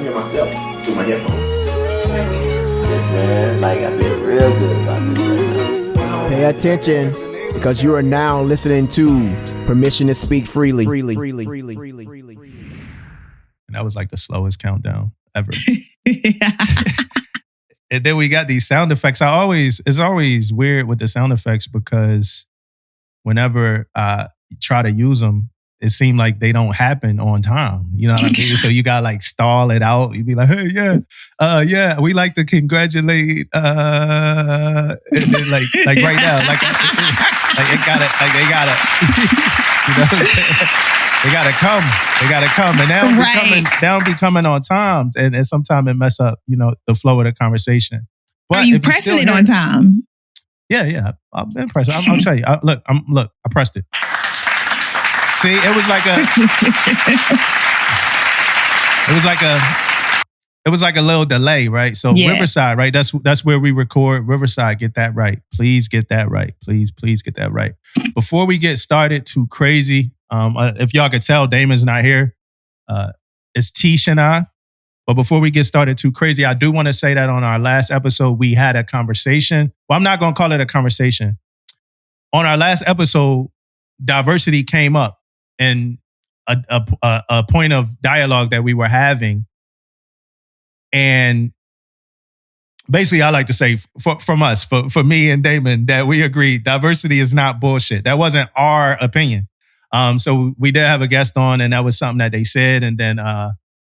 hear myself through my headphones. Yes, man. Like, I feel real good about this right now. Pay attention, because you are now listening to Permission to Speak Freely. And that was like the slowest countdown ever. And then we got these sound effects. It's always weird with the sound effects because whenever I try to use them, it seemed like they don't happen on time. You know what I mean? So you got like stall it out. You'd be like, hey, yeah, we like to congratulate, and then like right now, like they gotta, you know what I'm saying? They gotta come, and they don't be coming on times, and sometimes it mess up, the flow of the conversation. But are you pressing it on time? Yeah, I'm impressed. I'll tell you. I pressed it. See, it was like a little delay, right? So yeah. Riverside, right? That's where we record. Riverside, get that right. Please get that right. Please get that right. Before we get started too crazy, if y'all could tell, Damon's not here. It's Tish and I. But before we get started too crazy, I do want to say that on our last episode, we had a conversation. Well, I'm not going to call it a conversation. On our last episode, diversity came up and a point of dialogue that we were having. And basically, I like to say from us, for me and Damon, that we agreed diversity is not bullshit. That wasn't our opinion. So we did have a guest on, and that was something that they said. And then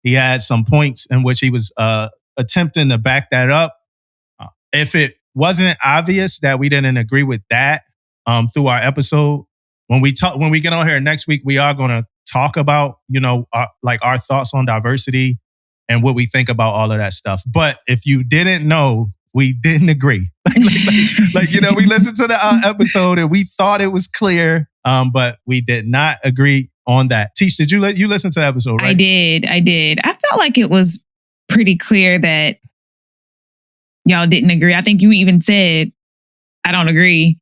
he had some points in which he was attempting to back that up. If it wasn't obvious that we didn't agree with that through our episode, when we get on here next week, we are going to talk about, our thoughts on diversity and what we think about all of that stuff. But if you didn't know, we didn't agree. We listened to the episode and we thought it was clear, but we did not agree on that. Tish, did you listen to the episode, right? I did. I felt like it was pretty clear that y'all didn't agree. I think you even said, I don't agree.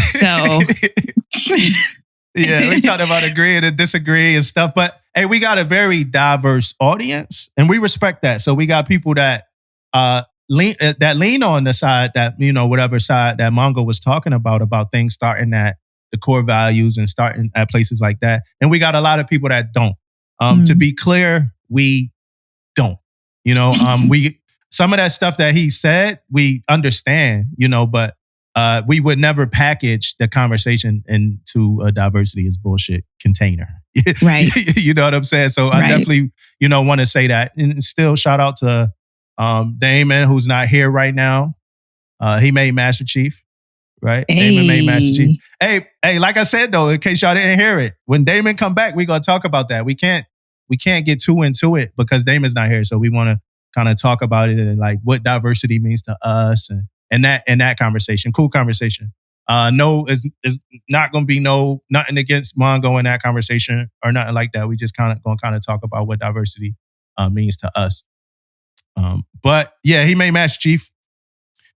So... Yeah, we talked about agreeing and disagreeing and stuff. But hey, we got a very diverse audience, and we respect that. So we got people that lean on the side that, whatever side that Mongo was talking about things starting at the core values and starting at places like that. And we got a lot of people that don't. To be clear, we don't. We some of that stuff that he said, we understand, but we would never package the conversation into a diversity is bullshit container. Right. You know what I'm saying? So I definitely, want to say that. And still shout out to Damon, who's not here right now. He made Master Chief, right? Hey. Damon made Master Chief. Hey, like I said though, in case y'all didn't hear it, when Damon come back, we're gonna talk about that. We can't get too into it because Damon's not here. So we want to kind of talk about it and like what diversity means to us and that conversation. Cool conversation. No, is not going to be nothing against Mongo in that conversation or nothing like that. We just going to talk about what diversity means to us. But yeah, he made Master Chief.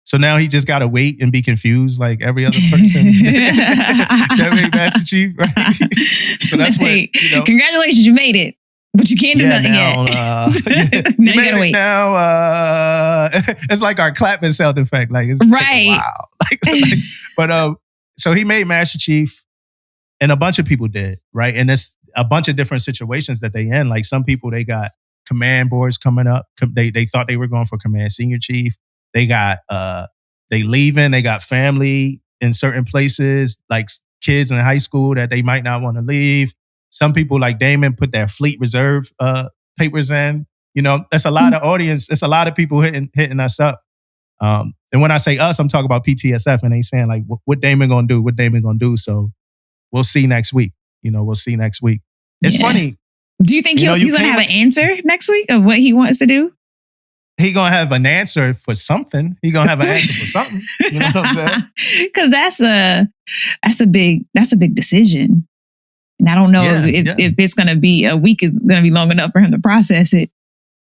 So now he just got to wait and be confused like every other person that made Master Chief. Right? So that's what, congratulations, you made it. But you can't do nothing yet. Now you gotta wait. Now, it's like our clapping sound effect. Like it's right. Wow. So he made Master Chief, and a bunch of people did, right? And it's a bunch of different situations that they in. Like some people, they got command boards coming up. They thought they were going for command senior chief. They got they leaving. They got family in certain places, like kids in high school that they might not want to leave. Some people like Damon put their fleet reserve papers in. That's a lot of audience. It's a lot of people hitting us up. And when I say us, I'm talking about PTSF, and they saying like, what Damon gonna do? What Damon gonna do? So we'll see next week. We'll see next week. It's funny. Do you think he's gonna have an answer next week of what he wants to do? He gonna have an answer for something. He gonna have an answer for something. You know what I'm saying? Because that's a big decision. And I don't know if it's going to be a week is going to be long enough for him to process it.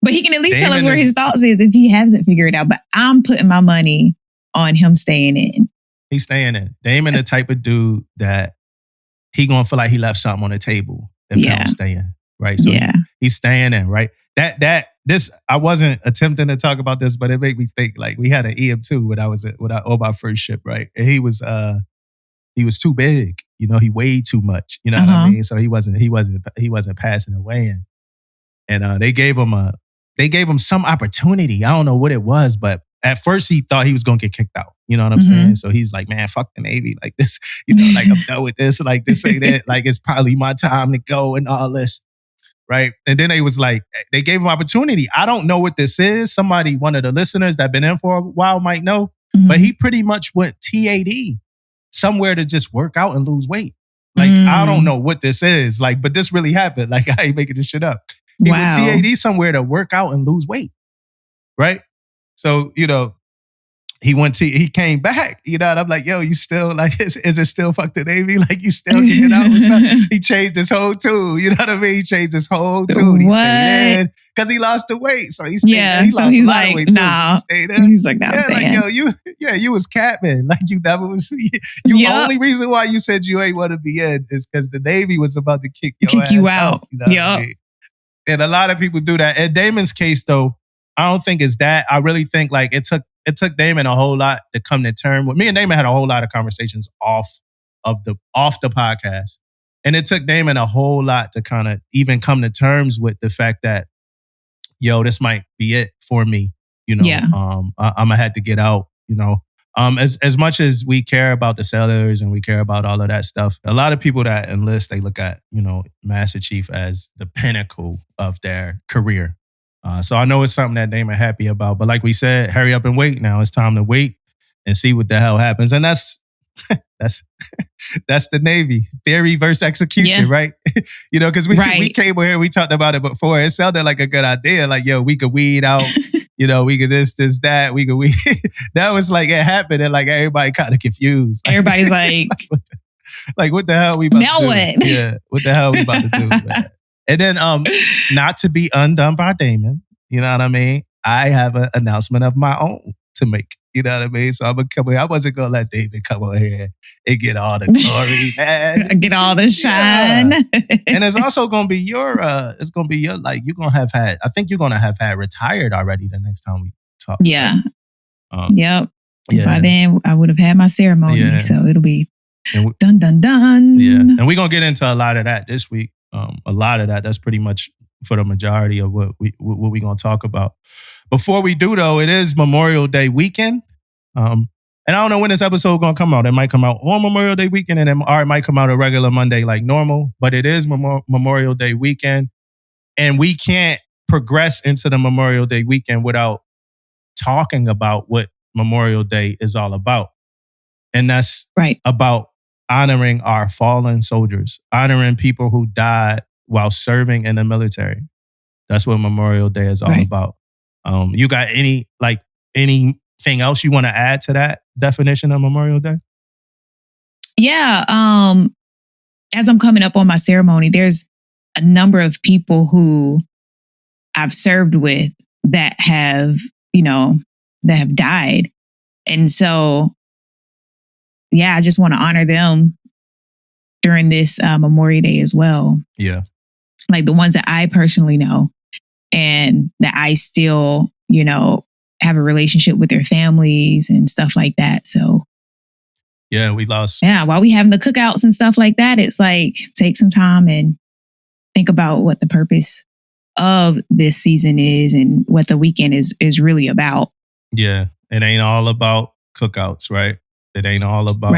But he can at least tell us where his thoughts is if he hasn't figured it out. But I'm putting my money on him staying in. He's staying in. Damon the type of dude that he going to feel like he left something on the table if he don't stay in. Right? So he's staying in, right? This I wasn't attempting to talk about this, but it made me think. Like we had an EM2 when I was on my first ship, right? And he was too big. You know, he weighed too much. You know what I mean? So he wasn't passing away. And they gave him some opportunity. I don't know what it was, but at first he thought he was gonna get kicked out. You know what I'm saying? So he's like, man, fuck the Navy. Like this, you know, like I'm done with this. Like this ain't it. Like it's probably my time to go and all this. Right. And then they gave him opportunity. I don't know what this is. One of the listeners that been in for a while might know, but he pretty much went TAD somewhere to just work out and lose weight. Like, I don't know what this is. Like, but this really happened. Like, I ain't making this shit up. He went TAD somewhere to work out and lose weight. Right. So, you know, he came back, you know, and I'm like, yo, you still like, is it still fuck the Navy? Like you still get out? He changed his whole tune, you know what I mean? He changed his whole tune. He stayed in because he lost the weight. So he stayed in. So he's like, nah. He's like, nah, I'm staying. Like, you was capping. Like you never was. Only reason why you said you ain't want to be in is because the Navy was about to kick you out. You know what I mean? And a lot of people do that. In Damon's case, though, I don't think it's that. I really think like it took Damon a whole lot to come to terms with. Me and Damon had a whole lot of conversations off the podcast. And it took Damon a whole lot to kind of even come to terms with the fact that, yo, this might be it for me. You know, I'm gonna have to get out, you know. As much as we care about the sailors and we care about all of that stuff, a lot of people that enlist, they look at, you know, Master Chief as the pinnacle of their career. So I know it's something that Damon happy about. But like we said, hurry up and wait now. It's time to wait and see what the hell happens. And that's the Navy. Theory versus execution, right? You know, because we came over here, we talked about it before. It sounded like a good idea. Like, yo, we could weed out, you know, we could this, that. We could weed. That was like, it happened. And like, everybody kind of confused. Everybody's like, what the hell we about now to do? what? Yeah, what the hell we about to do, man? And then, not to be undone by Damon, you know what I mean? I have an announcement of my own to make, you know what I mean? So I'm gonna come here. I wasn't gonna let David come over here and get all the glory, man. Get all the shine. Yeah. And it's also gonna be like you're gonna have had. I think you're gonna have had retired already the next time we talk. Yeah. Right? Yep. Yeah. By then, I would have had my ceremony, so it'll be dun dun dun. Yeah, and we're gonna get into a lot of that this week. A lot of that's pretty much for the majority of what we're going to talk about. Before we do, though, it is Memorial Day weekend. And I don't know when this episode is going to come out. It might come out on Memorial Day weekend, or it might come out a regular Monday like normal. But it is Memorial Day weekend. And we can't progress into the Memorial Day weekend without talking about what Memorial Day is all about. And that's about honoring our fallen soldiers, honoring people who died while serving in the military. That's what Memorial Day is all about. You got anything else you want to add to that definition of Memorial Day? Yeah. As I'm coming up on my ceremony, there's a number of people who I've served with that have died. And so, yeah, I just want to honor them during this Memorial Day as well. Yeah. Like the ones that I personally know and that I still, have a relationship with their families and stuff like that. So yeah, we lost. Yeah, while we having the cookouts and stuff like that, it's like take some time and think about what the purpose of this season is and what the weekend is really about. Yeah, it ain't all about cookouts, right? It ain't all about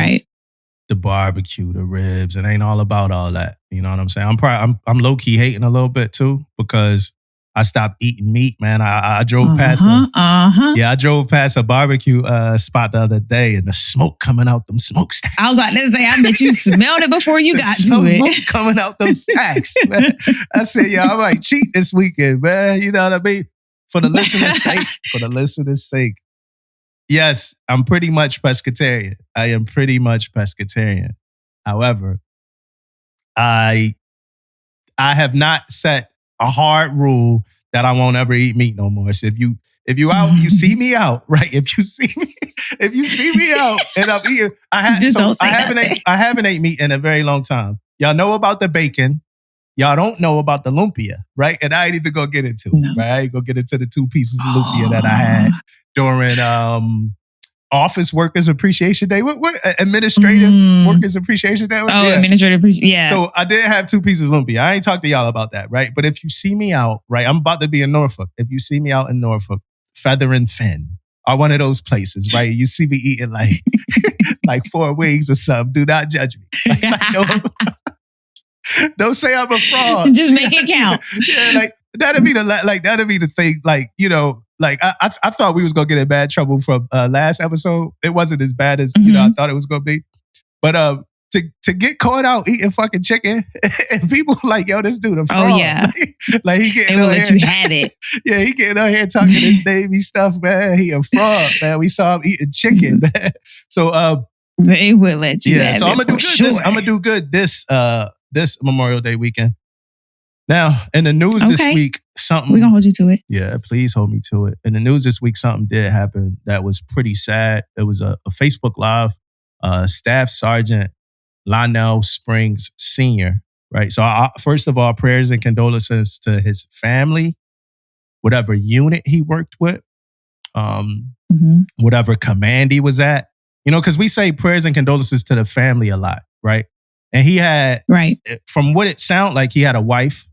the barbecue, the ribs. It ain't all about all that. You know what I'm saying? I'm low key hating a little bit too because I stopped eating meat, man. I drove past I drove past a barbecue spot the other day and the smoke coming out them smokestacks. I was like, let's say, I bet you smelled it before you got to it. Coming out them stacks, man. I said, I might cheat this weekend, man. You know what I mean? For the listener's sake. Yes, I'm pretty much pescatarian. I am pretty much pescatarian. However, I have not set a hard rule that I won't ever eat meat no more. So if you out, you see me out, right? If you see me out and I'm eating, I haven't ate meat in a very long time. Y'all know about the bacon. y'all don't know about the lumpia, right? And I ain't even gonna get into it, right? I ain't gonna get into the 2 pieces of lumpia that I had during Office Workers Appreciation Day. What Administrative Workers Appreciation Day? Administrative Appreciation, yeah. So I did have 2 pieces of lumpia. I ain't talked to y'all about that, right? But if you see me out, right, I'm about to be in Norfolk. If you see me out in Norfolk, Feather and Fin are one of those places, right? You see me eating like 4 wings or something. Do not judge me. Don't say I'm a fraud. Just make it count. Yeah, that'd be the thing. Like, you know, like I thought we was gonna get in bad trouble from last episode. It wasn't as bad as you know I thought it was gonna be. But to get caught out eating fucking chicken and people like, yo, this dude a fraud. Oh yeah. Like he getting they will let you have it. Yeah, he getting out here talking this Navy stuff, man. He a fraud, man. We saw him eating chicken, man. So they will let you have so it. I'm gonna do good. Sure. I'm gonna do good this Memorial Day weekend. Now, in the news this week, something... We're going to hold you to it. Yeah, please hold me to it. In the news this week, something did happen that was pretty sad. It was a Facebook Live. Staff Sergeant Lionel Springs Sr., right? So first of all, prayers and condolences to his family, whatever unit he worked with, whatever command he was at. You know, because we say prayers and condolences to the family a lot, right? And he had, from what it sounded like, he had a wife.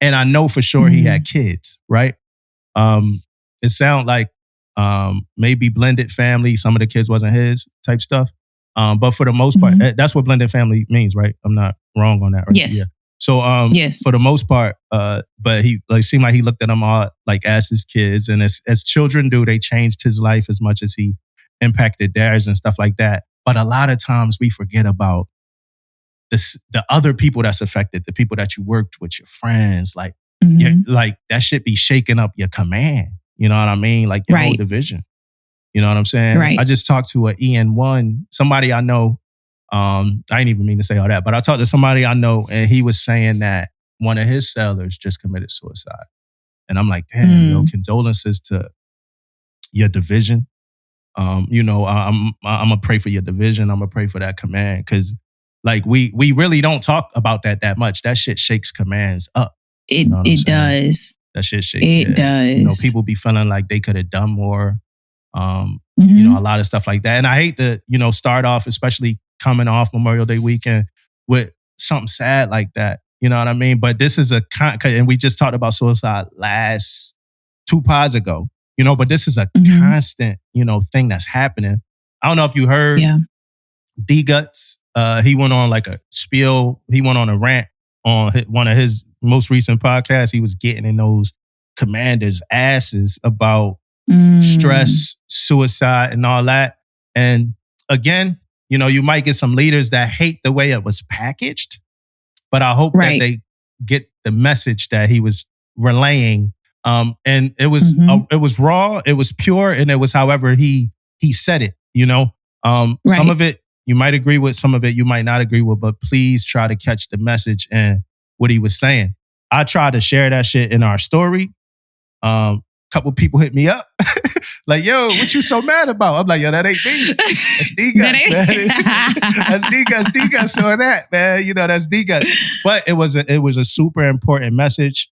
And I know for sure he had kids, right? It sounded like maybe blended family. Some of the kids wasn't his type stuff. But for the most part, that's what blended family means, right? I'm not wrong on that, right? Yes. Yeah. So for the most part, but he seemed like he looked at them all like as his kids. And as children do, they changed his life as much as he impacted theirs and stuff like that. But a lot of times we forget about the other people that's affected, the people that you worked with, your friends, like that should be shaking up your command. You know what I mean? Like your whole division. You know what I'm saying? Right. I just talked to an EN1, somebody I know. I didn't even mean to say all that, but I talked to somebody I know, and he was saying that one of his sailors just committed suicide. And I'm like, damn, condolences to your division. You know, I'm gonna pray for your division. I'm gonna pray for that command, because like we really don't talk about that much. That shit shakes commands up. It does. That shit shakes. It does. You know, people be feeling like they could have done more. You know, a lot of stuff like that. And I hate to, you know, start off, especially coming off Memorial Day weekend, with something sad like that. You know what I mean? But this is and we just talked about suicide last 2 pods ago. You know, but this is a constant, you know, thing that's happening. I don't know if you heard D-Guts. He went on like a spiel. He went on a rant on one of his most recent podcasts. He was getting in those commanders' asses about stress, suicide, and all that. And again, you know, you might get some leaders that hate the way it was packaged, but I hope that they get the message that he was relaying. And it was raw, it was pure, and it was however he said it. You know, some of it you might agree with, some of it you might not agree with, but please try to catch the message and what he was saying. I tried to share that shit in our story. Couple people hit me up like, yo, what you so mad about? I'm like, yo, that ain't me. That's D-Guts, man. That's D-Guts showing that, man. You know, that's D-Guts. But it was a super important message.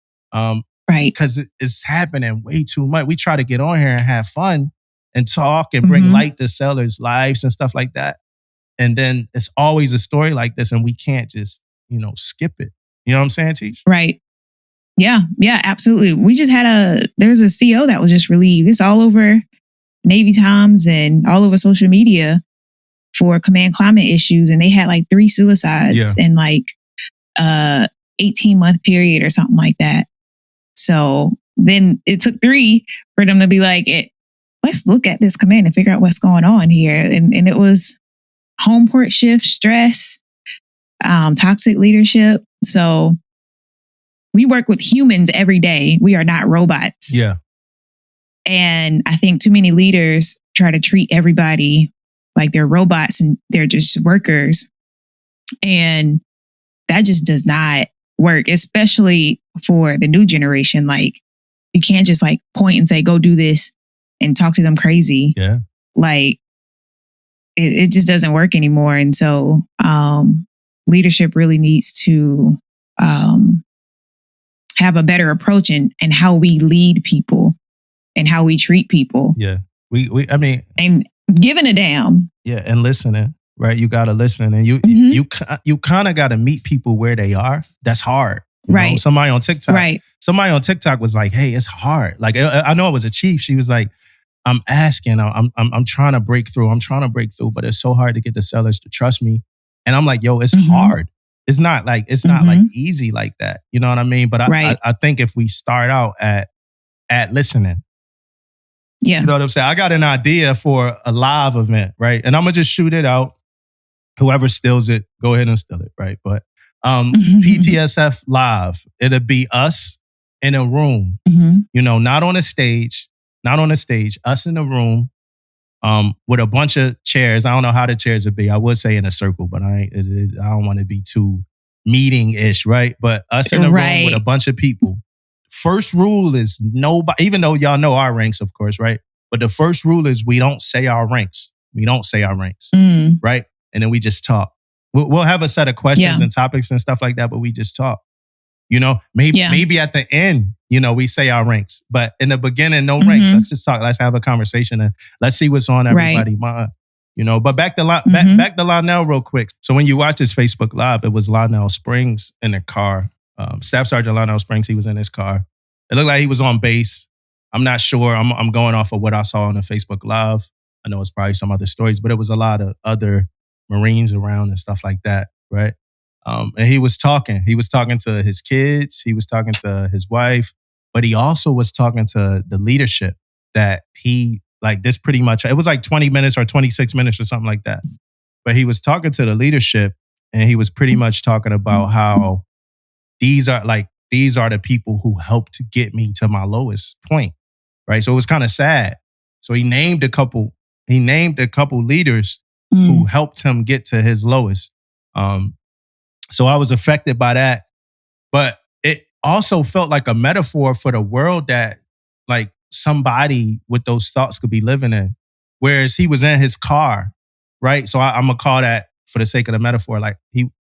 Because it's happening way too much. We try to get on here and have fun and talk and bring light to sellers' lives and stuff like that. And then it's always a story like this, and we can't just, you know, skip it. You know what I'm saying, Tish? Right. Yeah, absolutely. We just had there's a CO that was just relieved. It's all over Navy Times and all over social media for command climate issues. And they had like 3 suicides in like 18-month period or something like that. So then it took 3 for them to be like, let's look at this command and figure out what's going on here. And it was home port shift, stress, toxic leadership. So we work with humans every day. We are not robots. Yeah. And I think too many leaders try to treat everybody like they're robots and they're just workers. And that just does not work, especially for the new generation. Like, you can't just like point and say, go do this and talk to them crazy. Yeah. Like, it just doesn't work anymore. And so leadership really needs to have a better approach in how we lead people and how we treat people. Yeah. I mean, and giving a damn. Yeah. And listening, right? You got to listen, and you kind of got to meet people where they are. That's hard. Right. Somebody on TikTok. Right. Somebody on TikTok was like, "Hey, it's hard." Like I know it was a chief. She was like, "I'm asking. I'm trying to break through. I'm trying to break through, but it's so hard to get the sellers to trust me." And I'm like, "Yo, it's hard. It's not like easy like that. You know what I mean?" But I think if we start out at listening, yeah, you know what I'm saying. I got an idea for a live event, right? And I'm gonna just shoot it out. Whoever steals it, go ahead and steal it, right? But PTSF live, it'll be us in a room, not on a stage, us in a room with a bunch of chairs. I don't know how the chairs would be. I would say in a circle, but I don't want to be too meeting-ish, right? But us in a room with a bunch of people. First rule is nobody, even though y'all know our ranks, of course, right? But the first rule is we don't say our ranks. Right? And then we just talk. We'll have a set of questions and topics and stuff like that, but we just talk. Maybe at the end, we say our ranks. But in the beginning, no ranks. Let's just talk. Let's have a conversation and let's see what's on everybody's mind. But back to Lionel real quick. So when you watch this Facebook Live, it was Lionel Springs in the car. Staff Sergeant Lionel Springs, he was in his car. It looked like he was on base. I'm not sure. I'm going off of what I saw on the Facebook Live. I know it's probably some other stories, but it was a lot of other Marines around and stuff like that, right? And he was talking. He was talking to his kids. He was talking to his wife. But he also was talking to the leadership that he, like this pretty much, it was like 20 minutes or 26 minutes or something like that. But he was talking to the leadership and he was pretty much talking about how these are the people who helped to get me to my lowest point, right? So it was kind of sad. So he named a couple leaders who helped him get to his lowest. So I was affected by that. But it also felt like a metaphor for the world that like somebody with those thoughts could be living in. Whereas he was in his car, right? So I'm going to call that, for the sake of the metaphor, like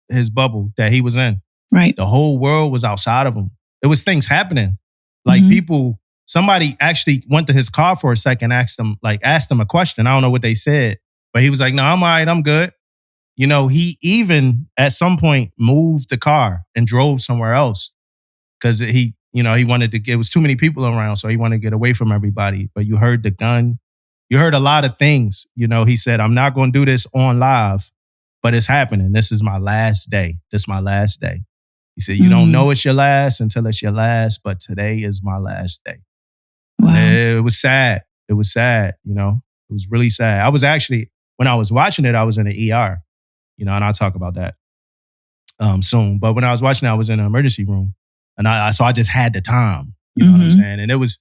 his bubble that he was in. Right. The whole world was outside of him. It was things happening. Like somebody actually went to his car for a second, asked him a question. I don't know what they said. But he was like, "No, I'm all right. I'm good." He even at some point moved the car and drove somewhere else because he wanted to it was too many people around. So he wanted to get away from everybody. But you heard the gun. You heard a lot of things. He said, "I'm not going to do this on live, but it's happening. This is my last day. This is my last day." He said, "You don't know it's your last until it's your last, but today is my last day." Wow. It was sad. It was sad. It was really sad. I was actually, when I was watching it, I was in the ER, and I'll talk about that soon. But when I was watching it, I was in an emergency room. And so I just had the time, you know what I'm saying? And it was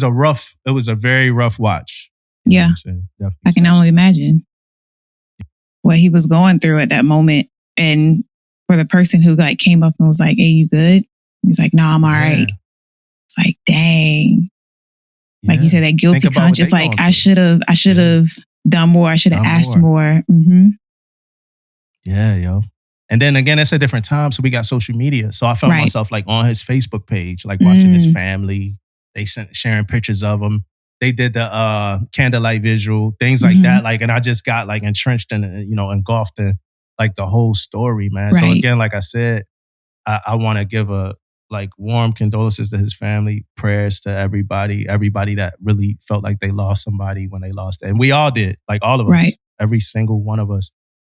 a very rough watch. You know what I'm saying? I can only imagine what he was going through at that moment. And for the person who came up and was like, "Hey, you good?" He's like, "No, I'm all right." It's like, dang. Yeah. Like you said, that guilty conscience, like I should have done more. I should have asked more. Yeah, yo. And then again, it's a different time. So we got social media. So I felt myself like on his Facebook page, like watching his family. They sharing pictures of him. They did the candlelight visual, things like that. Like, and I just got like entrenched and engulfed in like the whole story, man. Right. So again, like I said, I want to give a warm condolences to his family, prayers to everybody that really felt like they lost somebody when they lost it. And we all did, like all of us, every single one of us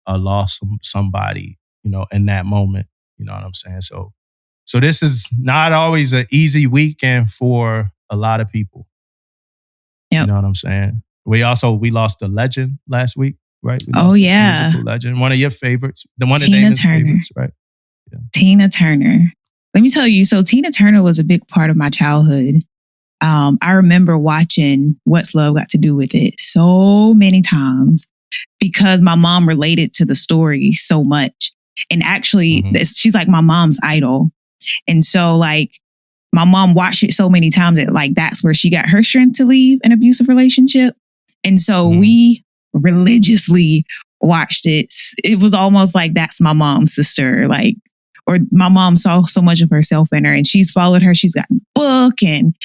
lost somebody, in that moment. You know what I'm saying? So this is not always an easy weekend for a lot of people. Yep. You know what I'm saying? We lost a legend last week, right? Musical legend. One of your favorites. One of Dana's favorites, right? Yeah. Tina Turner. Let me tell you, so Tina Turner was a big part of my childhood. I remember watching What's Love Got to Do with It so many times because my mom related to the story so much. And actually, she's like my mom's idol. And so like my mom watched it so many times that like that's where she got her strength to leave an abusive relationship. And so we religiously watched it. It was almost like that's my mom's sister. Like or my mom saw so much of herself in her, and she's followed her. She's gotten a book and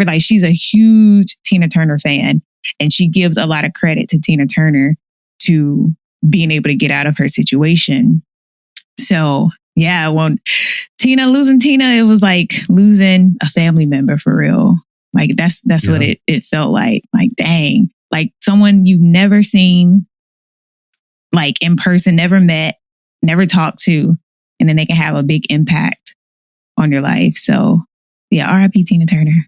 like she's a huge Tina Turner fan, and she gives a lot of credit to Tina Turner to being able to get out of her situation. So yeah, when losing Tina, it was like losing a family member for real. Like that's what it felt like. Like, dang, like someone you've never seen, like in person, never met, never talked to, and then they can have a big impact on your life. So yeah, R.I.P. Tina Turner.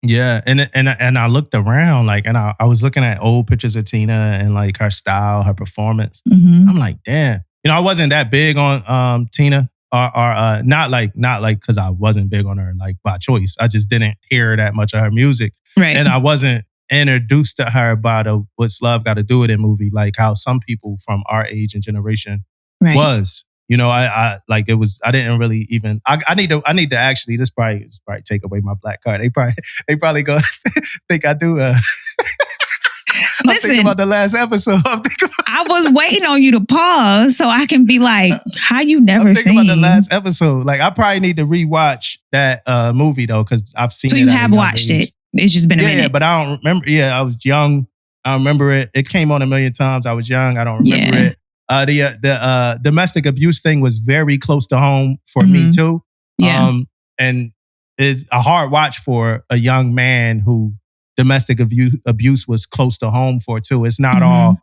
Yeah, and I looked around, like, and I was looking at old pictures of Tina and like her style, her performance. Mm-hmm. I'm like, damn. You know, I wasn't that big on Tina, or not like because I wasn't big on her like by choice. I just didn't hear that much of her music, right? And I wasn't introduced to her by the "What's Love Got to Do With It" movie, like how some people from our age and generation was. You know, I like it was. I didn't really even. I need to actually. This probably take away my black card. They probably go think I do. I'm thinking about the last episode. I was waiting on you to pause so I can be like, how you never I'm seen? About the last episode. Like, I probably need to rewatch that movie though, because I've seen it. So you have watched it. It's just been a minute. Yeah, but I don't remember. Yeah, I was young. I remember it. It came on a million times. I was young. I don't remember it. The domestic abuse thing was very close to home for me too. Yeah. And it's a hard watch for a young man who domestic abuse was close to home for too. It's not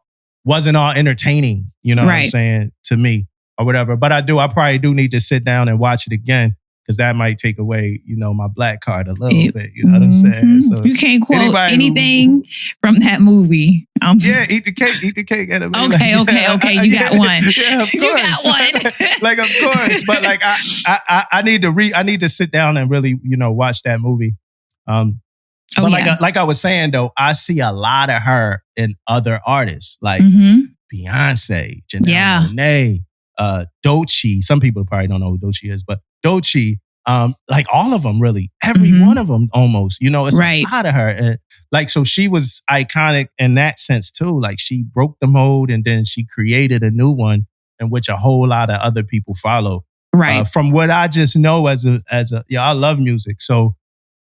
wasn't all entertaining, you know what I'm saying, to me or whatever. But I probably do need to sit down and watch it again, because that might take away, you know, my black card a little bit. You know what I'm saying? So you can't quote anything from that movie. Yeah, eat the cake. Okay. You got one. Yeah, of course. You got one. Like, of course. But like, I need to sit down and really, you know, watch that movie. Like I was saying though, I see a lot of her in other artists like Beyonce, Janelle Monáe, Doechii. Some people probably don't know who Doechii is, but Doechii, like all of them, really, every one of them almost. You know, it's a lot of her. And like, so she was iconic in that sense too. Like, she broke the mold and then she created a new one in which a whole lot of other people follow. Right. From what I just know as a I love music, so.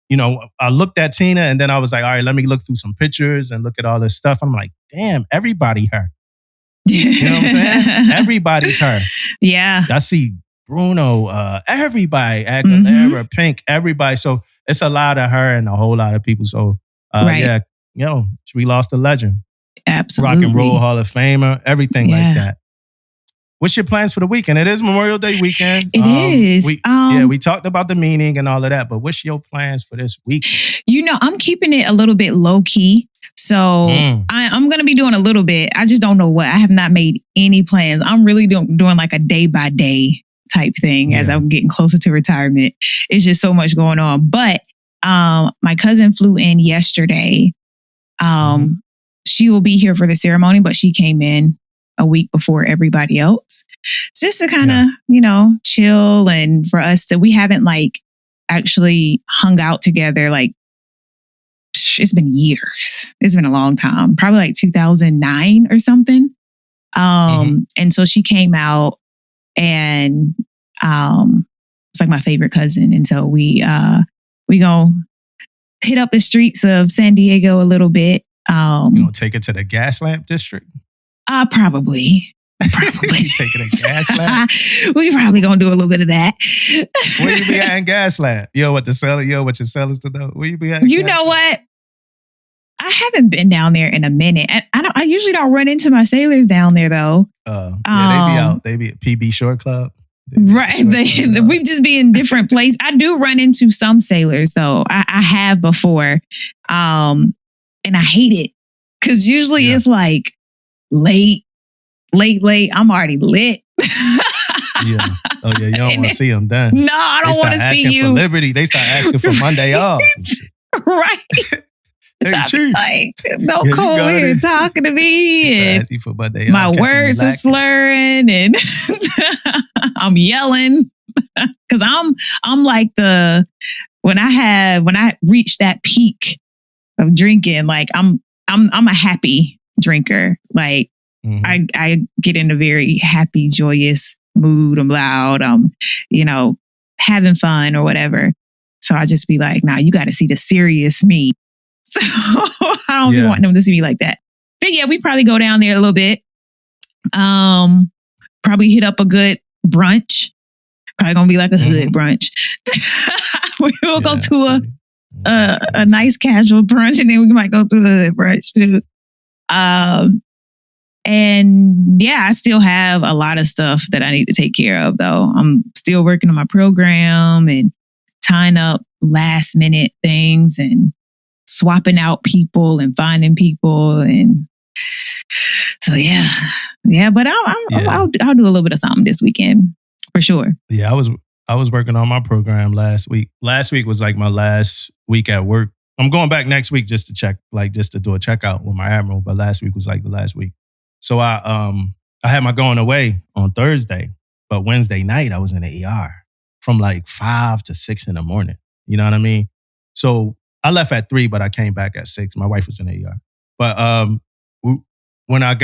You know, I looked at Tina and then I was like, all right, let me look through some pictures and look at all this stuff. I'm like, damn, everybody her. You know what I'm saying? Everybody's her. Yeah. I see Bruno, everybody, Aguilera, Pink, everybody. So it's a lot of her and a whole lot of people. So yeah, you know, we lost a legend. Absolutely. Rock and Roll Hall of Famer, everything like that. What's your plans for the weekend? It is Memorial Day weekend. It is. We talked about the meaning and all of that, but what's your plans for this week? You know, I'm keeping it a little bit low key. So I'm going to be doing a little bit. I just don't know what. I have not made any plans. I'm really doing like a day by day type thing as I'm getting closer to retirement. It's just so much going on. But my cousin flew in yesterday. She will be here for the ceremony, but she came in a week before everybody else. Just to kind of, you know, chill, and for us we haven't like actually hung out together. Like, it's been years. It's been a long time, probably like 2009 or something. And so she came out, and it's like my favorite cousin. And so we gonna hit up the streets of San Diego a little bit. You gonna take it to the Gaslamp district? Probably. You taking a Gaslamp? We probably gonna do a little bit of that. Where you be at in Gaslamp? What your sellers to know? Where you be at? You know what? I haven't been down there in a minute. And I usually don't run into my sailors down there though. Yeah, they be out. They be at PB Short Club. Right. We just be in different places. I do run into some sailors though. I have before. And I hate it. Cause usually it's like late. I'm already lit. Yeah. Oh yeah. You don't want to see them done. No, I don't want to see you. For liberty. They start asking for Monday off. Right. Hey, like, no Cole here talking to me. And for Monday my words are slurring and I'm yelling. Cause I'm like when I reach that peak of drinking, like I'm a happy drinker. Like I get in a very happy, joyous mood, I'm loud, I'm, having fun or whatever. So I just be like, nah, you got to see the serious me. So I don't be wanting them to see me like that. But yeah, we probably go down there a little bit. Probably hit up a good brunch. Probably gonna be like a hood brunch. We'll go to a nice casual brunch, and then we might go to the hood brunch too. And yeah, I still have a lot of stuff that I need to take care of though. I'm still working on my program and tying up last minute things and swapping out people and finding people. And so, yeah, but I'll do a little bit of something this weekend for sure. Yeah, I was working on my program last week. Last week was like my last week at work. I'm going back next week just to check, like just to do a checkout with my admiral. But last week was like the last week. So I had my going away on Thursday, but Wednesday night I was in the ER from like 5 to 6 in the morning. You know what I mean? So I left at 3, but I came back at 6. My wife was in the ER. But when I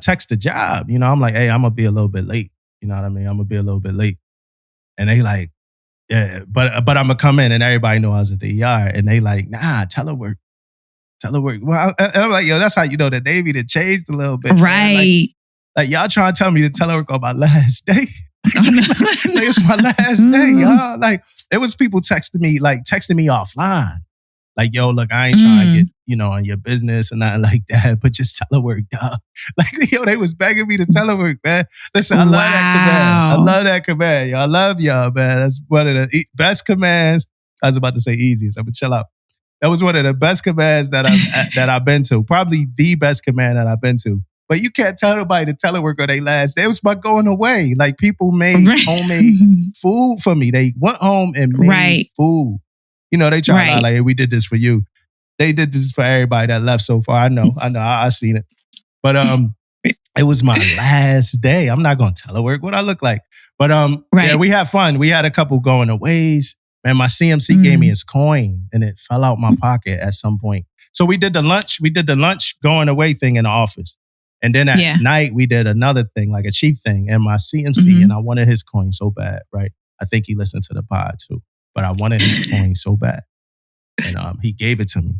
text the job, I'm like, hey, I'm gonna be a little bit late. You know what I mean? I'm gonna be a little bit late. And they like, yeah, but I'm gonna come in, and everybody knew I was at the ER. And they like, nah, telework. Well, and I'm like, yo, that's how you know the Navy that changed a little bit. Right. Like y'all trying to tell me to telework on my last day. Like, it's my last day, y'all. Like, it was people texting me offline. Like, yo, look, I ain't trying to get, on your business and nothing like that, but just telework, dog. Like, yo, they was begging me to telework, man. Listen, I love that command. I love that command, y'all. I love y'all, man. That's one of the best commands. I was about to say easiest. I'm gonna chill out. That was one of the best commands that I've been to. Probably the best command that I've been to. But you can't tell nobody to telework on their last day. It was about going away. Like, people made homemade food for me. They went home and made food. They tried to like, hey, we did this for you. They did this for everybody that left so far. I know. I've seen it. But it was my last day. I'm not going to telework. What I look like. But yeah, we had fun. We had a couple going aways. Man, my CMC gave me his coin, and it fell out my pocket at some point. So we did the lunch going away thing in the office. And then at night, we did another thing, like a chief thing, and my CMC, and I wanted his coin so bad, right? I think he listened to the pod too, but I wanted his coin so bad. And he gave it to me.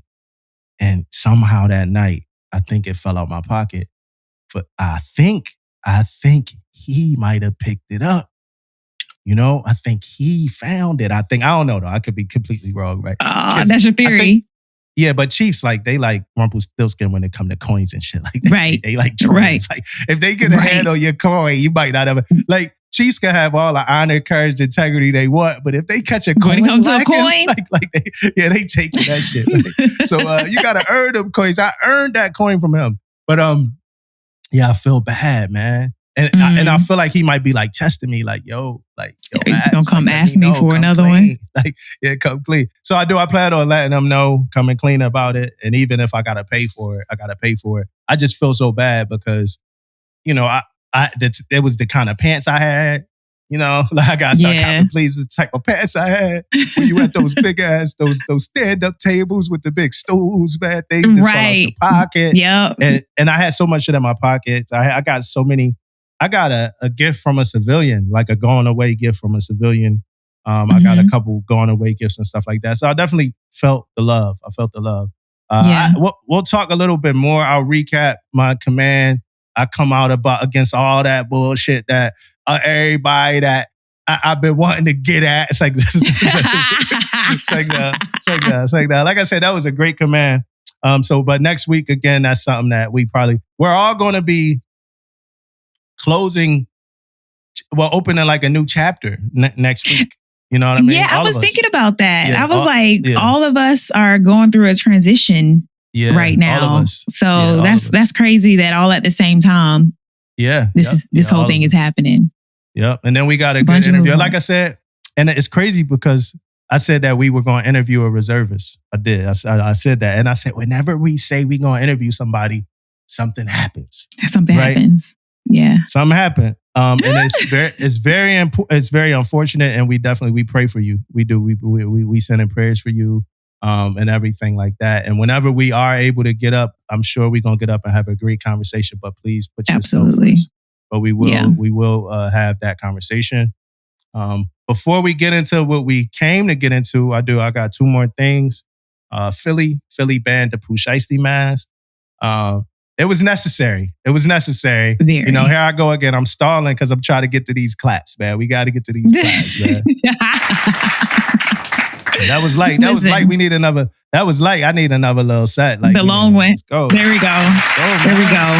And somehow that night, I think it fell out my pocket. But I think he might have picked it up. I think he found it. I don't know though. I could be completely wrong, right? That's your theory. Yeah, but Chiefs, like, they like Rumpelstiltskin when it come to coins and shit like that. Right. They like drones. Right. Like, if they get a hand on your coin, you might not ever. Like, Chiefs can have all the honor, courage, integrity they want, but if they catch a coin, when it comes to a coin, they take that shit. Right? So you gotta earn them coins. I earned that coin from him, but yeah, I feel bad, man. And I feel like he might be like testing me, like, yo, he's gonna come ask me for another one. Like, yeah, come clean. So I plan on letting them know, coming clean about it. And even if I gotta pay for it, I gotta pay for it. I just feel so bad because, it was the kind of pants I had. Like, I gotta start counting, please, the type of pants I had. When you at those big ass, those stand up tables with the big stools, man, things just fall out your pocket. Yep. And I had so much shit in my pockets. I got so many. I got a gift from a civilian, like a going away gift from a civilian. I got a couple going away gifts and stuff like that. So I definitely felt the love. I felt the love. We'll talk a little bit more. I'll recap my command. I come out against all that bullshit that everybody that I've been wanting to get at. It's like that. Like I said, that was a great command. But next week again, that's something that we're all going to be opening like a new chapter next week. You know what I mean? Yeah, I was thinking about that. Yeah, I was all of us are going through a transition right now. All of us. So that's crazy that all at the same time. Yeah. This whole thing is happening. Yep. And then we got a good interview. Like I said, and it's crazy because I said that we were going to interview a reservist. I did. I said that. And I said, whenever we say we're going to interview somebody, something happens. Something happens. Yeah. Something happened. And it's very unfortunate, and we pray for you. We do. We send in prayers for you, and everything like that. And whenever we are able to get up, I'm sure we're gonna get up and have a great conversation. But please put yourself first. but we will have that conversation. Before we get into what we came to get into, I got two more things. Philly banned the Pooh Shiesty mask. It was necessary. Very. You know, here I go again. I'm stalling because I'm trying to get to these claps, man. We got to get to these claps, man. That was light. That was light. We need another. That was light. I need another little set. Like the long one. Let's go. There we go. There we go.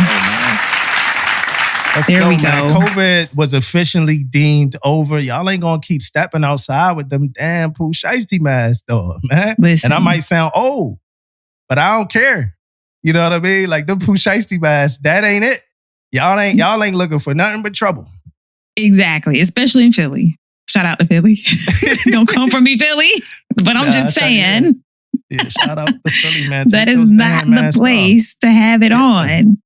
There we go. COVID was officially deemed over. Y'all ain't gonna keep stepping outside with them damn Pooh Shiesty masks, though, man. Listen. And I might sound old, but I don't care. You know what I mean? Like them Pooh Shiesty masks, that ain't it. Y'all ain't looking for nothing but trouble. Exactly, especially in Philly. Shout out to Philly. Don't come for me, Philly. But I'm just saying. Yeah, shout out to Philly, man. That is not the place to have it on.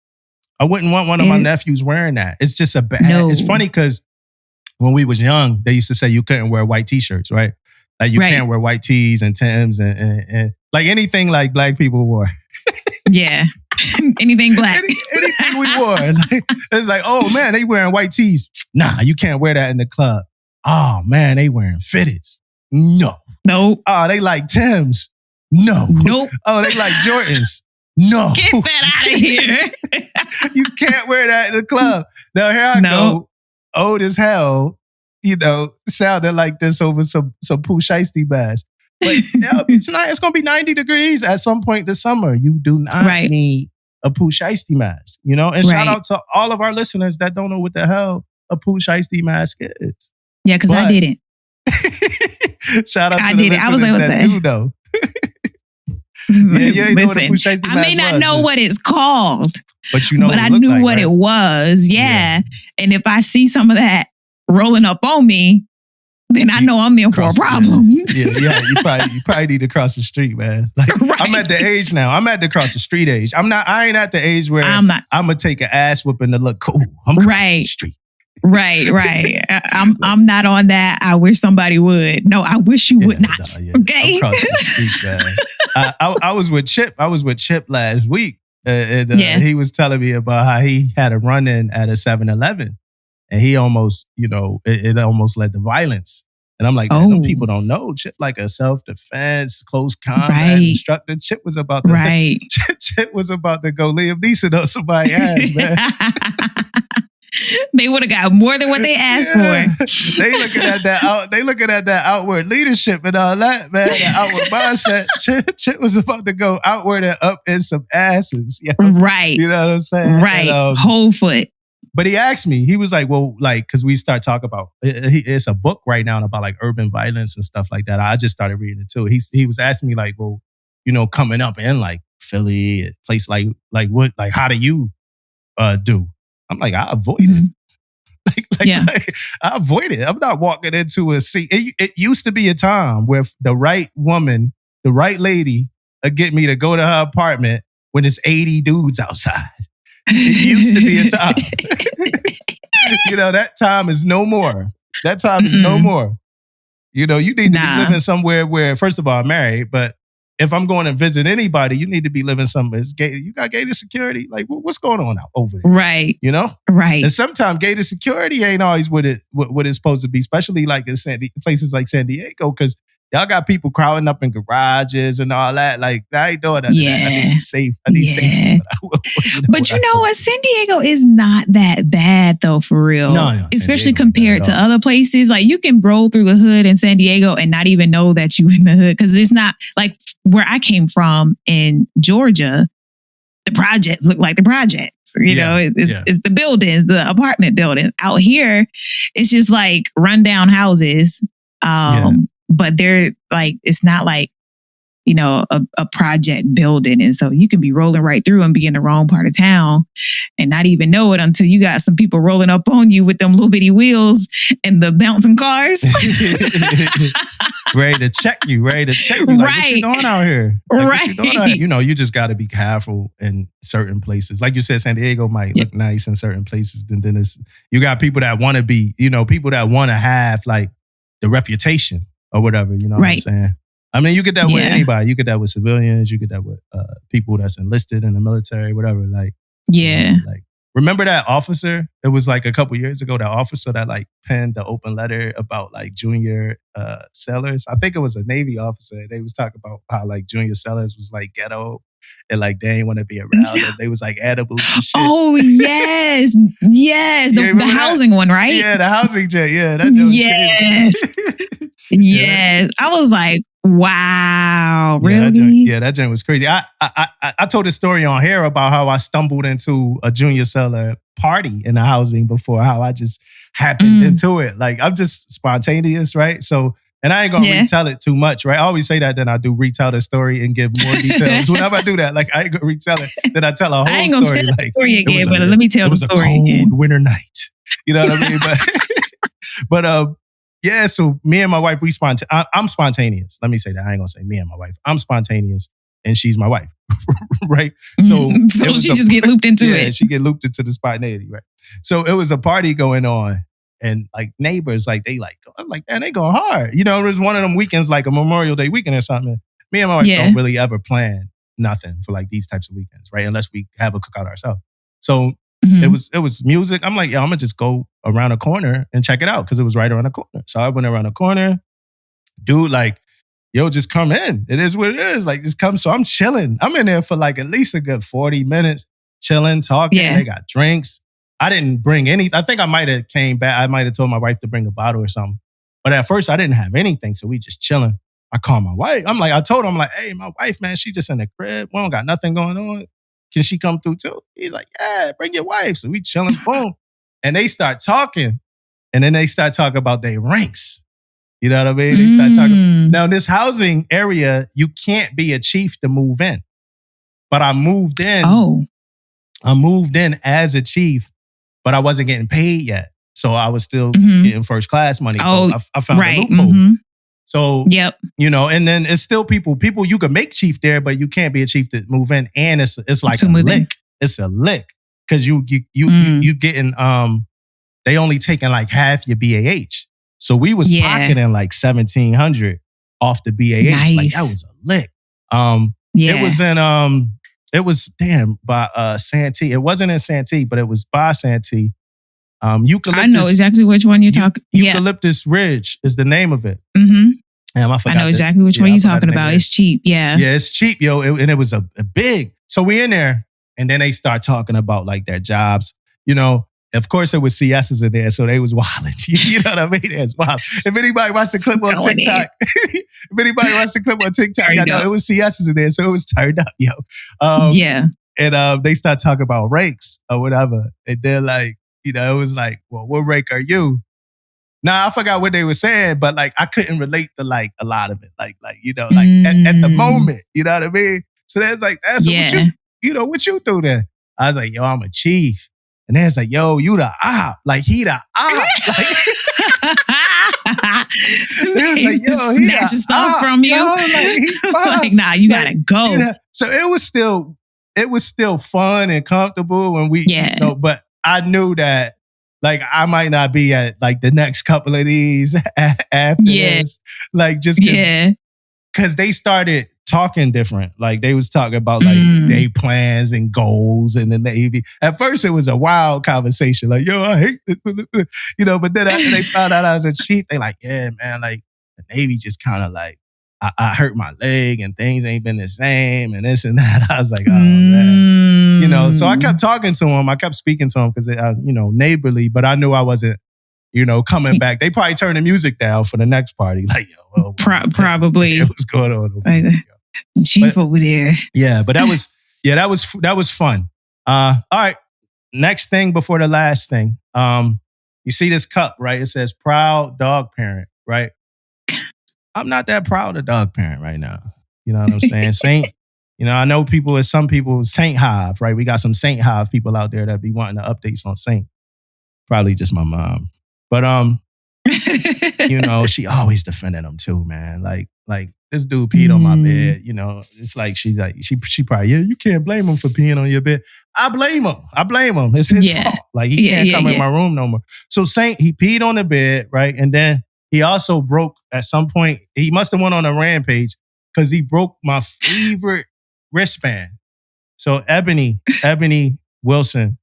I wouldn't want one of my nephews wearing that. It's just a bad. No. It's funny because when we was young, they used to say you couldn't wear white t-shirts, right? Like you can't wear white tees and Timbs and like anything like black people wore. Yeah. Anything black. Anything we wore. Like, it's like, oh man, they wearing white tees. Nah, you can't wear that in the club. Oh man, they wearing fitteds. No. Nope. Oh, they like Timbs. No. Nope. Oh, they like Jordans. No. Get that out of here. You can't wear that in the club. Now here I go, old as hell, you know, sounding like this over some Pooh Shiesty mask. But it's going to be 90 degrees at some point this summer. You do not need a Pooh Shiesty mask, you know? And shout out to all of our listeners that don't know what the hell a Pooh Shiesty mask is. Yeah, because I didn't. Shout out to the listeners that do know. Yeah, know what a Pooh Shiesty mask I may not know what it's called, but you know, but I knew what it was. Yeah. And if I see some of that rolling up on me, then I know I'm in for a problem. Yeah. You probably need to cross the street, man. Like I'm at the age now. I'm at the cross the street age. I ain't at the age where I'm gonna take an ass whooping to look cool. I'm crossing the street. Right. I'm not on that. I wish somebody would. No, I wish you would not. Okay. I'm crossing the street, man. I was with Chip. Last week, and he was telling me about how he had a run-in at a 7-Eleven, and he almost, it almost led to violence. And I'm like, man, them people don't know. Chip like a self-defense, close combat instructor. Chip was about to Chip was about to go Liam Neeson on somebody's ass, man. They would have got more than what they asked for. They looking at that outward leadership and all that, man. That outward mindset. Chip was about to go outward and up in some asses. Right. You know what I'm saying? Right. And, whole foot. But he asked me, he was like, well, like, because we start talking about, it's a book right now about like urban violence and stuff like that. I just started reading it too. He was asking me like, well, coming up in like Philly, a place like what, like, how do you do? I'm like, I avoid it. Like, I avoid it. I'm not walking into a scene. It used to be a time where the right woman, the right lady, would get me to go to her apartment when there's 80 dudes outside. It used to be a time. That time is no more. That time is no more. You need to be living somewhere where, first of all, I'm married, but if I'm going to visit anybody, you need to be living somewhere. You got gated security? Like, what's going on out over there? Right. Right. And sometimes gated security ain't always what it's supposed to be, especially like in places like San Diego, because y'all got people crowding up in garages and all that. Like, I ain't doing that. Yeah. I need safe. I need safety. But you know what? San Diego is not that bad though, for real. No. Especially compared to other places. Like you can roll through the hood in San Diego and not even know that you in the hood. Because it's not like where I came from in Georgia, the projects look like the projects. It's the buildings, the apartment buildings. Out here, it's just like rundown houses. But they're like, it's not like, a project building. And so you can be rolling right through and be in the wrong part of town and not even know it until you got some people rolling up on you with them little bitty wheels and the bouncing cars. ready to check you. Like, what you doing out here? Like, what you doing out here? You just got to be careful in certain places. Like you said, San Diego might look nice in certain places. And then you got people that want to be, people that want to have like the reputation or whatever, what I'm saying? I mean, you get that with anybody. You get that with civilians. You get that with people that's enlisted in the military, whatever. Like, like remember that officer? It was like a couple years ago, that officer that like penned the open letter about like junior sailors. I think it was a Navy officer. They was talking about how like junior sailors was like ghetto and like they ain't want to be around them. They was like edibles and shit. Oh, yes. Yes. The housing one, right? Yeah, the housing jet. Yeah. That was crazy. Yes. I was like, wow, really? That joint was crazy. I told a story on here about how I stumbled into a junior seller party in the housing before, how I just happened into it. Like, I'm just spontaneous, right? So, and I ain't gonna retell it too much, right? I always say that, then I do retell the story and give more details. Whenever I do that, like, I ain't gonna retell it, then I tell a whole story. I ain't gonna tell the story again, but let me tell the story again. It was a cold again. winter night. You know what I mean? But yeah, so me and my wife, I'm spontaneous. Let me say that. I ain't gonna say me and my wife. I'm spontaneous and she's my wife, right? So she just get looped into it. Yeah, she get looped into the spontaneity, right? So it was a party going on and like neighbors, like they like, I'm like, man, they going hard. You know, it was one of them weekends, like a Memorial Day weekend or something. Me and my wife don't really ever plan nothing for like these types of weekends, right? Unless we have a cookout ourselves. So it was music. I'm like, I'm gonna just go around a corner and check it out because it was right around the corner. So I went around the corner. Dude, like, yo, just come in. It is what it is. Like, just come. So I'm chilling. I'm in there for like at least a good 40 minutes, chilling, talking. They got drinks. I didn't bring any. I think I might have came back. I might have told my wife to bring a bottle or something. But at first I didn't have anything. So we just chilling. I called my wife. I told her, I'm like, hey, my wife, man, she just in the crib. We don't got nothing going on. Can she come through too? He's like, yeah, bring your wife. So we chilling, boom. And they start talking. And then they start talking about their ranks. You know what I mean? They start talking. Now, in this housing area, you can't be a chief to move in. But I moved in. I moved in as a chief, but I wasn't getting paid yet. So I was still getting first class money. So I found a loophole. So, you know, and then it's still people you can make chief there, but you can't be a chief to move in. And it's like a lick. It's a lick. Cause you getting, they only taking like half your BAH. So we was pocketing like 1,700 off the BAH. Nice. Like that was a lick. It was in, by Santee. It wasn't in Santee, but it was by Santee. Eucalyptus, I know exactly which one you're talking. Eucalyptus Ridge is the name of it. I know exactly which one you're talking about. It's cheap. Yeah, it's cheap, yo. And it was a big. So we in there, and then they start talking about like their jobs. You know, of course, there was CSs in there, so they was wilding. You know what I mean? It's wild. If anybody watched the clip on TikTok, I know it was CSs in there, so it was turned up, yo. And they start talking about ranks or whatever, and they're like, you know, it was like, well, what rank are you? Now, I forgot what they were saying, but like, I couldn't relate to like a lot of it. Like, you know, like at the moment, you know what I mean? So there's like, that's what you do then? I was like, yo, I'm a chief. And there's like, yo, you the op. Like, he the op. Like, like, yo, he snatching stuff from you. Yo, like, nah, you gotta go. You know? So it was still fun and comfortable when we, you know, but I knew that like I might not be at like the next couple of these after this. Like just because they started talking different. Like they was talking about like their plans and goals in the Navy. At first it was a wild conversation. Like, yo, I hate this. You know, but then after they found out I was a chief, they like, yeah, man, like the Navy just kind of like, I hurt my leg and things ain't been the same and this and that. I was like, oh man. You know, so I kept talking to him. I kept speaking to him because, you know, neighborly, but I knew I wasn't, you know, coming back. They probably turned the music down for the next party. Like, yo, well, probably. What's going on? Chief over there. Yeah, but that was fun. All right. Next thing before the last thing. You see this cup, right? It says proud dog parent, right? I'm not that proud of dog parent right now. You know what I'm saying? Saint, you know, I know some people, Saint Hive, right? We got some Saint Hive people out there that be wanting the updates on Saint. Probably just my mom. But, you know, she always defending them too, man. Like this dude peed on my bed, you know. It's like, she probably, you can't blame him for peeing on your bed. I blame him. It's his fault. Like he can't come in my room no more. So Saint, he peed on the bed, right? And then he also broke at some point. He must have went on a rampage because he broke my favorite wristband. So Ebony Wilson,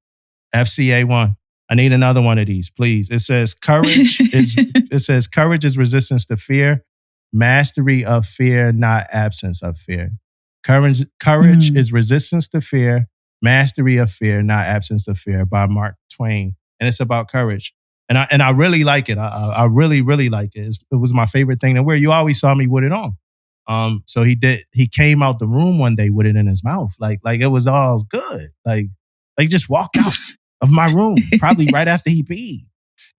FCA1. I need another one of these, please. It says courage is resistance to fear, mastery of fear, not absence of fear. Courage is resistance to fear, mastery of fear, not absence of fear, by Mark Twain. And it's about courage. And I really like it. I really, really like it. It was my favorite thing to wear. You always saw me with it on. So he came out the room one day with it in his mouth. Like it was all good. Like just walked out of my room, probably right after he peed.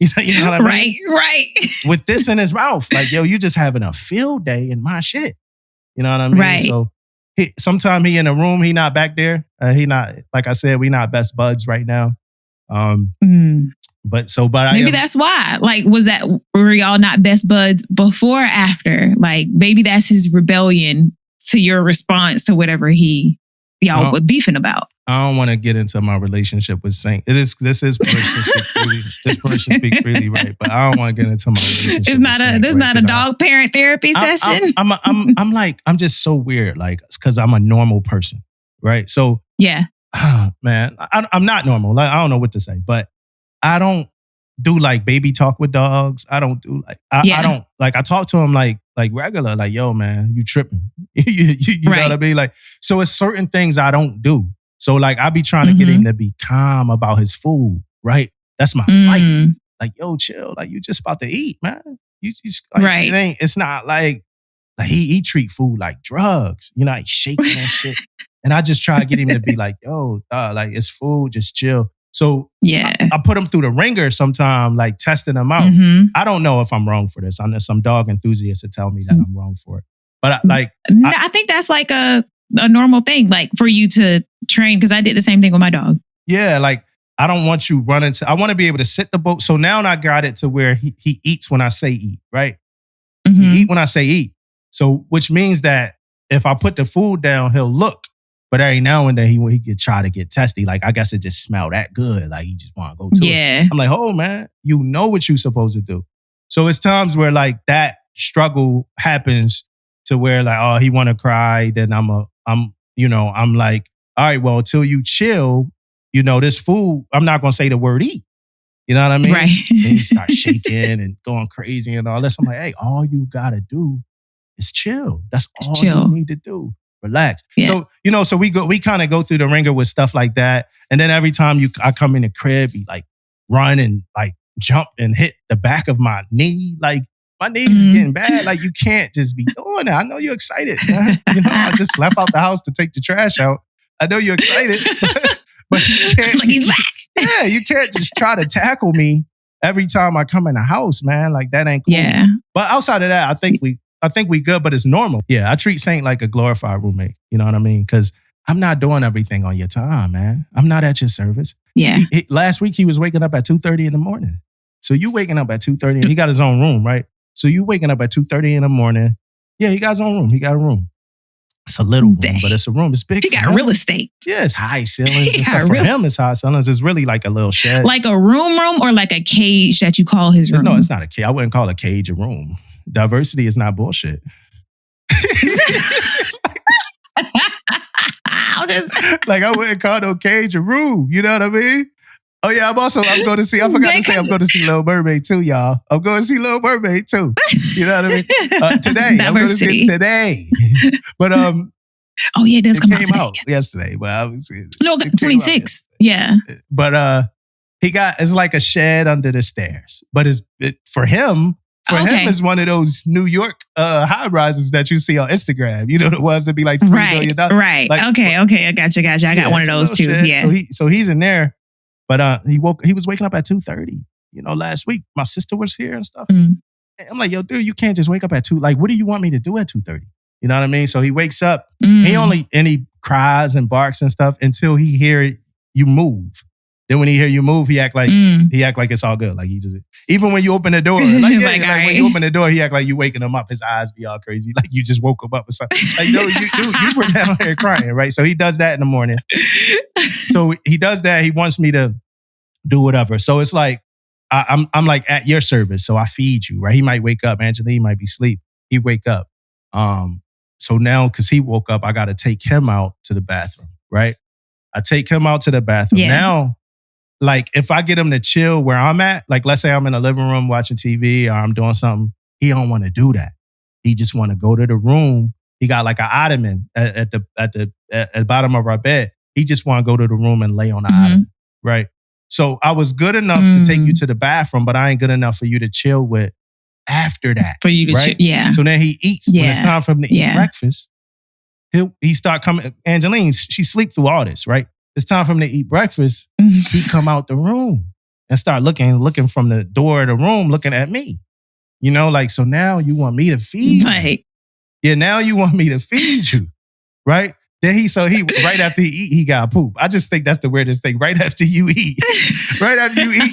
You know what I mean? Right. With this in his mouth. Like, yo, you just having a field day in my shit. You know what I mean? Right. So sometime he in the room, he not back there. He not, like I said, we not best buds right now. But maybe that's why. Like, were y'all not best buds before or after? Like, maybe that's his rebellion to your response to whatever y'all were beefing about. I don't want to get into my relationship with Saint. This person speaks freely. This person speaks freely, right? But I don't want to get into my relationship. This not a dog parent therapy session. I'm just so weird, like, because I'm a normal person, right? So yeah, man, I'm not normal. Like, I don't know what to say, but I don't do like baby talk with dogs. I don't do like I don't like. I talk to him like regular, like, yo, man, you tripping? you know what I mean? Like, so it's certain things I don't do. So like, I be trying to get him to be calm about his food, right? That's my fight. Like, yo, chill. Like, you just about to eat, man. You like, right. It's not like he treat food like drugs. You know, like shaking and shit. And I just try to get him to be like, yo, like, it's food, just chill. So yeah, I put him through the ringer sometime, like testing him out. I don't know if I'm wrong for this. Unless some dog enthusiasts will tell me that I'm wrong for it. But I think that's like a normal thing, like for you to train, because I did the same thing with my dog. Yeah, like I don't want you running I want to be able to sit the boat. So now I got it to where he eats when I say eat, right? He eat when I say eat. So which means that if I put the food down, he'll look. But every now and then he could try to get testy. Like, I guess it just smelled that good. Like, he just want to go to it. I'm like, oh, man, you know what you're supposed to do. So it's times where like that struggle happens to where like, oh, he want to cry. Then I'm like, all right, well, until you chill, this food, I'm not going to say the word eat. You know what I mean? Right. And he starts shaking and going crazy and all this. I'm like, hey, all you got to do is chill. That's all you need to do. Relax. Yeah. So, so we kind of go through the ringer with stuff like that. And then every time I come in the crib, he like run and like jump and hit the back of my knee. Like, my knees is getting bad. Like, you can't just be doing that. I know you're excited. Man. I just left out the house to take the trash out. I know you're excited, but you can't. Like, he's back. Yeah, you can't just try to tackle me every time I come in the house, man. Like, that ain't cool. Yeah. But outside of that, I think we good, but it's normal. Yeah, I treat Saint like a glorified roommate. You know what I mean? Because I'm not doing everything on your time, man. I'm not at your service. Yeah. Last week, he was waking up at 2:30 in the morning. So you waking up at 2:30, and he got his own room, right? So you waking up at 2:30 in the morning. Yeah, he got his own room. He got a room. It's a little room, but it's a room. It's big. He got real estate. Yeah, it's high ceilings and stuff. For him, it's high ceilings. It's really like a little shed. Like a room or like a cage that you call his room? No, it's not a cage. I wouldn't call a cage a room. Diversity is not bullshit. Like, I wouldn't call no cage a room. You know what I mean? Oh yeah, I'm going to see, I forgot to say, I'm going to see Little Mermaid too, y'all. I'm going to see Little Mermaid too. You know what I mean? Today. Diversity. I'm going to see it today. But oh yeah, it does come out today. Yesterday. But obviously, no, 26. Yeah. But it's like a shed under the stairs. But for him it's one of those New York high rises that you see on Instagram. You know, the ones that be like $3 million. Right. Like, okay. I gotcha. I got one of those too. Shed. Yeah. So he's in there. But he was waking up at 2:30. Last week my sister was here and stuff. I'm like, yo, dude, you can't just wake up at 2. Like, what do you want me to do at 2:30? You know what I mean? So he wakes up. He cries and barks and stuff until he hear you move. Then when he hear you move, he act like it's all good. Like, he just, even when you open the door, when you open the door, he act like you waking him up. His eyes be all crazy, like you just woke him up or something. Like, you were down here crying, right? So he does that in the morning. So he does that. He wants me to do whatever. So it's like I'm like at your service. So I feed you, right? He might wake up. Angeline might be asleep. He wake up. So now, because he woke up, I got to take him out to the bathroom, right? I take him out to the bathroom. Yeah. Now, like if I get him to chill where I'm at, like let's say I'm in the living room watching TV or I'm doing something, he don't want to do that. He just want to go to the room. He got like an ottoman at the bottom of our bed. He just want to go to the room and lay on the ottoman, right? So I was good enough to take you to the bathroom, but I ain't good enough for you to chill with after that. For you to chill, yeah. So then he eats. When it's time for him to eat breakfast, he start coming. Angeline, she sleep through all this, right? It's time for him to eat breakfast. He come out the room and start looking from the door of the room, looking at me. You know, like, so now you want me to feed you. Yeah, now you want me to feed you, right? Then he right after he eat, he got poop. I just think that's the weirdest thing. Right after you eat,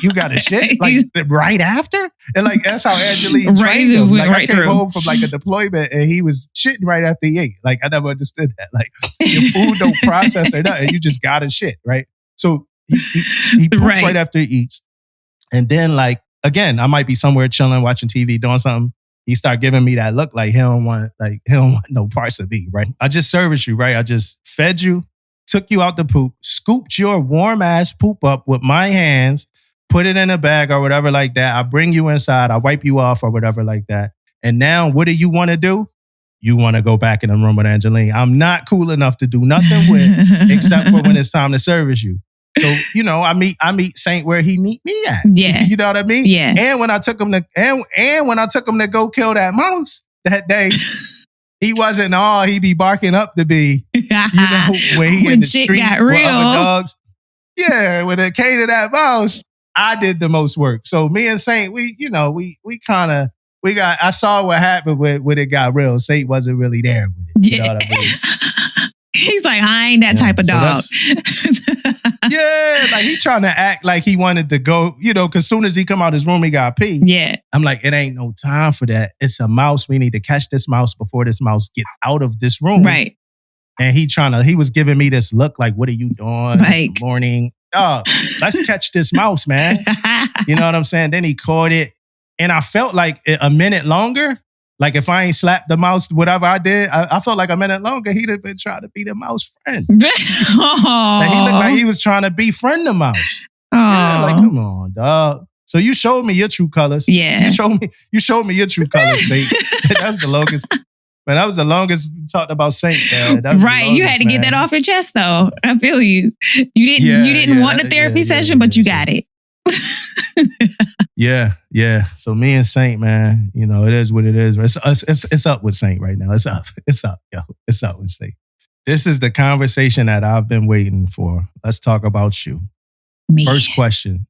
you got a shit. Like right after, and like that's how Angeline trained him. Like I came home from like a deployment, and he was shitting right after he ate. Like I never understood that. Like your food don't process or nothing. You just gotta shit, right? So he poops right after he eats, and then like again, I might be somewhere chilling, watching TV, doing something. He start giving me that look like he don't want no parts of me, right? I just serviced you, right? I just fed you, took you out the poop, scooped your warm ass poop up with my hands, put it in a bag or whatever like that. I bring you inside, I wipe you off or whatever like that. And now what do you want to do? You want to go back in the room with Angeline. I'm not cool enough to do nothing with except for when it's time to service you. So, you know, I meet Saint where he meet me at. Yeah. You know what I mean? Yeah. And when I took him to go kill that mouse that day, he wasn't all he be barking up to be. You know, when he in the street got with real. other dogs. Yeah, when it came to that mouse, I did the most work. So me and Saint, I saw what happened when it got real. Saint wasn't really there with it. You know what I mean? He's like, I ain't that type of dog. Yeah, like he trying to act like he wanted to go, you know, because soon as he come out his room, he got pee. Yeah. I'm like, it ain't no time for that. It's a mouse. We need to catch this mouse before this mouse get out of this room. Right. And he was giving me this look like, what are you doing? Like, this morning. Oh, let's catch this mouse, man. You know what I'm saying? Then he caught it. And I felt like a minute longer. Like if I ain't slapped the mouse, whatever I did, I felt like a minute longer, he'd have been trying to be the mouse friend. Like he looked like he was trying to befriend the mouse. Yeah, like, come on, dog. So you showed me your true colors. Yeah. You showed me your true colors, mate. That's the longest. Man, that was the longest we talked about Saint. Right. You had to get that off your chest though. I feel you. You didn't want the therapy session, but you got it. Yeah. So me and Saint, man, you know, it is what it is. It's up with Saint right now. It's up, yo. It's up with Saint. This is the conversation that I've been waiting for. Let's talk about you. Me. First question.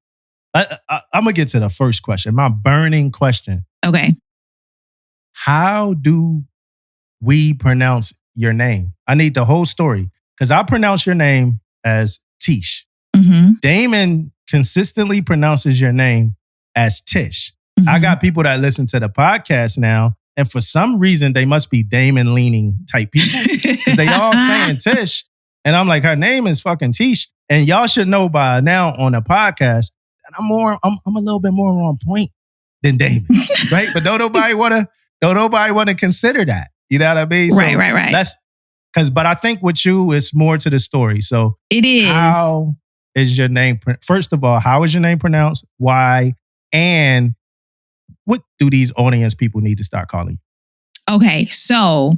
I'm gonna get to the first question. My burning question. Okay. How do we pronounce your name? I need the whole story because I pronounce your name as Tish. Mm-hmm. Damon consistently pronounces your name as Tish. Mm-hmm. I got people that listen to the podcast now, and for some reason, they must be Damon-leaning type people because they all saying Tish. And I'm like, her name is fucking Tish. And y'all should know by now on the podcast that I'm a little bit more on point than Damon, right? But don't nobody want to consider that. You know what I mean? So right. But I think with you, it's more to the story. So it is. How is your name? First of all, how is your name pronounced? Why? And what do these audience people need to start calling you? Okay, so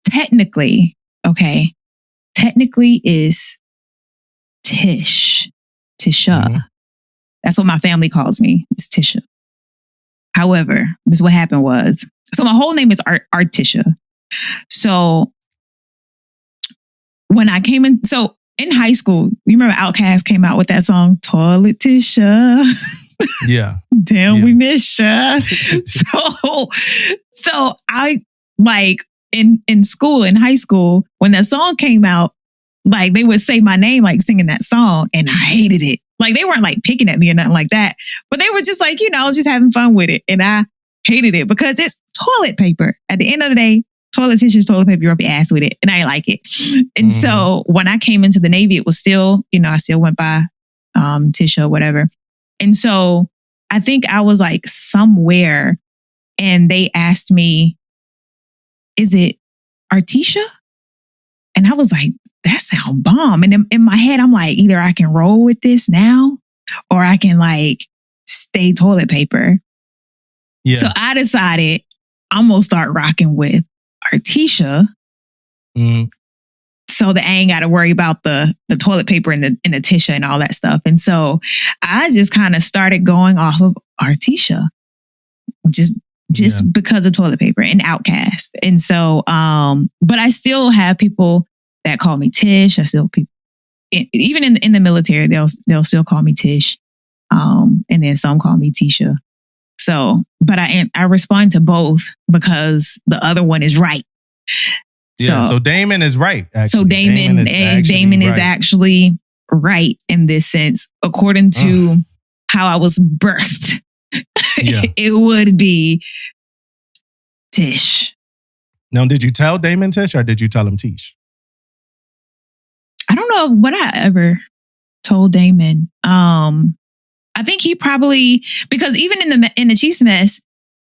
technically is Tisha. Mm-hmm. That's what my family calls me. It's Tisha. However, this is what happened was, so my whole name is Artisha. So when I came in, so in high school, you remember Outkast came out with that song, Toilet Tisha? Yeah. Damn, we miss ya. So I like in school, in high school, when that song came out, like they would say my name, like singing that song, and I hated it. Like they weren't like picking at me or nothing like that, but they were just like, you know, just having fun with it. And I hated it because it's toilet paper. At the end of the day, toilet tissue is toilet paper. You rub your ass with it. And I didn't like it. And so when I came into the Navy, it was still, you know, I still went by Tisha or whatever. And so I think I was like somewhere and they asked me, is it Artisha? And I was like, that sounds bomb. And in my head, I'm like, either I can roll with this now or I can like stay toilet paper. Yeah. So I decided I'm going to start rocking with Artesia. So that I ain't got to worry about the toilet paper and the tissue and all that stuff. And so I just kind of started going off of Artesia. Just because of toilet paper and Outcast. And so, but I still have people that call me Tish. I still people, even in the military, they'll still call me Tish. And then some call me Tisha. So, but I respond to both because the other one is right. Yeah. So Damon is right. Actually. So Damon is actually right in this sense, according to how I was birthed. Yeah. It would be Tish. Now, did you tell Damon Tish or did you tell him Tish? I don't know what I ever told Damon. I think he probably, because even in the Chiefs mess,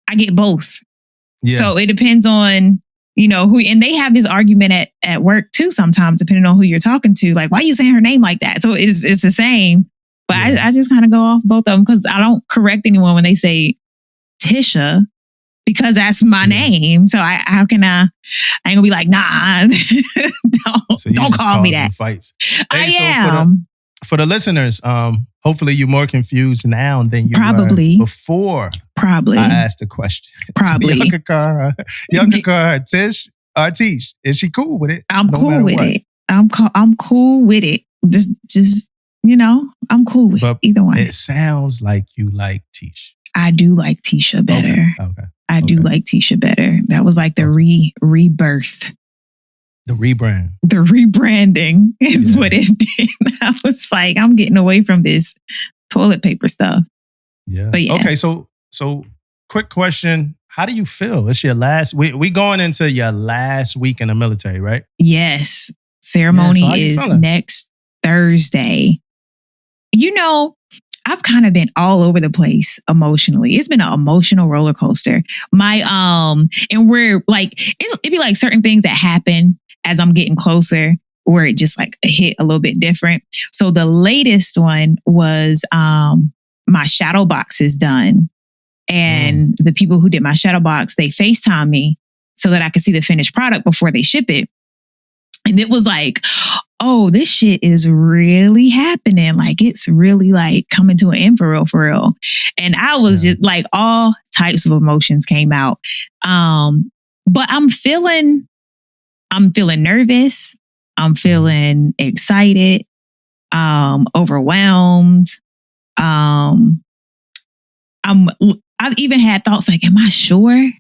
I get both. Yeah. So it depends on, who, and they have this argument at work too sometimes, depending on who you're talking to. Like, why are you saying her name like that? So it's the same. But I just kind of go off both of them because I don't correct anyone when they say Tisha because that's my name. So how can I ain't gonna be like, nah, don't call me that. Fights. I am. So for the listeners, hopefully you're more confused now than you were before. Probably. I asked the question. Probably. So younger car, Tish or Tish, is she cool with it? I'm cool with it. I'm cool with it. Just. I'm cool with either one. It sounds like you like Tish. I do like Tisha better. Okay. I do like Tisha better. That was like the rebirth. The rebrand. The rebranding is what it did. I was like, I'm getting away from this toilet paper stuff. Yeah. But yeah. Okay, so quick question. How do you feel? It's your last we going into your last week in the military, right? Yes. Ceremony is next Thursday. I've kind of been all over the place emotionally. It's been an emotional roller coaster. And we're like, it'd be like certain things that happen as I'm getting closer where it just like hit a little bit different. So the latest one was my shadow box is done. And the people who did my shadow box, they FaceTime me so that I could see the finished product before they ship it. And it was like, oh, this shit is really happening. Like, it's really like coming to an end for real. And I was just like, all types of emotions came out. But I'm feeling nervous. I'm feeling excited, overwhelmed. I've even had thoughts like, am I sure?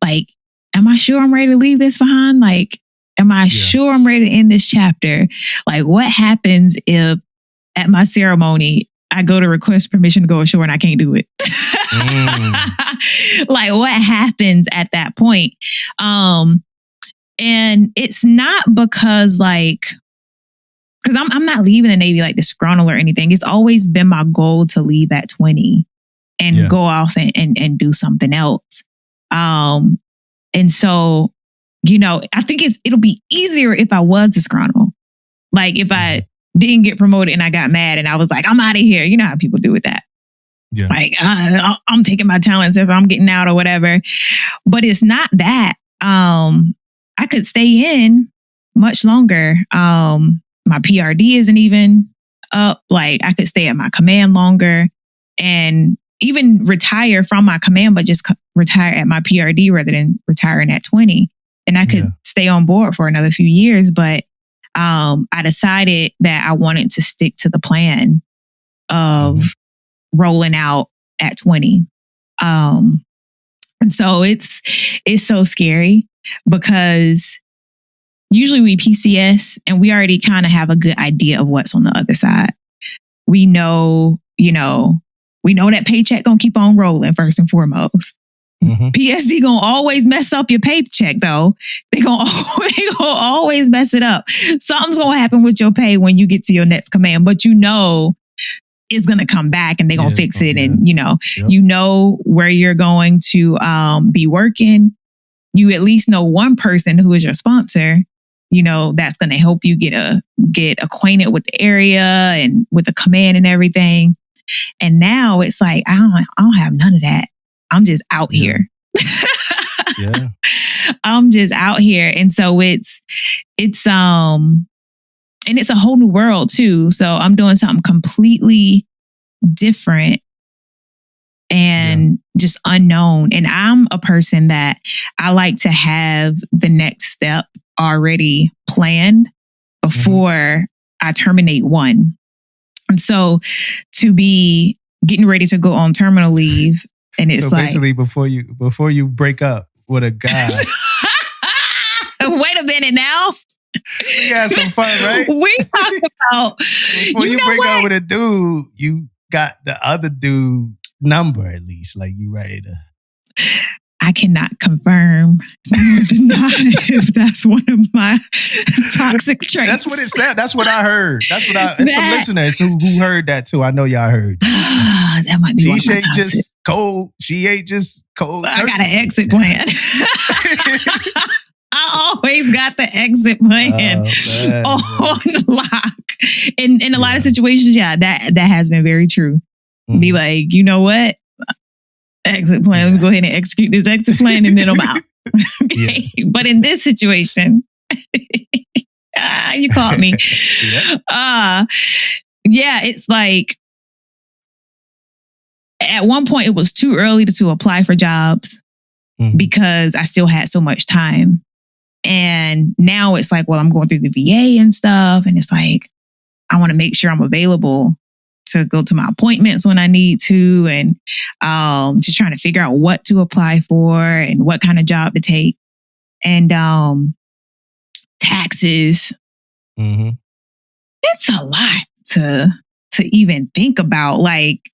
Like, am I sure I'm ready to leave this behind? Like, am I sure I'm ready to end this chapter? Like, what happens if at my ceremony, I go to request permission to go ashore and I can't do it? Like, what happens at that point? And it's not because I'm not leaving the Navy like disgruntled or anything. It's always been my goal to leave at 20 and go off and do something else. And so, I think it'll be easier if I was disgruntled. Like if I didn't get promoted and I got mad and I was like, I'm out of here. You know how people do with that. Yeah. Like, I'm taking my talents if I'm getting out or whatever. But it's not that. I could stay in much longer. My PRD isn't even up. Like I could stay at my command longer and even retire from my command, but just retire at my PRD rather than retiring at 20. And I could stay on board for another few years. But I decided that I wanted to stick to the plan of rolling out at 20. And so it's so scary because usually we PCS and we already kind of have a good idea of what's on the other side. We know, that paycheck gonna keep on rolling first and foremost. PSD gonna always mess up your paycheck though. They gonna always mess it up. Something's gonna happen with your pay when you get to your next command, but it's gonna come back and they're gonna fix it. And you know where you're going to be working. You at least know one person who is your sponsor, that's gonna help you get acquainted with the area and with the command and everything. And now it's like, I don't have none of that. I'm just out here. Yeah. I'm just out here. And so it's and it's a whole new world too. So I'm doing something completely different and just unknown. And I'm a person that I like to have the next step already planned before I terminate one. And so to be getting ready to go on terminal leave, and it's so like basically before you break up with a guy. Wait a minute now. We had some fun, right? We talk about before you break up with a dude, you got the other dude number at least, like you ready to. I cannot confirm nor deny if that's one of my toxic traits. That's what it said. That's what I heard. It's some listeners who heard that too. I know y'all heard. That might be she ain't just cold. She ain't just cold. I got an exit plan. I always got the exit plan on lock. In a lot of situations, that has been very true. Be like, you know what? Exit plan. Let me go ahead and execute this exit plan and then I'm out. Okay. Yeah. But in this situation, you caught me. It's like at one point it was too early to apply for jobs because I still had so much time. And now it's like, well, I'm going through the VA and stuff. And it's like, I want to make sure I'm available to go to my appointments when I need to, and just trying to figure out what to apply for and what kind of job to take. And taxes. It's a lot to even think about. Like,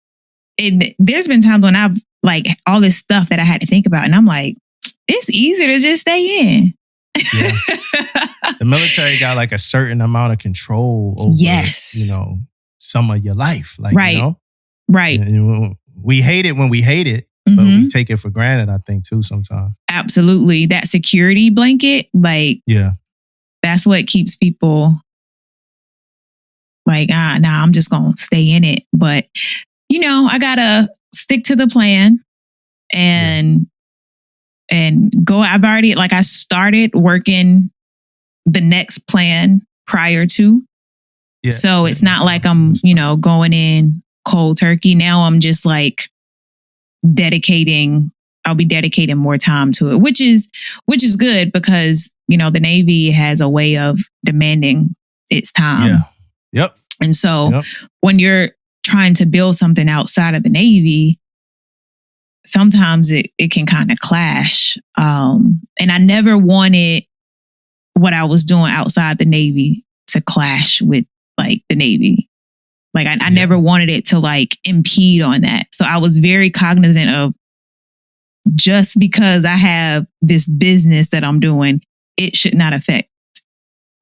there's been times when I've like all this stuff that I had to think about, and I'm like, it's easier to just stay in. Yeah. The military got like a certain amount of control over, some of your life. Like, Right. We hate it when we hate it, but we take it for granted, I think, too, sometimes. Absolutely. That security blanket, that's what keeps people like, I'm just going to stay in it. But, I got to stick to the plan and go. I started working the next plan prior to. Yeah. So it's not like I'm, going in cold turkey. Now I'm just like I'll be dedicating more time to it, which is good because, the Navy has a way of demanding its time. Yeah. Yep. And so when you're trying to build something outside of the Navy, sometimes it can kind of clash. And I never wanted what I was doing outside the Navy to clash with like the Navy. Like I never wanted it to like impede on that. So I was very cognizant of just because I have this business that I'm doing, it should not affect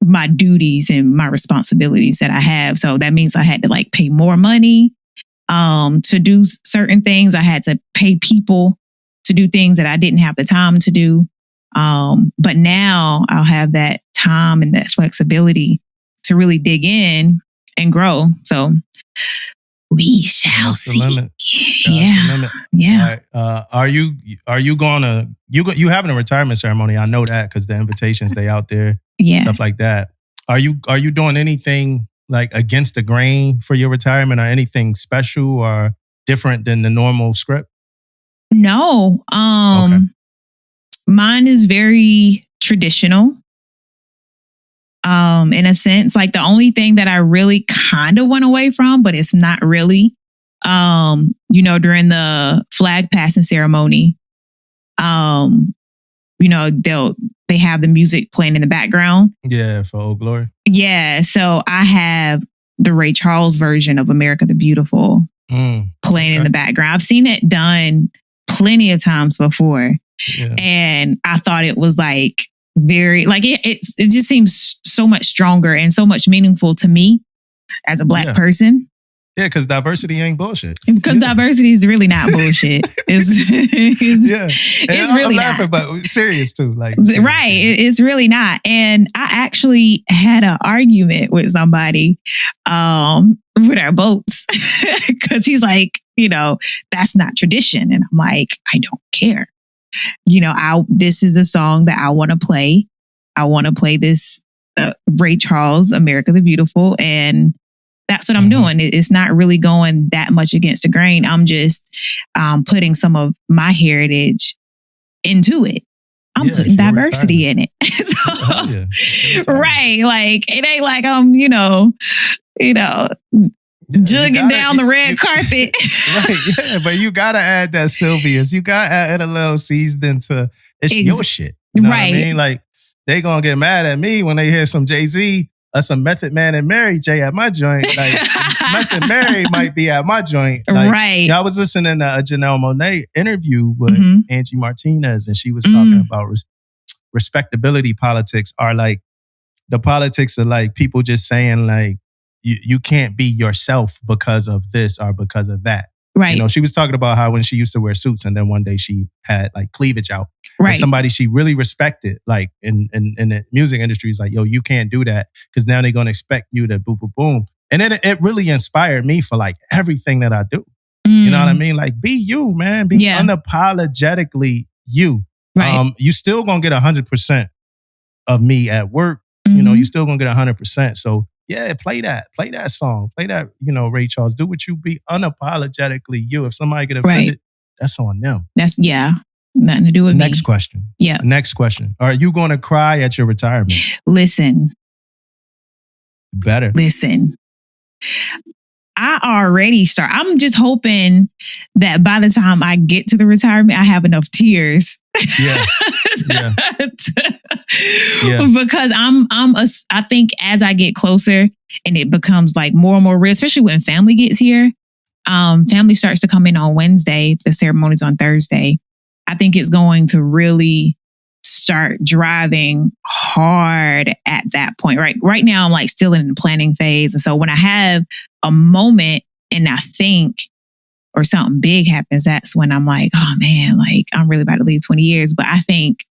my duties and my responsibilities that I have. So that means I had to like pay more money to do certain things. I had to pay people to do things that I didn't have the time to do. But now I'll have that time and that flexibility to really dig in and grow. So we shall see. Yeah. Right. Are you gonna you having a retirement ceremony? I know that because the invitations they out there, stuff like that. Are you doing anything like against the grain for your retirement, or anything special or different than the normal script? No. Mine is very traditional. In a sense, like the only thing that I really kind of went away from, but it's not really, during the flag passing ceremony, they have the music playing in the background. Yeah, for Old Glory. Yeah, so I have the Ray Charles version of America the Beautiful playing in the background. I've seen it done plenty of times before, and I thought it was like very like it just seems so much stronger and so much meaningful to me as a Black person. Yeah, because diversity ain't bullshit. Because diversity is really not bullshit. It's really I'm laughing, but serious too. Like serious. Right, it's really not. And I actually had an argument with somebody with our boats because he's like, that's not tradition, and I'm like, I don't care. This is a song that I want to play. I want to play this Ray Charles, America the Beautiful, and that's what I'm doing. It's not really going that much against the grain. I'm just putting some of my heritage into it. I'm putting diversity in it. Right. Like, it ain't like I'm, jugging down the red carpet. Right. Yeah. But you got to add that Sylvia's. You got to add a little seasoning to it's your shit. You know right. What I mean? Like, they going to get mad at me when they hear some Jay-Z or some Method Man and Mary J at my joint. Like, Method Mary might be at my joint. Like, right. I was listening to a Janelle Monáe interview with Angie Martinez, and she was talking about respectability politics are like, the politics of like people just saying like, you can't be yourself because of this or because of that. Right. She was talking about how when she used to wear suits and then one day she had like cleavage out. Right. And somebody she really respected, like in the music industry, is like, yo, you can't do that because now they're going to expect you to boom, boom, boom. And then it really inspired me for like everything that I do. You know what I mean? Like, be you, man. Be unapologetically you. Right. You still going to get 100% of me at work. You still going to get 100%. So yeah, play that song. Play that, Ray Charles. Do what you be unapologetically you. If somebody get offended, that's on them. That's, nothing to do with Next me. question. Yeah. Next question. Are you going to cry at your retirement? Listen. Better. Listen. I already start. I'm just hoping that by the time I get to the retirement, I have enough tears. Yeah. Because I think as I get closer and it becomes like more and more real, especially when family gets here, family starts to come in on Wednesday. The ceremony's on Thursday. I think it's going to really start driving hard at that point. Right now, I'm like still in the planning phase. And so when I have a moment and I think, or something big happens, that's when I'm like, oh man, like I'm really about to leave 20 years. But I think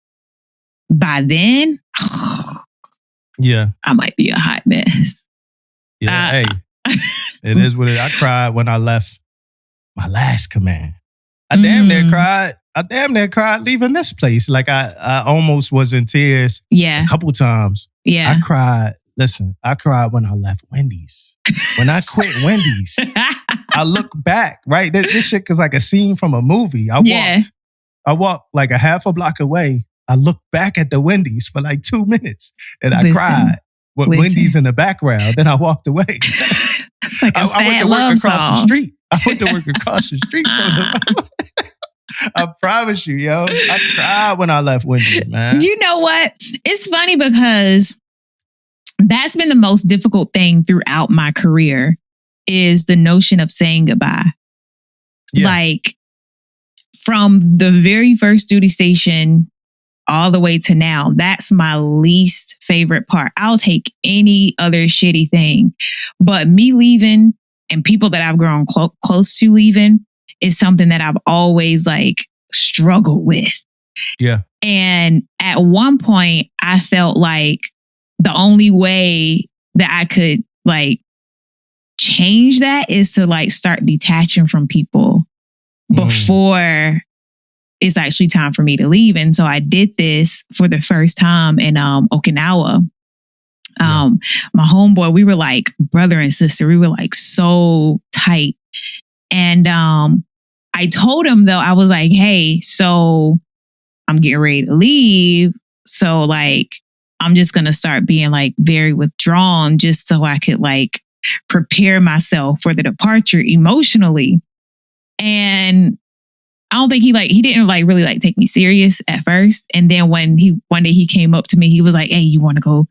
by then, I might be a hot mess. Yeah, hey, it is what it is. I cried when I left my last command. I damn near cried leaving this place. Like I almost was in tears a couple times. Yeah. I cried when I left Wendy's. When I quit Wendy's, I look back, right? This shit is like a scene from a movie. I walked like a half a block away. I looked back at the Wendy's for like 2 minutes and I cried with Wendy's in the background. Then I walked away. Like I went to work across the street. I went to work across the street. I promise you, yo. I cried when I left Wendy's, man. You know what? It's funny because that's been the most difficult thing throughout my career is the notion of saying goodbye. Yeah. Like from the very first duty station all the way to now, that's my least favorite part. I'll take any other shitty thing, but me leaving and people that I've grown close to leaving is something that I've always like struggled with. Yeah. And at one point I felt like the only way that I could like change that is to like start detaching from people before it's actually time for me to leave. And so I did this for the first time in Okinawa. My homeboy, we were like brother and sister. We were like so tight. And I told him though, I was like, hey, so I'm getting ready to leave. So like, I'm just going to start being like very withdrawn just so I could like prepare myself for the departure emotionally. And I don't think he didn't like really like take me serious at first. And then when one day he came up to me, he was like, hey, you want to go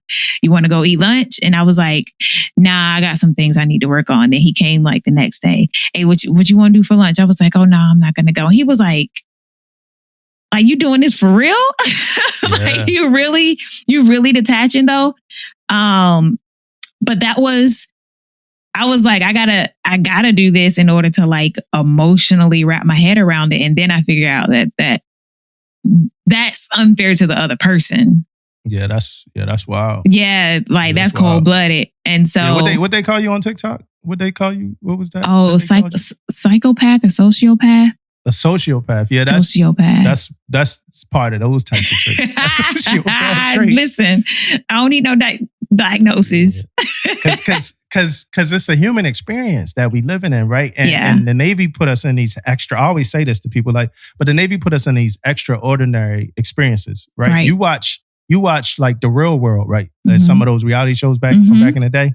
eat lunch? And I was like, nah, I got some things I need to work on. Then he came like the next day. Hey, what you want to do for lunch? I was like, oh no, I'm not going to go. And he was like, you doing this for real? Like you really detaching though? But that was I was like, I gotta do this in order to like emotionally wrap my head around it. And then I figured out that's unfair to the other person. Yeah, that's wild. Yeah, like that's cold-blooded. And so what they call you on TikTok? What they call you? What was that? Oh, psychopath, a sociopath. A sociopath. Yeah, that's sociopath. That's part of those types of traits. That's sociopath traits. Listen, I don't need no diagnosis. Because it's a human experience that we living in, right? And the Navy put us in these extra. I always say this to people, like, but the Navy put us in these extraordinary experiences, right? You watch like The Real World, right? Mm-hmm. Some of those reality shows from back in the day.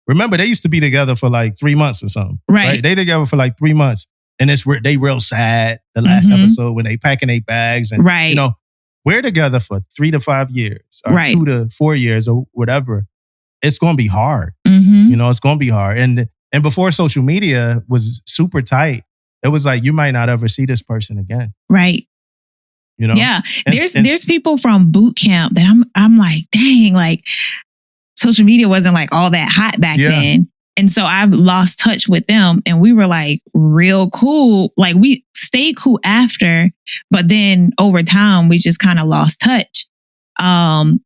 Remember, they used to be together for like 3 months or something, right? They together for like 3 months. And they real sad, the last episode, when they packing their bags. And, you know, we're together for 3 to 5 years or 2 to 4 years or whatever. It's going to be hard. You know, it's going to be hard. And before social media was super tight, it was like, you might not ever see this person again. Right. You know? Yeah. There's people from boot camp that I'm like, dang, like social media wasn't like all that hot back then. And so I've lost touch with them, and we were like real cool. Like we stayed cool after, but then over time we just kind of lost touch. And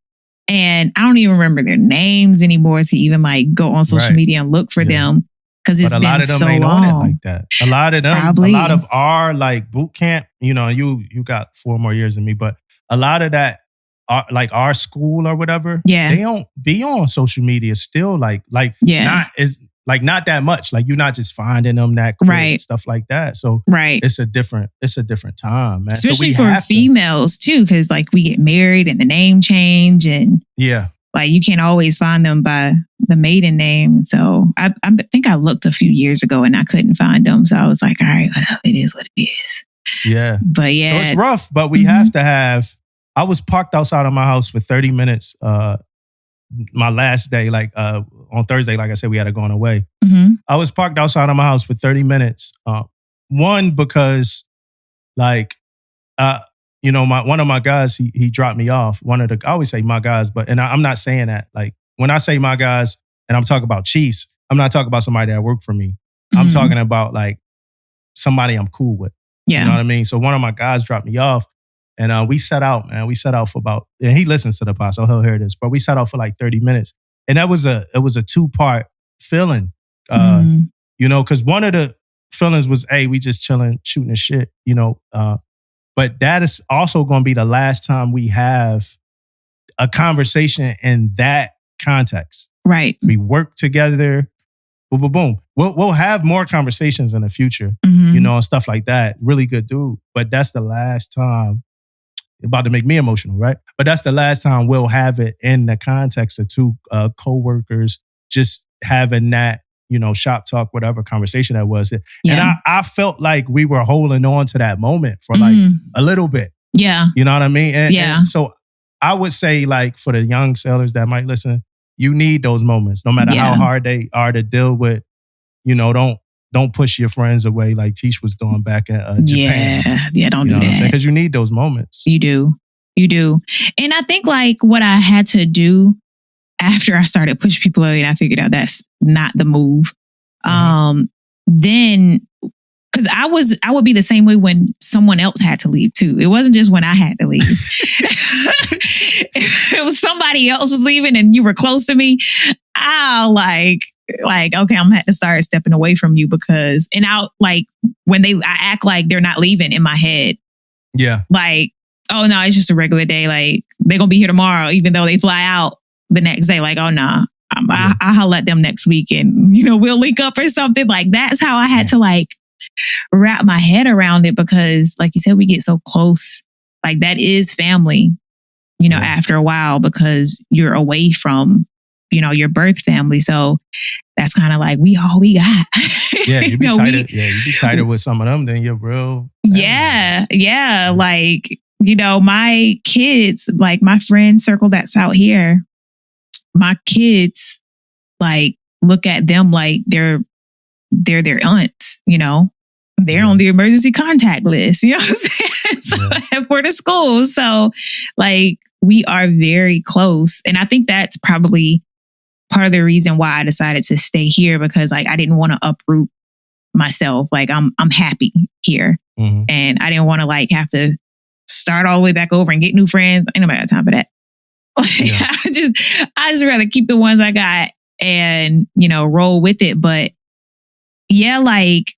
I don't even remember their names anymore to even like go on social media and look for them, because it's been so long. A lot of them ain't on it like that. A lot of them, probably. A lot of our like boot camp. You know, you got 4 more years than me, but a lot of that. Like our school or whatever, they don't be on social media still. Not that much. Like you're not just finding them that quick, stuff like that. So it's a different time, man. Especially for females too, because like we get married and the name change, and like you can't always find them by the maiden name. So I think I looked a few years ago and I couldn't find them. So I was like, all right, it is what it is. Yeah, but so it's rough, but we have to have. I was parked outside of my house for 30 minutes. My last day, like on Thursday, like I said, we had to go on away. I was parked outside of my house for 30 minutes. One, because like, you know, one of my guys, he dropped me off. I always say my guys, but I'm not saying that. Like when I say my guys and I'm talking about chiefs, I'm not talking about somebody that worked for me. I'm talking about like somebody I'm cool with. You know what I mean? So one of my guys dropped me off. And we set out, man. We set out for about, and he listens to the pod, so he'll hear this. But we set out for like 30 minutes, and it was a 2-part feeling, you know, because one of the feelings was, hey, we just chilling, shooting the shit, you know. But that is also going to be the last time we have a conversation in that context. Right. We work together. Boom, boom, boom. We'll have more conversations in the future, you know, and stuff like that. Really good dude, but that's the last time. About to make me emotional, right? But that's the last time we'll have it in the context of 2 co-workers just having that, you know, shop talk, whatever conversation that was. And I felt like we were holding on to that moment for like a little bit. Yeah. You know what I mean? And so I would say, like, for the young sailors that might listen, you need those moments, no matter how hard they are to deal with. You know, don't push your friends away like Tish was doing back in Japan. Yeah, don't do that. Because you need those moments. You do. And I think like what I had to do after I started pushing people away and I figured out that's not the move. Then, because I would be the same way when someone else had to leave too. It wasn't just when I had to leave. It was somebody else was leaving and you were close to me. I'll like, okay, I'm gonna have to start stepping away from you because, and I'll like, when I act like they're not leaving in my head. Yeah. Like, oh no, it's just a regular day. Like they're gonna be here tomorrow, even though they fly out the next day. Like, oh nah, I'll holler at them next week and, you know, we'll link up or something. Like that's how I had to like wrap my head around it because like you said, we get so close. Like that is family, you know, after a while because you're away from, you know, your birth family. So that's kind of like all we got. Yeah, you be tighter. You be tighter with some of them than your real family. Yeah. Like, you know, my kids, like my friend circle that's out here, my kids like look at them like they're their aunts, you know. They're on the emergency contact list, you know what I'm saying? For the school. So like we are very close. And I think that's probably part of the reason why I decided to stay here, because like I didn't want to uproot myself. Like I'm happy here. And I didn't want to like have to start all the way back over and get new friends. Ain't nobody got time for that. I just rather keep the ones I got and, you know, roll with it. But yeah, like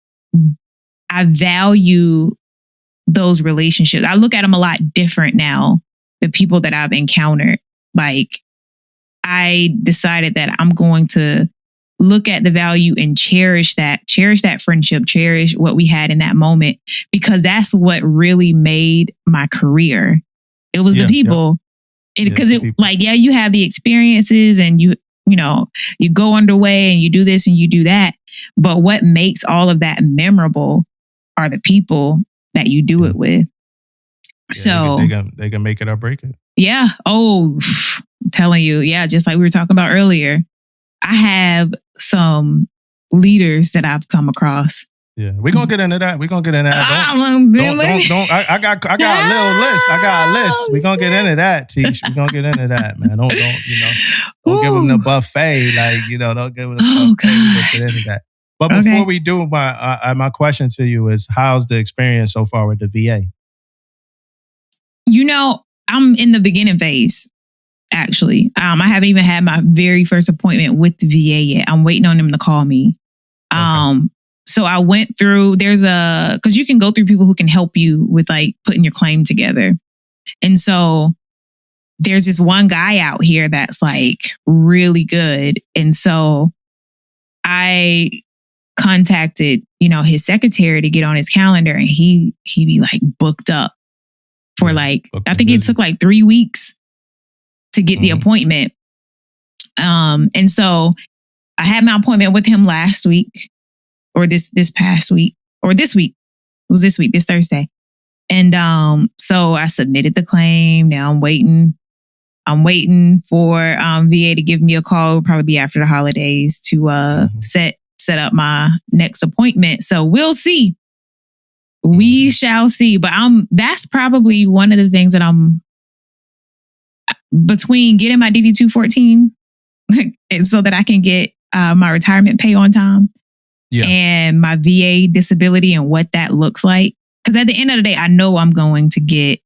I value those relationships. I look at them a lot different now. The people that I've encountered, like I decided that I'm going to look at the value and cherish that friendship, cherish what we had in that moment, because that's what really made my career. It was the people. Because like, yeah, you have the experiences and you know, you go underway and you do this and you do that. But what makes all of that memorable are the people that you do it with. Yeah, so they can make it or break it. Yeah. Oh, I'm telling you. Yeah. Just like we were talking about earlier, I have some leaders that I've come across. Yeah, we're gonna get into that. I got a little list. I got a list. We're gonna get into that, Teach. We're gonna get into that, man. Don't give them the buffet. Like, you know, don't give them the buffet. We're gonna get into that. But before we do, my question to you is, how's the experience so far with the VA? You know, I'm in the beginning phase, actually. I haven't even had my very first appointment with the VA yet. I'm waiting on them to call me. So I went through, because you can go through people who can help you with like putting your claim together. And so there's this one guy out here that's like really good. And so I contacted, you know, his secretary to get on his calendar, and he be like booked up for I think it took like 3 weeks to get the appointment. And so I had my appointment with him last week. Or this past week, or this week. It was this week, this Thursday. And so I submitted the claim. Now I'm waiting for VA to give me a call. It'll probably be after the holidays to set up my next appointment. So we'll see. We shall see. But that's probably one of the things that I'm between getting my DD-214 so that I can get my retirement pay on time. Yeah. And my VA disability and what that looks like. Because at the end of the day, I know I'm going to get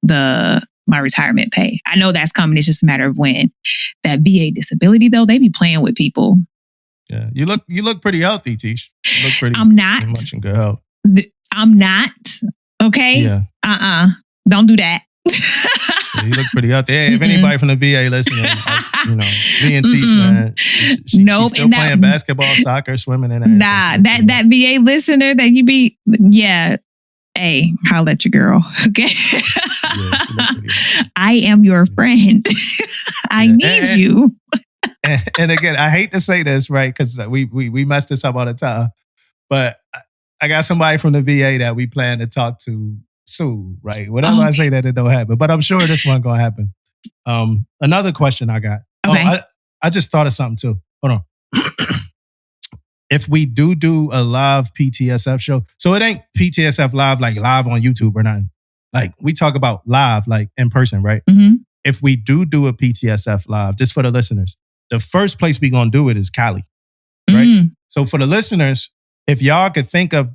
my retirement pay. I know that's coming. It's just a matter of when. That VA disability, though, they be playing with people. Yeah, you look pretty healthy, Tish. You look pretty. I'm not much in good health. I'm not. Okay. Yeah. Don't do that. Yeah, you look pretty healthy. Hey, if anybody from the VA listening, you know, me and Teach, man, she's still playing basketball, soccer, swimming, and everything. Nah, that VA listener that you be, yeah. Hey, holla at your girl, okay? I am your friend. I need you. And again, I hate to say this, right? Because we mess this up all the time. But I got somebody from the VA that we plan to talk to soon, right? Whenever I say that, it don't happen. But I'm sure this one gonna happen. Another question I got. Okay. I just thought of something too. Hold on. If we do a live PTSF show, so it ain't PTSF live like live on YouTube or nothing. Like we talk about live, like in person, right? Mm-hmm. If we do a PTSF live, just for the listeners, the first place we gonna do it is Cali, right? Mm. So for the listeners, if y'all could think of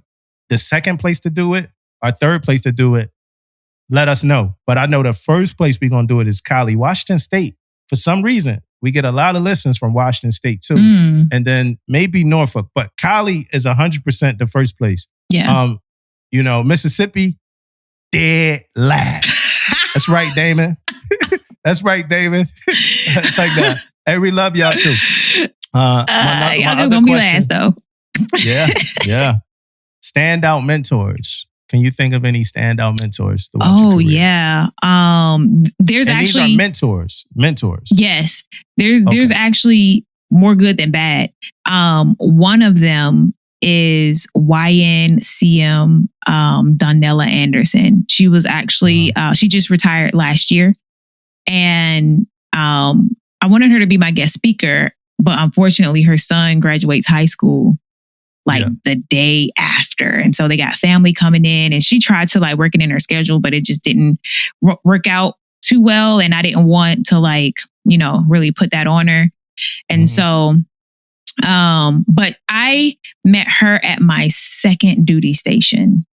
the second place to do it or third place to do it, let us know. But I know the first place we're gonna do it is Cali, Washington State. For some reason, we get a lot of listens from Washington State too. And then maybe Norfolk. But Cali is 100% the first place. Yeah. You know, Mississippi, dead last. That's right, Damon. That's right, David. It's like that. Hey, we love y'all too. Y'all just gonna be last though. Yeah. Standout mentors. Can you think of any standout mentors? Yeah. There's and actually these are mentors. Yes. There's actually more good than bad. One of them is YNCM Donnella Anderson. She was actually she just retired last year. And I wanted her to be my guest speaker, but unfortunately her son graduates high school the day after. And so they got family coming in, and she tried to work it in her schedule, but it just didn't work out too well. And I didn't want to really put that on her. And so, but I met her at my second duty station,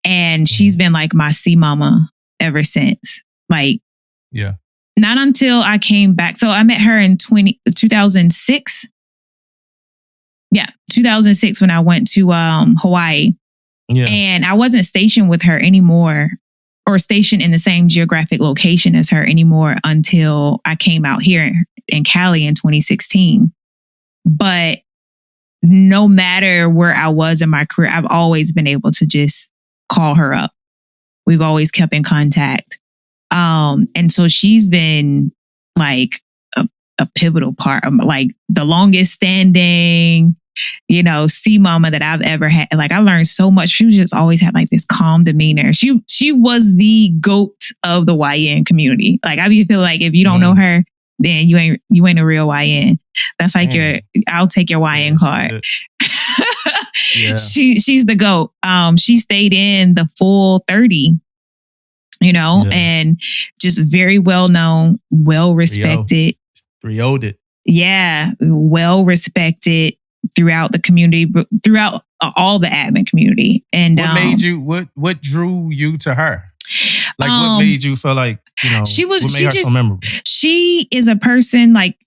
and she's been like my sea mama ever since. Like, yeah. Not until I came back. So I met her in 2006. Yeah, 2006 when I went to Hawaii. Yeah. And I wasn't stationed with her anymore, or stationed in the same geographic location as her anymore, until I came out here in Cali in 2016. But no matter where I was in my career, I've always been able to just call her up. We've always kept in contact. And so she's been like a pivotal part of like the longest standing, sea mama that I've ever had. Like, I learned so much. She just always had like this calm demeanor. She was the GOAT of the YN community. Like, I feel like if you don't know her, then you ain't a real YN. That's like I'll take your YN card. Yeah. She's the GOAT. She stayed in the full 30, and just very well known, well respected. 3-0'd it. Yeah, well respected throughout the community, throughout all the admin community. And what made you? What drew you to her? Like, what made you feel like she was? What made her so memorable? She is a person like,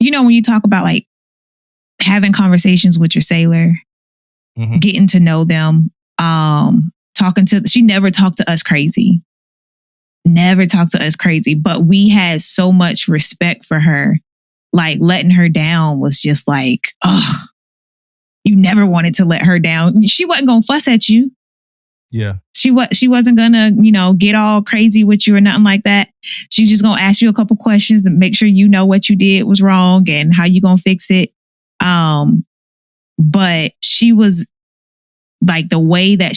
when you talk about like having conversations with your sailor, getting to know them, she never talked to us crazy. Never talked to us crazy, but we had so much respect for her. Like, letting her down was just like, you never wanted to let her down. She wasn't gonna fuss at you. Yeah. She wasn't gonna, get all crazy with you or nothing like that. She's just gonna ask you a couple questions to make sure you know what you did was wrong and how you gonna fix it. But she was like, the way that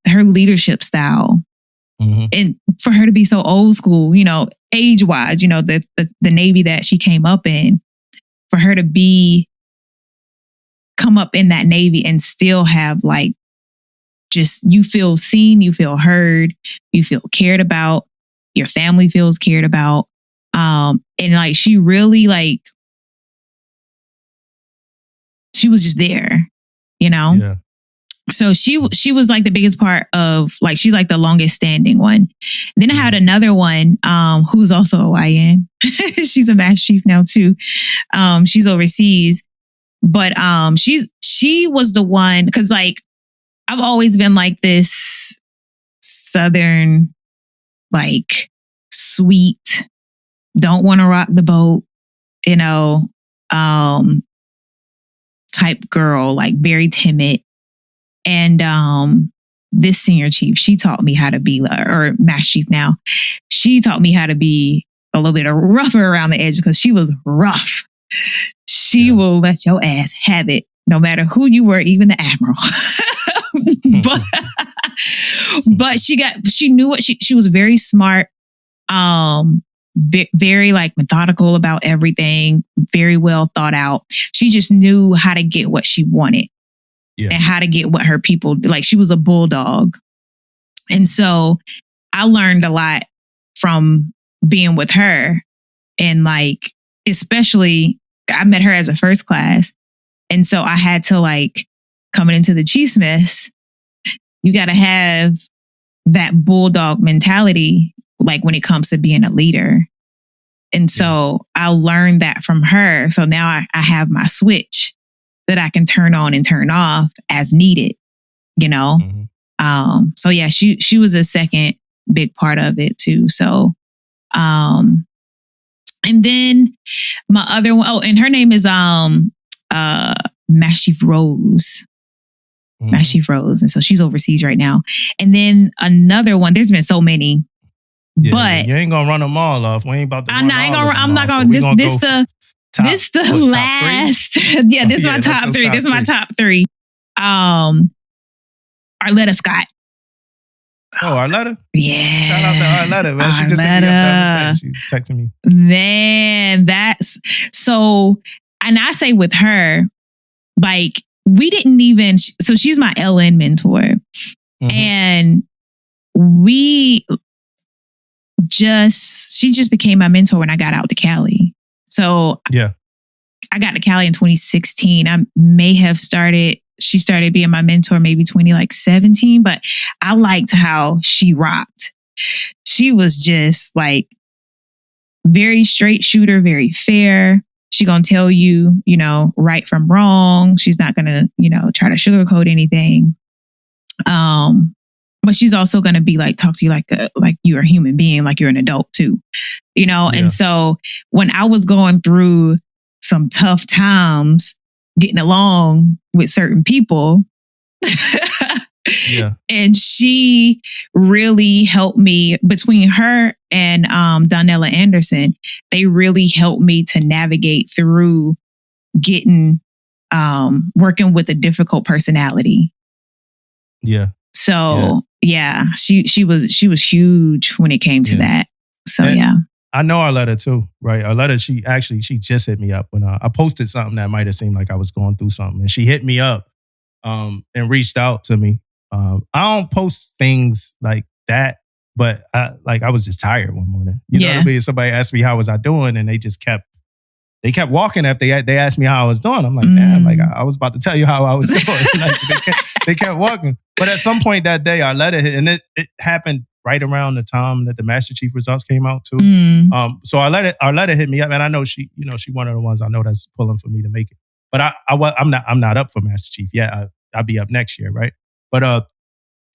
her leadership style, and for her to be so old school, age wise, the Navy that she came up in, for her to come up in that Navy and still have like, just, you feel seen, you feel heard, you feel cared about, your family feels cared about. And like, she really like, she was just there, Yeah. So she was like the biggest part of, like, she's like the longest standing one. Then I had another one who's also a YN. She's a mass chief now too. She's overseas, but she was the one, because like, I've always been like this Southern, like, sweet, don't want to rock the boat, type girl, like very timid. And this senior chief, she taught me how to be, or mass chief now, she taught me how to be a little bit rougher around the edges, because she was rough. She will let your ass have it, no matter who you were, even the admiral. but she knew what she was very smart, very like methodical about everything, very well thought out. She just knew how to get what she wanted. Yeah. And how to get what her people, like, she was a bulldog. And so I learned a lot from being with her. And like, especially, I met her as a first class. And so I had to, like, coming into the Chief's Mess, you got to have that bulldog mentality, like, when it comes to being a leader. And so I learned that from her. So now I have my switch that I can turn on and turn off as needed, So yeah, she was a second big part of it too. So, and then my other one, and her name is Mass Chief Rose. Mass Chief Rose. And so she's overseas right now. And then another one, there's been so many. Yeah, but you ain't gonna run them all off. We ain't about to. I'm not gonna. This the last. Yeah, this is my top three. This is my top three. Arletta Scott. Oh, Arletta? Yeah. Shout out to Arletta, man. She just hit me up. She texted me. Man, that's so. And I say with her, like, we didn't even. So she's my LN mentor, and she just became my mentor when I got out to Cali. So yeah, I got to Cali in 2016. I may have she started being my mentor maybe 2017, but I liked how she rocked. She was just like very straight shooter, very fair. She gonna tell you, right from wrong. She's not gonna, try to sugarcoat anything. But she's also gonna be like, talk to you like you're a human being, like you're an adult too, Yeah. And so when I was going through some tough times, getting along with certain people, yeah, and she really helped me. Between her and Donnella Anderson, they really helped me to navigate through getting working with a difficult personality. Yeah. So she was huge when it came to that. So and I know Arletta too, right? Arletta, she just hit me up when I posted something that might have seemed like I was going through something, and she hit me up and reached out to me. I don't post things like that, but I was just tired one morning. You know what I mean? Somebody asked me how was I doing, and they kept walking after they asked me how I was doing. I'm like, damn, like I was about to tell you how I was doing. Like, they kept walking. But at some point that day, Arletta hit, and it happened right around the time that the Master Chief results came out too. So Arletta hit me up, and I know she one of the ones I know that's pulling for me to make it. But I'm not up for Master Chief yet. I'll be up next year, right? But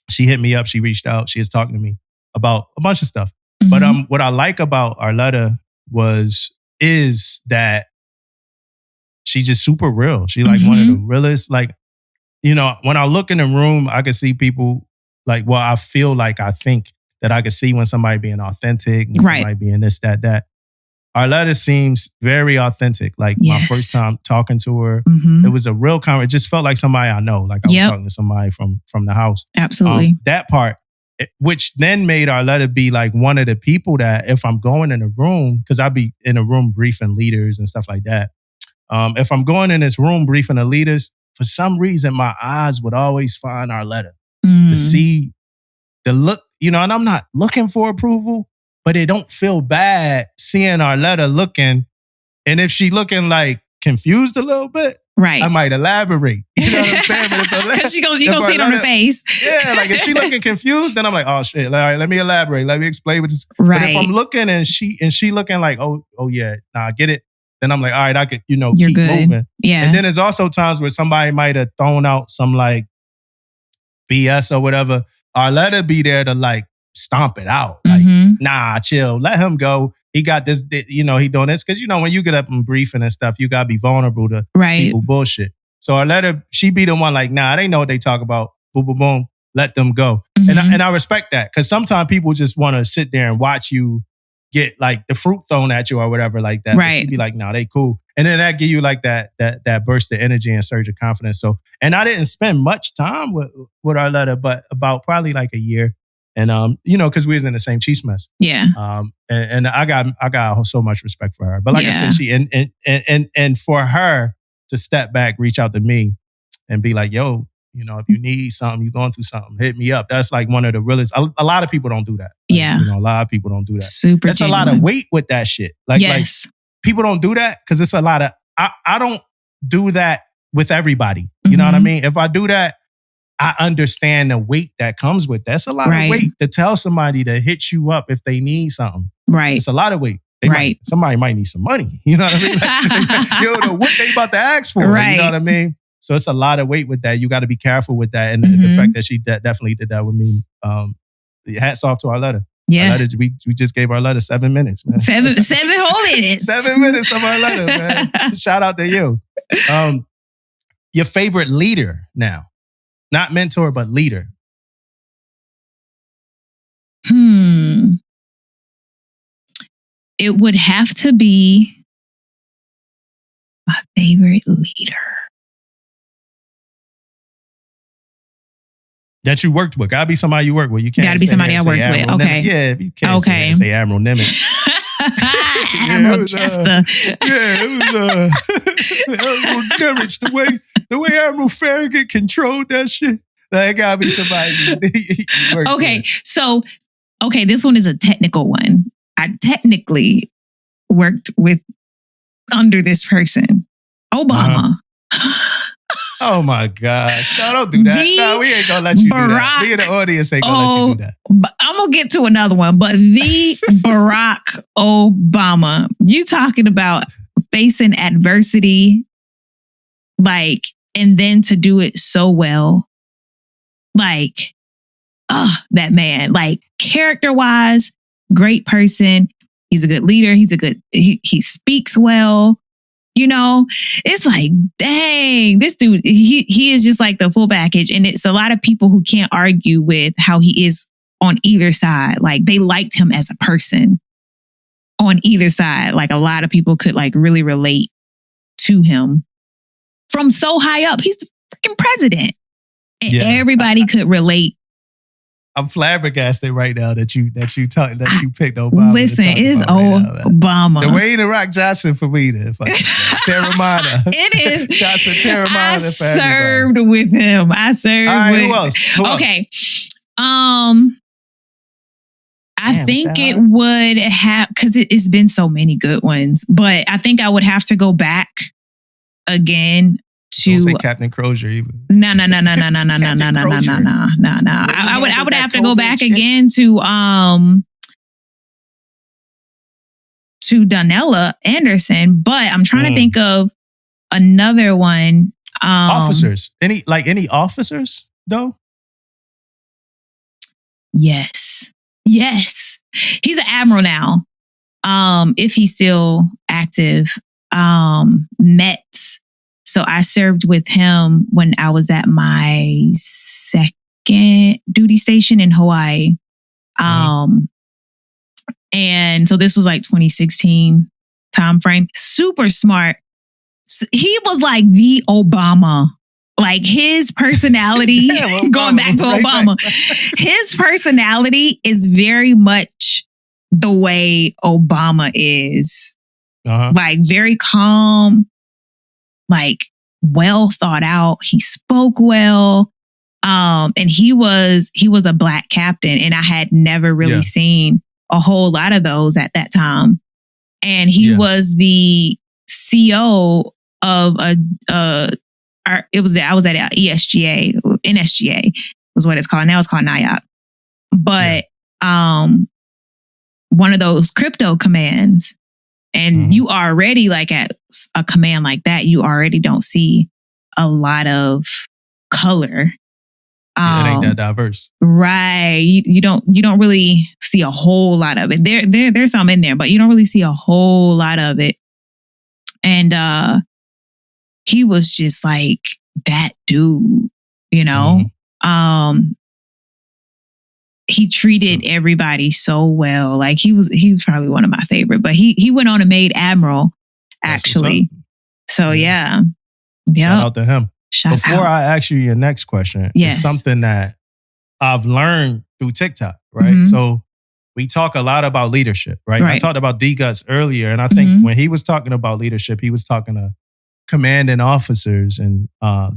she hit me up. She reached out. She was talking to me about a bunch of stuff. Mm-hmm. But what I like about Arletta is that she's just super real. She like one of the realest. Like, when I look in the room, I can see people I feel like I think that I can see when somebody being authentic, when somebody being this, that. Arletta seems very authentic. Like my first time talking to her, it was a real conversation. It just felt like somebody I know. Like I was talking to somebody from the house. Absolutely. That part, which then made Arletta be like one of the people that if I'm going in a room, because I'd be in a room briefing leaders and stuff like that. If I'm going in this room briefing the leaders, for some reason, my eyes would always find Arletta to see the look, and I'm not looking for approval, but it don't feel bad seeing Arletta looking. And if she looking like confused a little bit, I might elaborate. You know what I'm saying? Because you gonna see it on her face. Yeah, like if she looking confused, then I'm like, oh shit. All right, let me elaborate. Let me explain what this. But if I'm looking and she looking like, oh yeah, I get it. Then I'm like, all right, I could, You're keep good. moving. Yeah. And then there's also times where somebody might have thrown out some like BS or whatever. Arletta be there to like stomp it out. Like, nah, chill. Let him go. He got this, he doing this. Because, when you get up and briefing and stuff, you got to be vulnerable to people bullshit. So Arletta, she be the one like, nah, they know what they talk about. Boom, boom, boom. Let them go. And I respect that. Because sometimes people just want to sit there and watch you get like the fruit thrown at you or whatever like that. But she'd be like, nah, they cool. And then that give you like that burst of energy and surge of confidence. So, and I didn't spend much time with Arletta, but about probably like a year. And, because we was in the same Chiefs mess. Yeah. And I got so much respect for her. But like I said, she, and for her to step back, reach out to me and be like, yo, if you need something, you're going through something, hit me up. That's like one of the realest. A lot of people don't do that. Like, a lot of people don't do that. Super That's genuine. a lot of weight with that shit. Like people don't do that because it's a lot of, I don't do that with everybody. You know what I mean? If I do that, I understand the weight that comes with that. That's a lot of weight to tell somebody to hit you up if they need something. Right. It's a lot of weight. Somebody might need some money. You know what I mean? Like, you don't know what they about to ask for. Right. You know what I mean? So it's a lot of weight with that. You got to be careful with that. And the fact that she definitely did that with me. Hats off to Arletta. Yeah. Arletta, we just gave Arletta 7 minutes, man. 7 whole minutes. 7 minutes of Arletta, man. Shout out to you. Your favorite leader now. Not mentor, but leader. It would have to be my favorite leader. That you worked with. Gotta be somebody you work with. You can't. Gotta be somebody I worked with. Okay. Yeah, you can't say Admiral Nimitz. Admiral Chester. It was Admiral Nimitz. The way Admiral Farragut controlled that shit. That gotta be somebody you worked Okay, with. so this one is a technical one. I technically worked with under this person, Obama. Oh my God. No, don't do that. No, we ain't gonna let you do that. We in the audience ain't gonna let you do that. I'm gonna get to another one, but the Barack Obama, you talking about facing adversity, like, and then to do it so well. Like, that man, like, character-wise, great person. He's a good leader. He speaks well. You know, it's like, dang, this dude, he is just like the full package. And it's a lot of people who can't argue with how he is on either side. Like, they liked him as a person on either side. Like, a lot of people could like really relate to him from so high up. He's the freaking president. And everybody could relate. I'm flabbergasted right now that you picked Obama. Listen, it is Obama. Dwayne The Rock Johnson for me to Terramana. It is. Shots to Terramana. I served with him. I served with him. Who else? Okay. I think it would have, because it's been so many good ones, but I think I would have to go back again to. Don't say Captain Crozier even. No. I would have to go back again to Donella Anderson, but I'm trying to think of another one. Officers. Any officers though? Yes. He's an admiral now. If he's still active. Metz. So I served with him when I was at my second duty station in Hawaii. And so this was like 2016 time frame. Super smart. He was like the Obama. Like, his personality, going back to Obama, his personality is very much the way Obama is. Like, very calm, like, well thought out. He spoke well. And he was a Black captain, and I had never really seen a whole lot of those at that time. And he was the CO of I was at ESGA, NSGA was what it's called. Now it's called NIOC. But one of those crypto commands, and you already, like, at a command like that, you already don't see a lot of color. It ain't that diverse, right? You don't really see a whole lot of it. There's some in there, but you don't really see a whole lot of it. And he was just like that dude, you know. He treated everybody so well. Like, he was probably one of my favorite. But he went on and made admiral, actually. So yeah. Shout out to him. Before I ask you your next question, it's something that I've learned through TikTok, right? So we talk a lot about leadership, right? I talked about D-Guts earlier, and I think when he was talking about leadership, he was talking to commanding officers and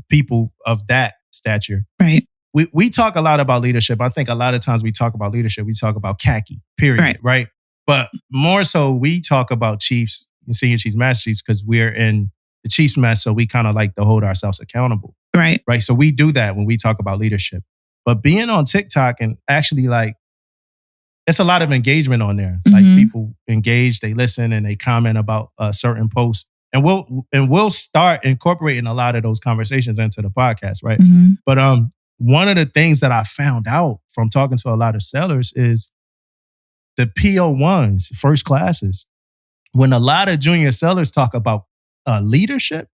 people of that stature. Right. We talk a lot about leadership. I think a lot of times we talk about leadership, we talk about khaki, period, right? But more so, we talk about chiefs, senior chiefs, master chiefs, because we're in the chief's mess, so we kind of like to hold ourselves accountable. Right. So we do that when we talk about leadership. But being on TikTok and actually, like, it's a lot of engagement on there. Like, people engage, they listen, and they comment about a certain post. And we'll start incorporating a lot of those conversations into the podcast, right? But one of the things that I found out from talking to a lot of sellers is the PO1s, first classes. When a lot of junior sellers talk about leadership,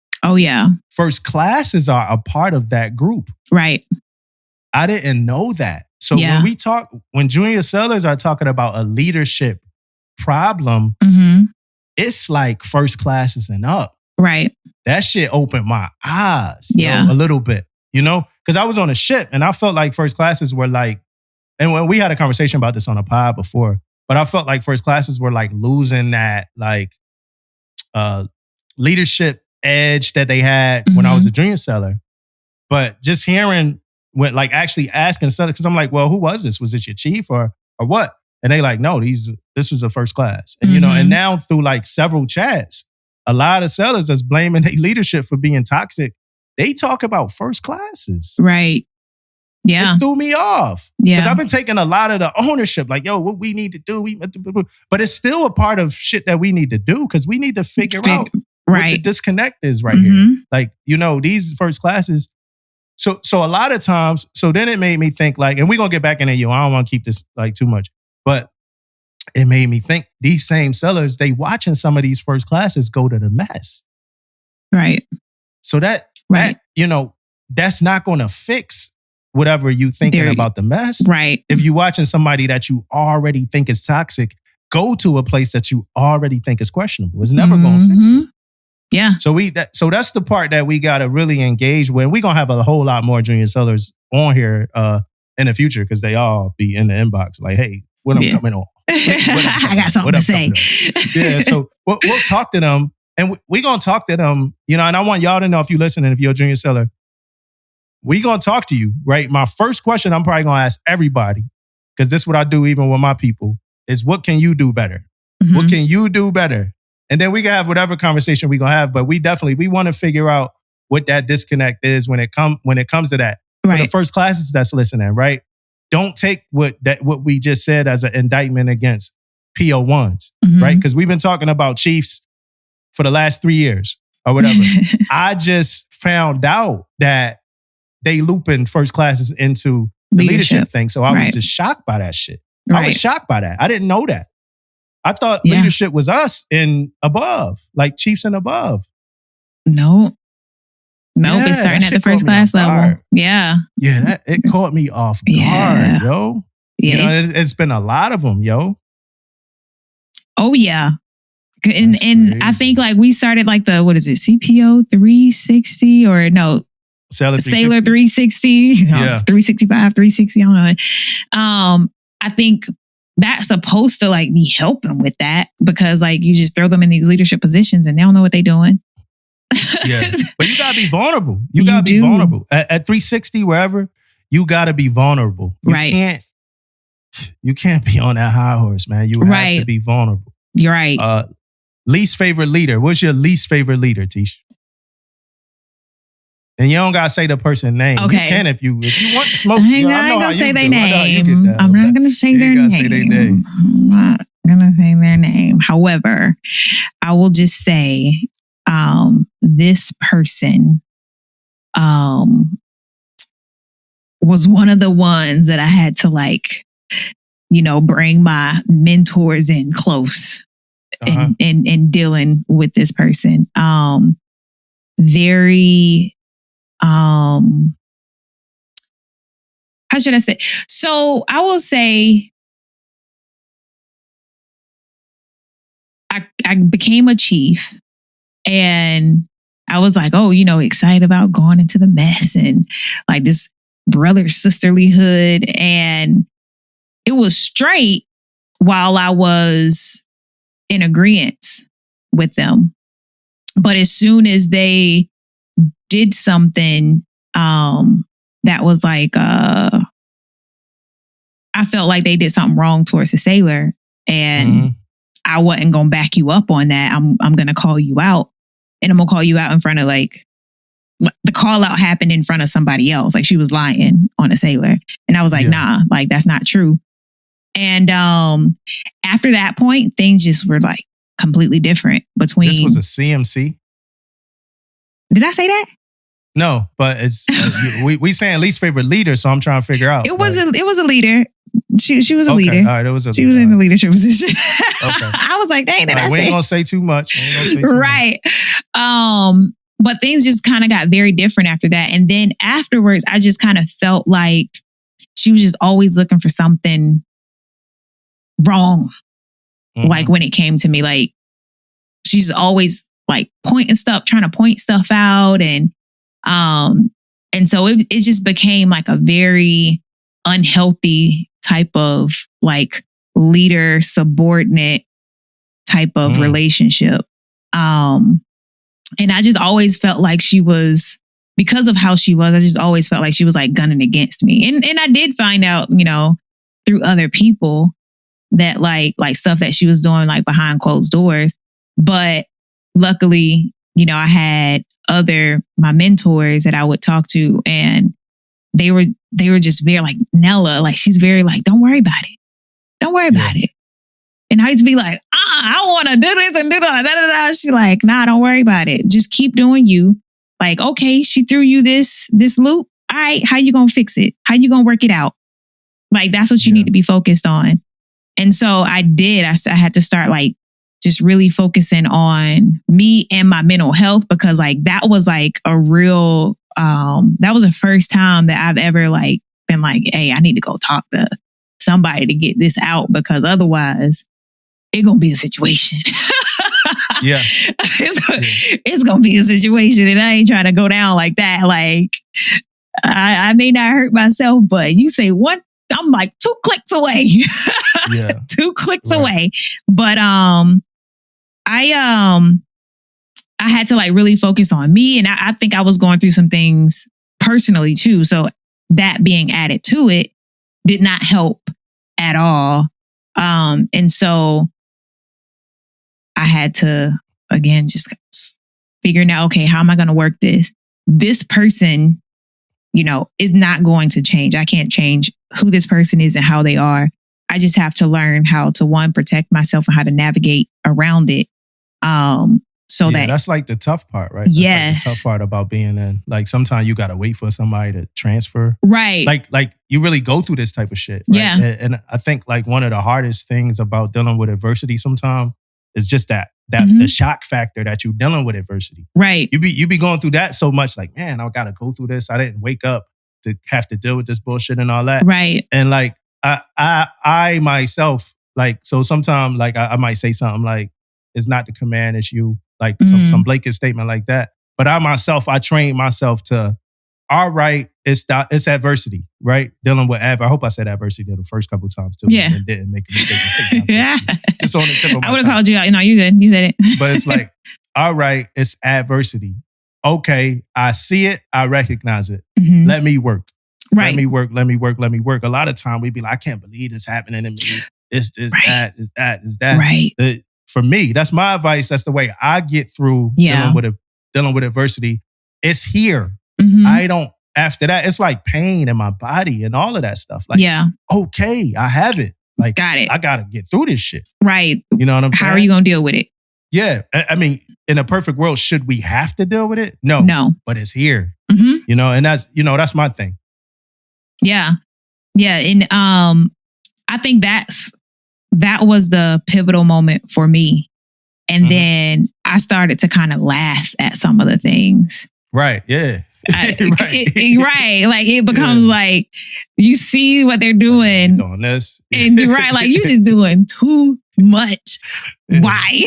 first classes are a part of that group. Right. I didn't know that. So when junior sellers are talking about a leadership problem, it's like first classes and up. Right. That shit opened my eyes a little bit, you know? Because I was on a ship and I felt like first classes were like, and when we had a conversation about this on a pod before, but I felt like first classes were like losing that like leadership edge that they had when I was a junior seller. But just hearing, like actually asking sellers, because I'm like, well, who was this? Was it your chief or what? And they like, no, this was a first class. And, you know, and now through like several chats, a lot of sellers that's blaming their leadership for being toxic. They talk about first classes. Right. Yeah. It threw me off. Yeah. Because I've been taking a lot of the ownership, like, yo, what we need to do. But it's still a part of shit that we need to do because we need to figure out what the disconnect is right here. Like, these first classes. So a lot of times, so then it made me think like, and we're going to get back in it, I don't want to keep this like too much, but it made me think these same sellers, they watching some of these first classes go to the mess. Right. So that that's not going to fix whatever you thinking about the mess. Right. If you're watching somebody that you already think is toxic, go to a place that you already think is questionable. It's never going to fix it. Yeah. So that's the part that we got to really engage with. We're going to have a whole lot more junior sellers on here in the future because they all be in the inbox like, hey, when I'm coming on. I got something to say. Yeah. So we'll talk to them and we're going to talk to them, and I want y'all to know if you're listening, if you're a junior seller, we're going to talk to you, right? My first question I'm probably going to ask everybody, because this is what I do even with my people, is what can you do better? Mm-hmm. What can you do better? And then we can have whatever conversation we going to have, but we want to figure out what that disconnect is when it comes to that. Right. For the first classes that's listening, right? Don't take what we just said as an indictment against PO1s, right? Because we've been talking about chiefs for the last 3 years or whatever. I just found out that they looping first classes into the leadership thing. So I was just shocked by that shit. Right. I was shocked by that. I didn't know that. I thought leadership was us and above, like chiefs and above. No, it's starting at the first class level. Yeah. Yeah, it caught me off guard, yo. Yeah. It's been a lot of them, yo. Oh, yeah. And I think like we started like the, what is it, CPO 360 or no, Sailor 360, 365, 360, I don't know. I think that's supposed to like be helping with that because like you just throw them in these leadership positions and they don't know what they're doing. Yeah, but you gotta be vulnerable. You gotta be vulnerable at 360 wherever. You gotta be vulnerable. You can't be on that high horse, man. You have to be vulnerable. You're right. Least favorite leader. What's your least favorite leader, Tish? And you don't gotta say the person's name. Okay. You can if you want to smoke. I ain't gonna say their name. I'm not gonna say their name. I'm not gonna say their name. However, I will just say, this person, was one of the ones that I had to like, bring my mentors in close in dealing with this person. Very, how should I say? So I will say I became a chief and I was like, excited about going into the mess and like this brother sisterlyhood. And it was straight while I was in agreement with them. But as soon as they did something that was like, I felt like they did something wrong towards the sailor and I wasn't going to back you up on that. I'm going to call you out. And I'm going to call you out in front of like, the call out happened in front of somebody else. Like she was lying on a sailor. And I was like, nah, like that's not true. And after that point, things just were like completely different between. This was a CMC? Did I say that? No, but it's we saying least favorite leader, so I'm trying to figure out. It was a leader. She was a leader. All right, she was in the leadership position. Okay. I was like, dang, we ain't gonna say too much. Right. But things just kind of got very different after that. And then afterwards, I just kind of felt like she was just always looking for something wrong. Mm-hmm. Like when it came to me, like she's always like trying to point stuff out. And so it just became like a very unhealthy type of like leader subordinate type of relationship. And I just always felt like she was, because of how she was, I just always felt like she was like gunning against me. And I did find out, through other people that like stuff that she was doing like behind closed doors. But luckily, I had my mentors that I would talk to, and they were just very like, Nella, like she's very like, don't worry about it. Don't worry about it. And I used to be like, I want to do this and do that. She's like, nah, don't worry about it. Just keep doing you. Like, okay, she threw you this loop. All right, how you going to fix it? How you going to work it out? Like, that's what you need to be focused on. And so I did. I had to start like just really focusing on me and my mental health, because like that was like a real, that was the first time that I've ever like been like, hey, I need to go talk to somebody to get this out, because otherwise it's going to be a situation. Yeah. It's going to be a situation, and I ain't trying to go down like that. Like I may not hurt myself, but you say one, I'm like 2 clicks away. Yeah. 2 clicks away. But I had to like really focus on me. And I think I was going through some things personally too. So that being added to it did not help at all. And so I had to, again, just figuring out, okay, how am I going to work this? This person, is not going to change. I can't change who this person is and how they are. I just have to learn how to, one, protect myself and how to navigate around it. So that's like the tough part, right? Yes. Like the tough part about being in, like, sometimes you got to wait for somebody to transfer. Right. Like you really go through this type of shit. Right? Yeah. And I think like one of the hardest things about dealing with adversity sometimes is just that the shock factor that you're dealing with adversity. Right. You be going through that so much, like, man, I got to go through this. I didn't wake up to have to deal with this bullshit and all that. Right. And like, I myself, like, so sometimes like I might say something like, it's not the command, it's you. Like some blanket statement like that. But I trained myself to, all right, it's adversity, right? Dealing with I hope I said adversity the first couple of times too. Yeah. And didn't make a mistake. Yeah. Just on the tip of my I would have called you out. No, you good. You said it. But it's like, all right, it's adversity. Okay, I see it. I recognize it. Mm-hmm. Let me work. Right. Let me work. A lot of time we be like, I can't believe this happening to me. It's right. that. Right. For me, that's my advice. That's the way I get through dealing with adversity. It's here. Mm-hmm. I don't, after that, it's like pain in my body and all of that stuff. Like, okay, I have it. Like, got it. I got to get through this shit. Right. You know what I'm saying? How are you going to deal with it? Yeah. I mean, in a perfect world, should we have to deal with it? No. But it's here. Mm-hmm. And that's my thing. Yeah. Yeah. And I think that was the pivotal moment for me. And then I started to kind of laugh at some of the things. Right. Yeah. Right. Like it becomes like you see what they're doing. Doing this. And you're right. Like you just doing too much. Yeah. Why?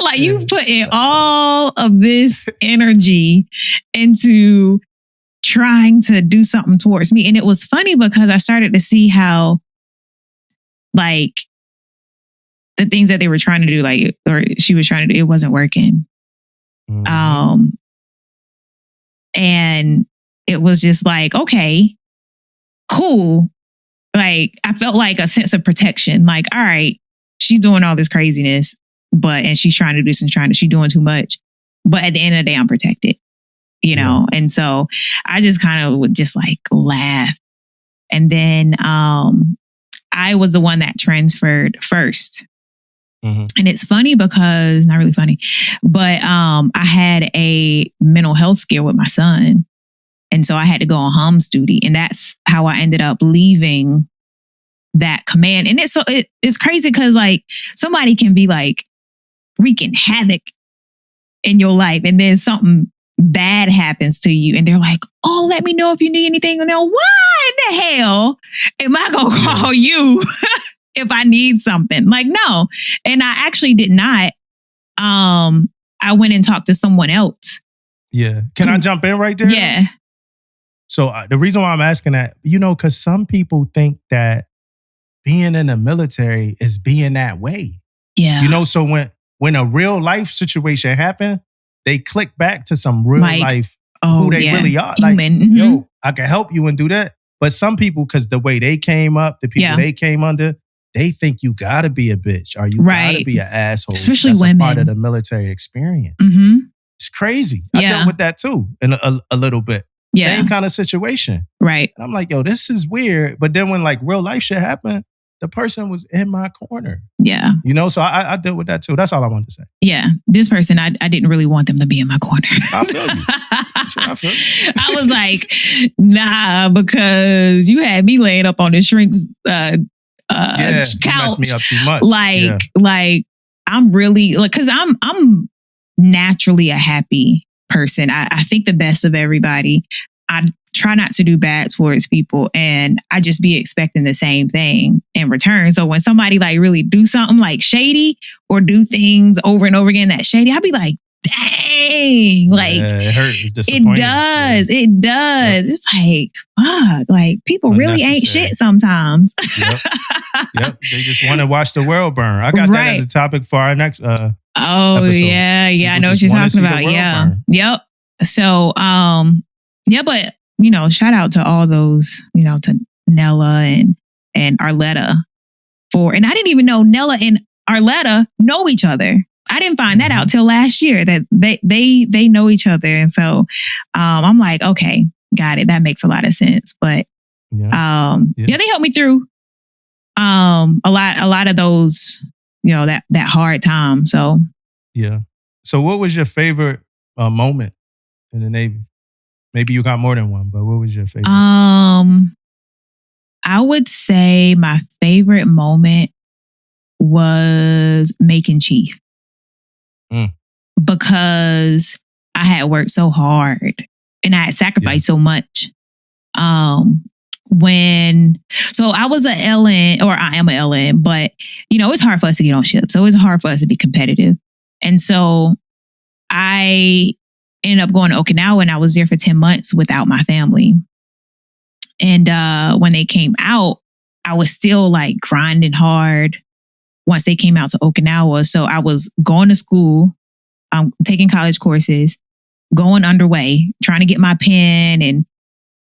Like you putting all of this energy into trying to do something towards me. And it was funny because I started to see how like the things that they were trying to do, like, or she was trying to do, it wasn't working. Mm-hmm. And it was just like, okay, cool. Like, I felt like a sense of protection. Like, all right, she's doing all this craziness, and she's trying to do some she's doing too much. But at the end of the day, I'm protected, know? And so I just kind of would just like laugh. And then I was the one that transferred first. Mm-hmm. And it's funny because, not really funny, but I had a mental health scare with my son. And so I had to go on homage duty. And that's how I ended up leaving that command. And it's crazy because like somebody can be like wreaking havoc in your life. And then something bad happens to you. And they're like, oh, let me know if you need anything. And they're, why in the hell am I going to call you if I need something? Like, no. And I actually did not. I went and talked to someone else. Yeah. Can I jump in right there? Yeah. So the reason why I'm asking that, because some people think that being in the military is being that way. Yeah. So when a real life situation happened, they click back to some real life, who they really are. Human. Like, yo, I can help you and do that. But some people, because the way they came up, the people they came under, they think you gotta be a bitch or you gotta be an asshole. Especially That's women. a part of the military experience. Mm-hmm. It's crazy. I dealt with that too in a little bit. Yeah. Same kind of situation. Right. And I'm like, yo, this is weird. But then when like real life shit happened, the person was in my corner. Yeah. You know, so I dealt with that too. That's all I wanted to say. Yeah. This person, I didn't really want them to be in my corner. I feel you. I feel you. I was like, nah, because you had me laying up on the shrink's couch. You messed me up too much. Like I'm really like, cause I'm naturally a happy person. I think the best of everybody. I try not to do bad towards people, and I just be expecting the same thing in return. So when somebody like really do something like shady or do things over and over again that's shady, I'll be like, dang, like it hurts. It's it does. Yeah. It does. It's like, fuck, like people really ain't shit sometimes. Yep. They just want to watch the world burn. I got that as a topic for our next episode. Yeah. People I know what you're talking about. Yeah. Burn. Yep. So, but you know, shout out to all those, you know, to Nella and Arletta and I didn't even know Nella and Arletta know each other. I didn't find that out till last year that they know each other. And so I'm like, okay, got it. That makes a lot of sense. But they helped me through a lot of those, you know, that hard time. So yeah. So what was your favorite moment in the Navy? Maybe you got more than one, but what was your favorite? I would say my favorite moment was making chief. Because I had worked so hard and I had sacrificed so much. So I was an LN, or I am an LN, but you know, it's hard for us to get on ships. So it's hard for us to be competitive. And so I ended up going to Okinawa, and I was there for 10 months without my family. And when they came out, I was still like grinding hard once they came out to Okinawa. So I was going to school, taking college courses, going underway, trying to get my pen and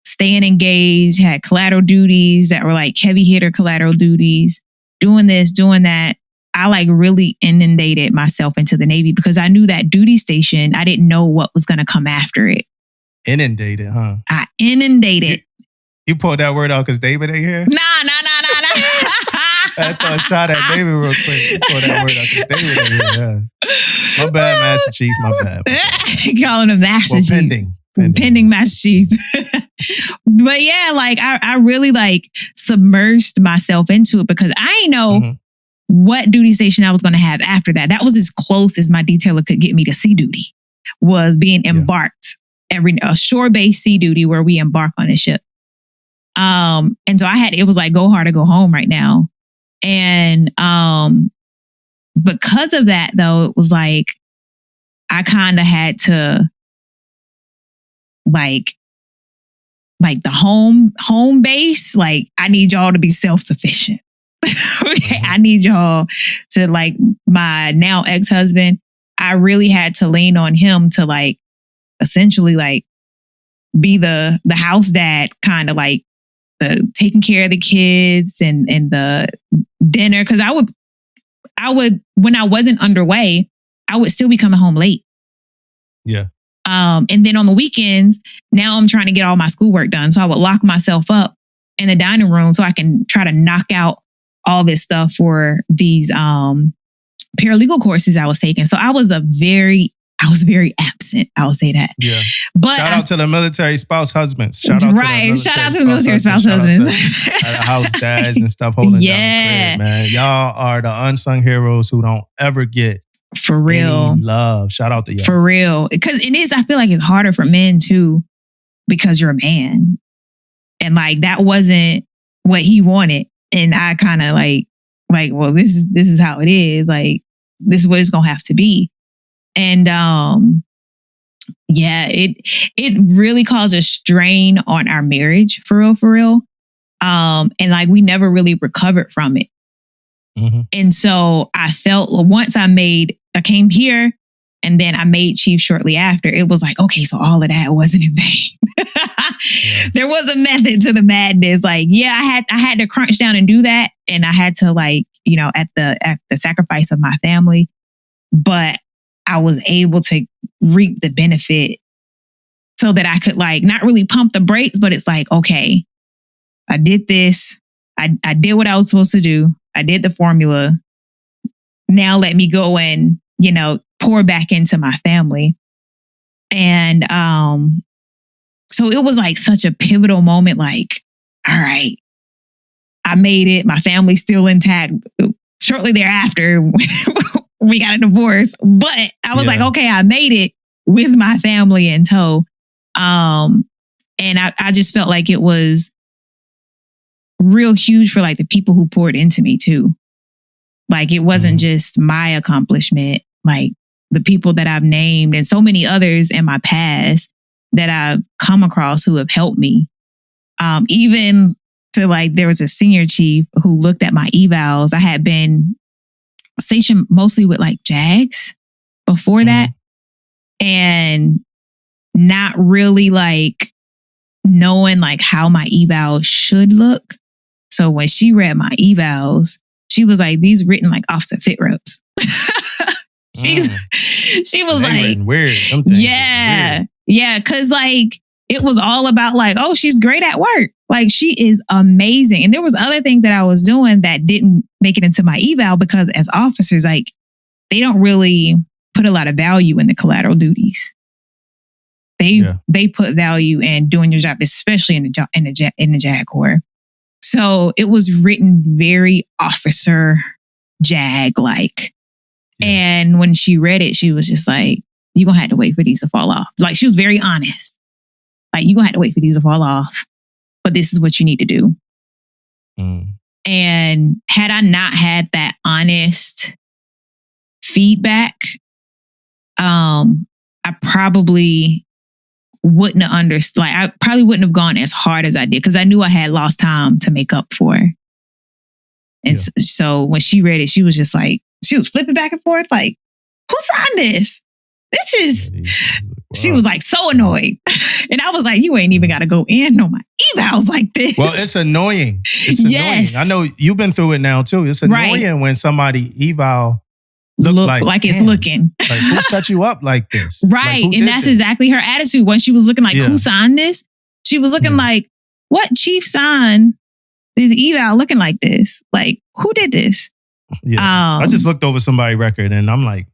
staying engaged, had collateral duties that were like heavy hitter collateral duties, doing this, doing that. I like really inundated myself into the Navy because I knew that duty station, I didn't know what was going to come after it. Inundated, huh? I inundated. You pulled that word out because David ain't here? Nah. I thought I shot at David real quick. You pulled that word out because David ain't here. Yeah. My bad, Master Chief. My bad. Calling him Master Chief. Pending Master Chief. But yeah, like I really like submerged myself into it because I ain't know what duty station I was going to have after that. That was as close as my detailer could get me to sea duty, was being embarked a shore-based sea duty where we embark on a ship. And so it was like, go hard or go home right now. And because of that, though, it was like, I kind of had to like the home base, like, I need y'all to be self-sufficient. Okay, I need y'all to, like, my now ex-husband, I really had to lean on him to, like, essentially, like, be the house dad, kind of like the taking care of the kids and the dinner. Cause I would, when I wasn't underway, I would still be coming home late. Yeah. And then on the weekends, now I'm trying to get all my schoolwork done. So I would lock myself up in the dining room so I can try to knock out all this stuff for these paralegal courses I was taking. So I was very absent. I will say that. Yeah. But shout out to the military spouse husbands. Shout out to the military spouse husbands. The house dads and stuff holding down the crib, man. Y'all are the unsung heroes who don't ever get for real any love. Shout out to y'all. For real. Because I feel like it's harder for men too, because you're a man. And like that wasn't what he wanted. And I kind of like, well, this is how it is. Like, this is what it's gonna have to be. And it really caused a strain on our marriage, for real. And like we never really recovered from it. Mm-hmm. And so I felt once I came here and then I made chief shortly after, it was like, okay, so all of that wasn't in vain. Yeah. There was a method to the madness. Like, yeah, I had to crunch down and do that. and I had to at the sacrifice of my family, but I was able to reap the benefit so that I could not really pump the brakes, but it's like, okay, I did this. I did what I was supposed to do. I did the formula. Now let me go and, pour back into my family. And so it was such a pivotal moment, all right, I made it. My family's still intact. Shortly thereafter, we got a divorce. But I was like, okay, I made it with my family in tow. And I just felt like it was real huge for the people who poured into me too. It wasn't just my accomplishment, the people that I've named and so many others in my past that I've come across who have helped me. Even to there was a senior chief who looked at my evals. I had been stationed mostly with JAGs before that, and not really knowing how my evals should look. So when she read my evals, she was like, these written Officer Fit Reps. She was weird. Yeah. Cause it was all about oh, she's great at work. She is amazing. And there was other things that I was doing that didn't make it into my eval because as officers, they don't really put a lot of value in the collateral duties. They put value in doing your job, especially in the JAG Corps. So it was written very officer JAG like. Yeah. And when she read it, she was just like, you're going to have to wait for these to fall off. She was very honest. You're going to have to wait for these to fall off. But this is what you need to do. And had I not had that honest feedback, I probably wouldn't have understood. I probably wouldn't have gone as hard as I did because I knew I had lost time to make up for. And so when she read it, she was just she was flipping back and forth who signed this? This is... She was so annoyed. And I was like, you ain't even got to go in on my evals like this. Well, it's annoying. It's annoying. I know you've been through it now too. It's annoying when somebody eval look like it's looking. Who set you up like this? Right. And that's exactly her attitude. When she was looking who signed this? She was looking what chief signed this eval looking like this? Who did this? Yeah. I just looked over somebody's record and I'm like,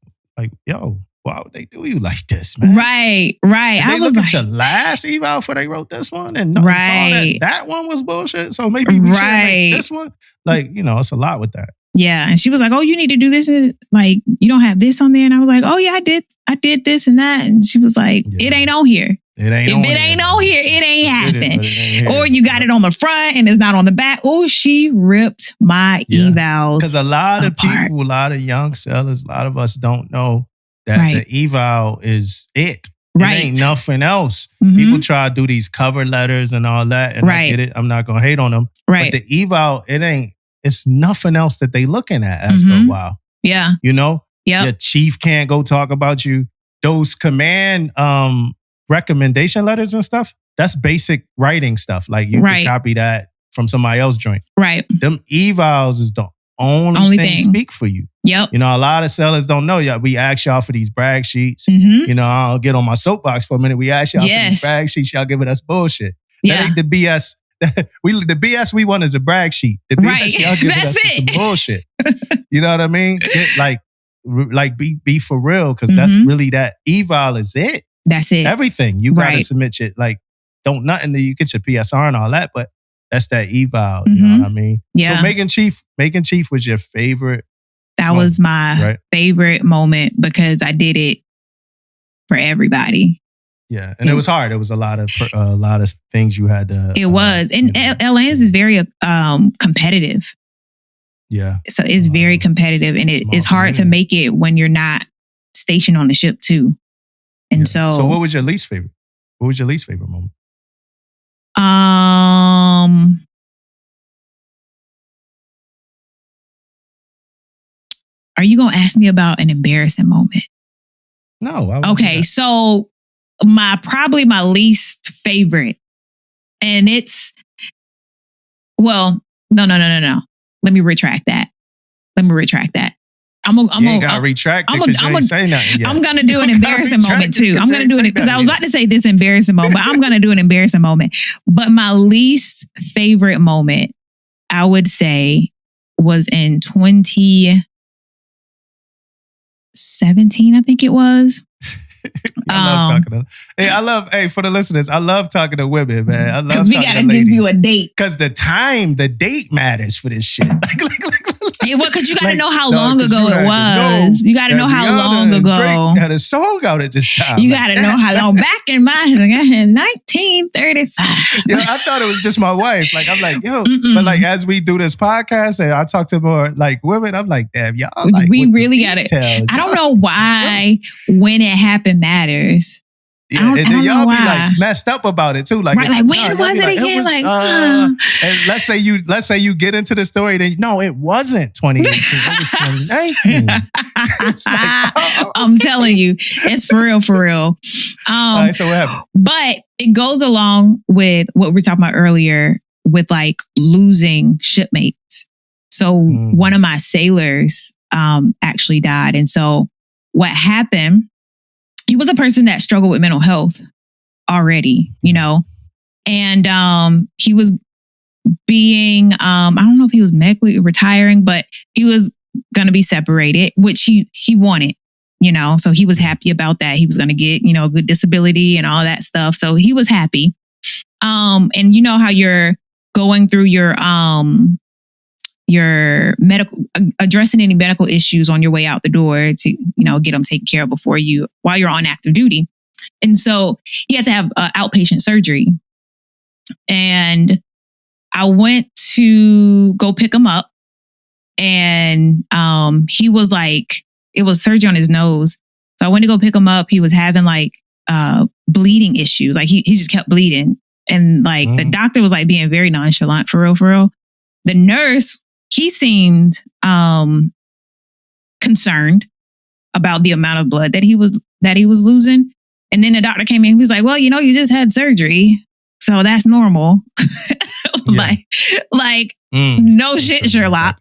yo, why would they do you like this, man? Right. Did they look at your last eval before they wrote this one and saw that one was bullshit? So maybe we should make this one. It's a lot with that. Yeah. And she was like, oh, you need to do this. You don't have this on there. And I was like, oh yeah, I did this and that. And she was like, it ain't on here. If it ain't on here, it ain't happening. Or you got it on the front and it's not on the back. Oh, she ripped my evals. Because a lot of people, a lot of young sellers, a lot of us don't know that the eval is it. Right. It ain't nothing else. People try to do these cover letters and all that. And I get it. I'm not going to hate on them. Right. But the eval, it's nothing else that they looking at after a while. Yeah. Your chief can't go talk about you. Those command recommendation letters and stuff, that's basic writing stuff. You can copy that from somebody else's joint. Right. Them evals is the only thing speak for you. Yep. A lot of sellers don't know. We ask y'all for these brag sheets. I'll get on my soapbox for a minute. We ask y'all for these brag sheets. Y'all giving us bullshit. That ain't the BS. The BS we want is a brag sheet. The BS y'all giving us is some bullshit. You know what I mean? Be for real, because that's really that eval is it. That's it. Everything. You got to submit your, don't nothing, you get your PSR and all that, but that's that eval. You know what I mean? Yeah. So Making Chief was your favorite. That was my favorite moment because I did it for everybody. Yeah. And it was hard. It was a lot of things you had to. It was. And LANS is very competitive. Yeah. So it's very competitive and it's hard to make it when you're not stationed on the ship too. And so what was your least favorite? What was your least favorite moment? Are you gonna ask me about an embarrassing moment? No. Okay, so my least favorite, and it's no. Let me retract that. I'm gonna retract it because you ain't say nothing yet. I'm gonna do an embarrassing moment too. I'm gonna do it because I was about to say this embarrassing moment, but I'm gonna do an embarrassing moment. But my least favorite moment, I would say, was in 2017, I think it was. I love for the listeners, I love talking to women, man. I love because we gotta give you a date. Because the date matters for this shit. Because you gotta know how long ago it was. You gotta know how long ago. Drake had a song out at this time. You gotta know how long. Back in 1935. Yeah, I thought it was just my wife. Like I'm like, yo, but like as we do this podcast and I talk to more like women, I'm like, damn, y'all. Like, we really gotta. I don't know why when it happened matters. Yeah, and then y'all be like messed up about it too. Like, right, like when was it again? And let's say you get into the story, then no, it wasn't 2018. It was 2019. It's like, I'm telling you, it's for real. All right, so what happened? But it goes along with what we were talking about earlier with like losing shipmates. So one of my sailors actually died, and so what happened? He was a person that struggled with mental health already, and he was being, I don't know if he was medically retiring, but he was going to be separated, which he wanted, so he was happy about that. He was going to get, good disability and all that stuff. So he was happy. And you know how you're going through your medical, addressing any medical issues on your way out the door to, get them taken care of while you're on active duty. And so he had to have outpatient surgery. And I went to go pick him up, and he was like, it was surgery on his nose. So I went to go pick him up. He was having like bleeding issues. Like he just kept bleeding. And like the doctor was like being very nonchalant, for real. The nurse, he seemed concerned about the amount of blood that he was losing. And then the doctor came in, he was like, well, you just had surgery, so that's normal. No shit, Sherlock.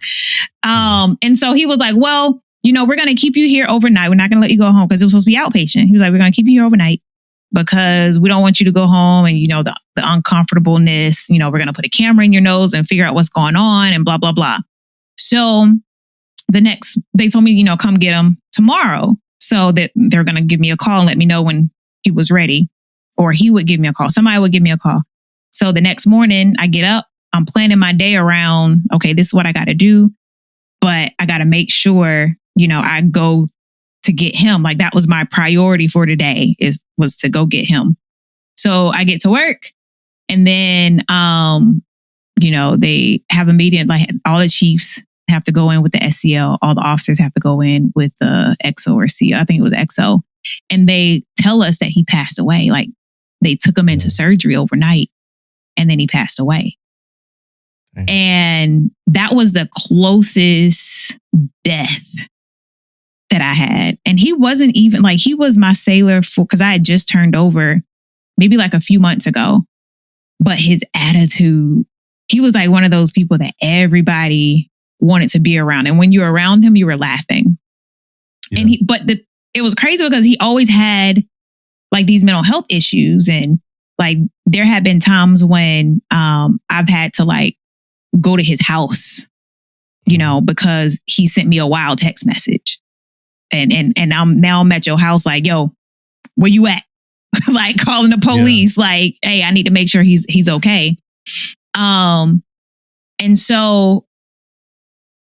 And so he was like, well, we're going to keep you here overnight. We're not going to let you go home because it was supposed to be outpatient. He was like, we're going to keep you here overnight because we don't want you to go home and, the uncomfortableness, we're going to put a camera in your nose and figure out what's going on and blah, blah, blah. So they told me, come get him tomorrow. So that they're going to give me a call and let me know when he was ready, or he would give me a call. Somebody would give me a call. So the next morning I get up, I'm planning my day around, okay, this is what I got to do, but I got to make sure, I go to get him. Like that was my priority for today was to go get him. So I get to work, and then, they have a meeting, like all the chiefs have to go in with the SCL. All the officers have to go in with the XO or CO. I think it was XO. And they tell us that he passed away. Like they took him into surgery overnight, and then he passed away. And that was the closest death that I had. And he wasn't even like, he was my sailor because I had just turned over maybe like a few months ago. But his attitude, he was like one of those people that everybody wanted to be around. And when you were around him, you were laughing. Yeah. And it was crazy because he always had like these mental health issues. And like, there had been times when I've had to like go to his house, because he sent me a wild text message. And I'm at your house like, yo, where you at? Like calling the police, like, hey, I need to make sure he's okay. And so,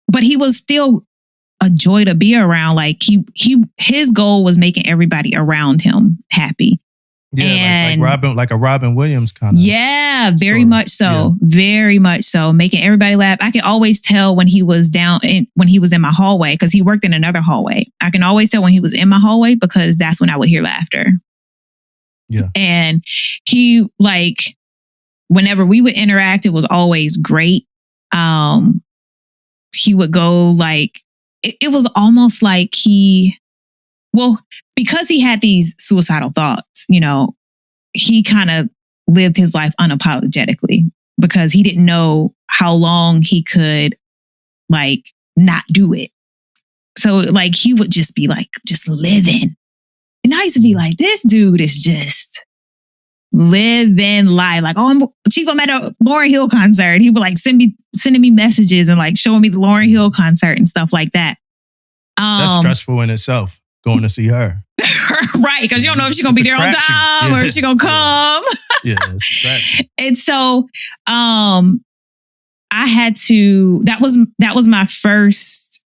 but he was still a joy to be around. Like his goal was making everybody around him happy. Yeah, and like a Robin Williams kind of. Yeah, very much so. Yeah. Very much so. Making everybody laugh. I can always tell when he was when he was in my hallway, because he worked in another hallway. I can always tell when he was in my hallway because that's when I would hear laughter. Yeah. And he, like, whenever we would interact, it was always great. He would go like, it was almost like because he had these suicidal thoughts, he kind of lived his life unapologetically because he didn't know how long he could like not do it. So like he would just be like, just living. And I used to be like, this dude is just living life. Like, oh, Chief, I'm at a Lauryn Hill concert. He would like sending me messages and like showing me the Lauryn Hill concert and stuff like that. That's stressful in itself, going to see her. Right, because you don't know if she's going to be there on time or if she's going to come. Yeah, it's and so I had to, that was my first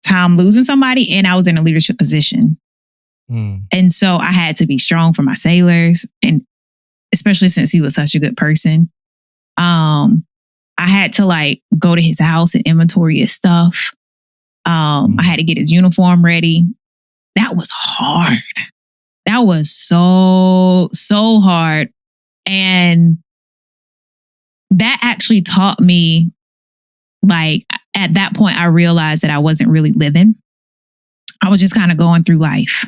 time losing somebody, and I was in a leadership position. And so I had to be strong for my sailors, and especially since he was such a good person. I had to like go to his house and inventory his stuff. I had to get his uniform ready. That was hard. That was so hard. And that actually taught me, like, at that point, I realized that I wasn't really living. I was just kind of going through life.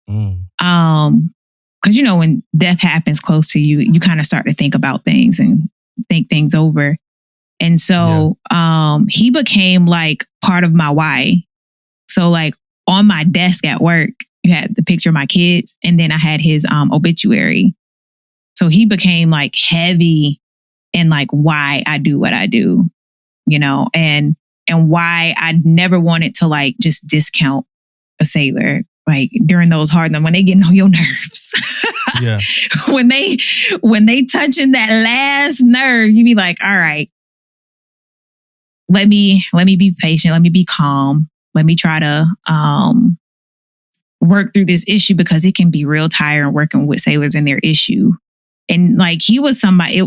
Because, you know, when death happens close to you, you kind of start to think about things and think things over. And so he became like part of my why. So like on my desk at work, you had the picture of my kids, and then I had his obituary. So he became like heavy in like why I do what I do, you know, and why I never wanted to like just discount a sailor. Like during those hard times when they getting on your nerves. Yeah. when they touching that last nerve, you be like, all right, let me be patient. Let me be calm. Let me try to work through this issue, because it can be real tiring working with sailors and their issue. And like he was somebody,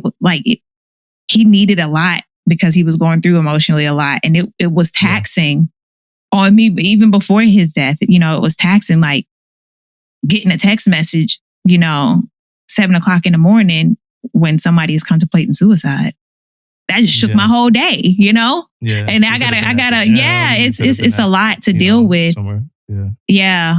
he needed a lot because he was going through emotionally a lot, and it was taxing on me. But even before his death, you know, it was taxing, like getting a text message, you know, 7:00 in the morning when somebody is contemplating suicide. That just shook my whole day, you know? Yeah. And I gotta, it's a lot to deal with. Somewhere. Yeah.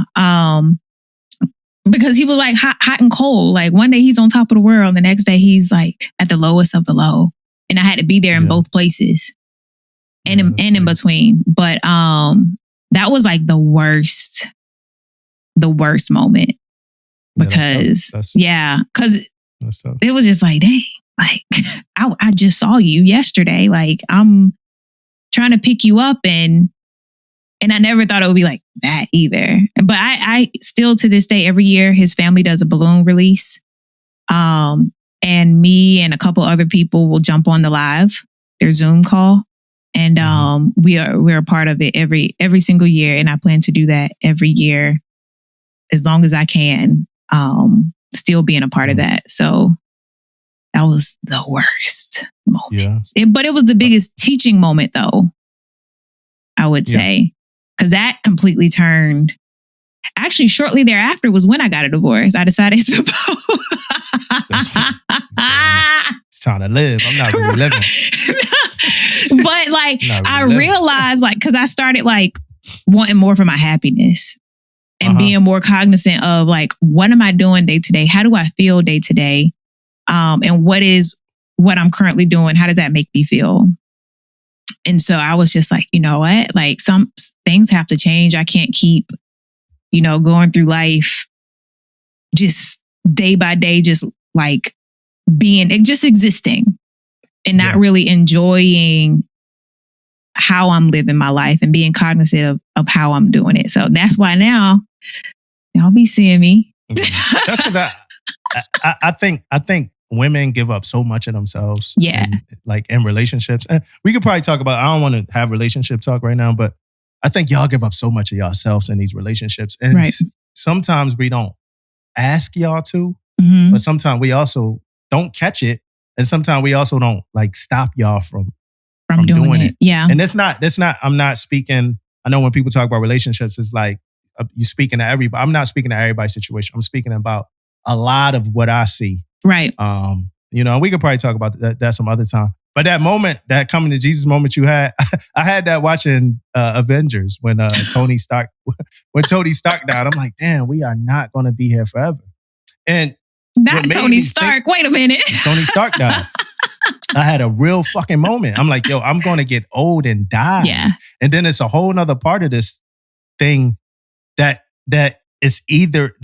Because he was like hot and cold. Like one day he's on top of the world, the next day he's like at the lowest of the low. And I had to be there in both places and in between. But that was like the worst moment. Because because it was just like, dang, like I just saw you yesterday. Like I'm trying to pick you up, and I never thought it would be like that either. But I still to this day, every year his family does a balloon release. And me and a couple other people will jump on their Zoom call. And we're a part of it every single year. And I plan to do that every year as long as I can. Still being a part of that. So that was the worst moment. But it was the biggest teaching moment though, I would say. Because that completely turned. Actually, shortly thereafter was when I got a divorce. I decided to it's time to live. I'm not really living. But like I realized, like, because I started like wanting more for my happiness and being more cognizant of like, what am I doing day to day? How do I feel day to day? And what I'm currently doing, how does that make me feel? And so I was just like, you know what? Like some things have to change. I can't keep, you know, going through life just day by day, just like just existing and not really enjoying how I'm living my life and being cognizant of how I'm doing it. So that's why now y'all be seeing me. That's because I think women give up so much of themselves. Yeah. In relationships. And we could probably talk about, I don't want to have relationship talk right now, but I think y'all give up so much of yourselves in these relationships. And sometimes we don't ask y'all to, but sometimes we also don't catch it. And sometimes we also don't like stop y'all from doing it. Yeah. And that's not, I'm not speaking, I know when people talk about relationships, it's like you speaking to everybody. I'm not speaking to everybody's situation. I'm speaking about a lot of what I see. Right. You know, we could probably talk about that some other time. But that moment, that coming to Jesus moment you had, I had that watching Avengers when Tony Stark died. I'm like, damn, we are not going to be here forever. And not Tony Stark. Wait a minute. Tony Stark died. I had a real fucking moment. I'm like, yo, I'm going to get old and die. Yeah. And then it's a whole nother part of this thing that is either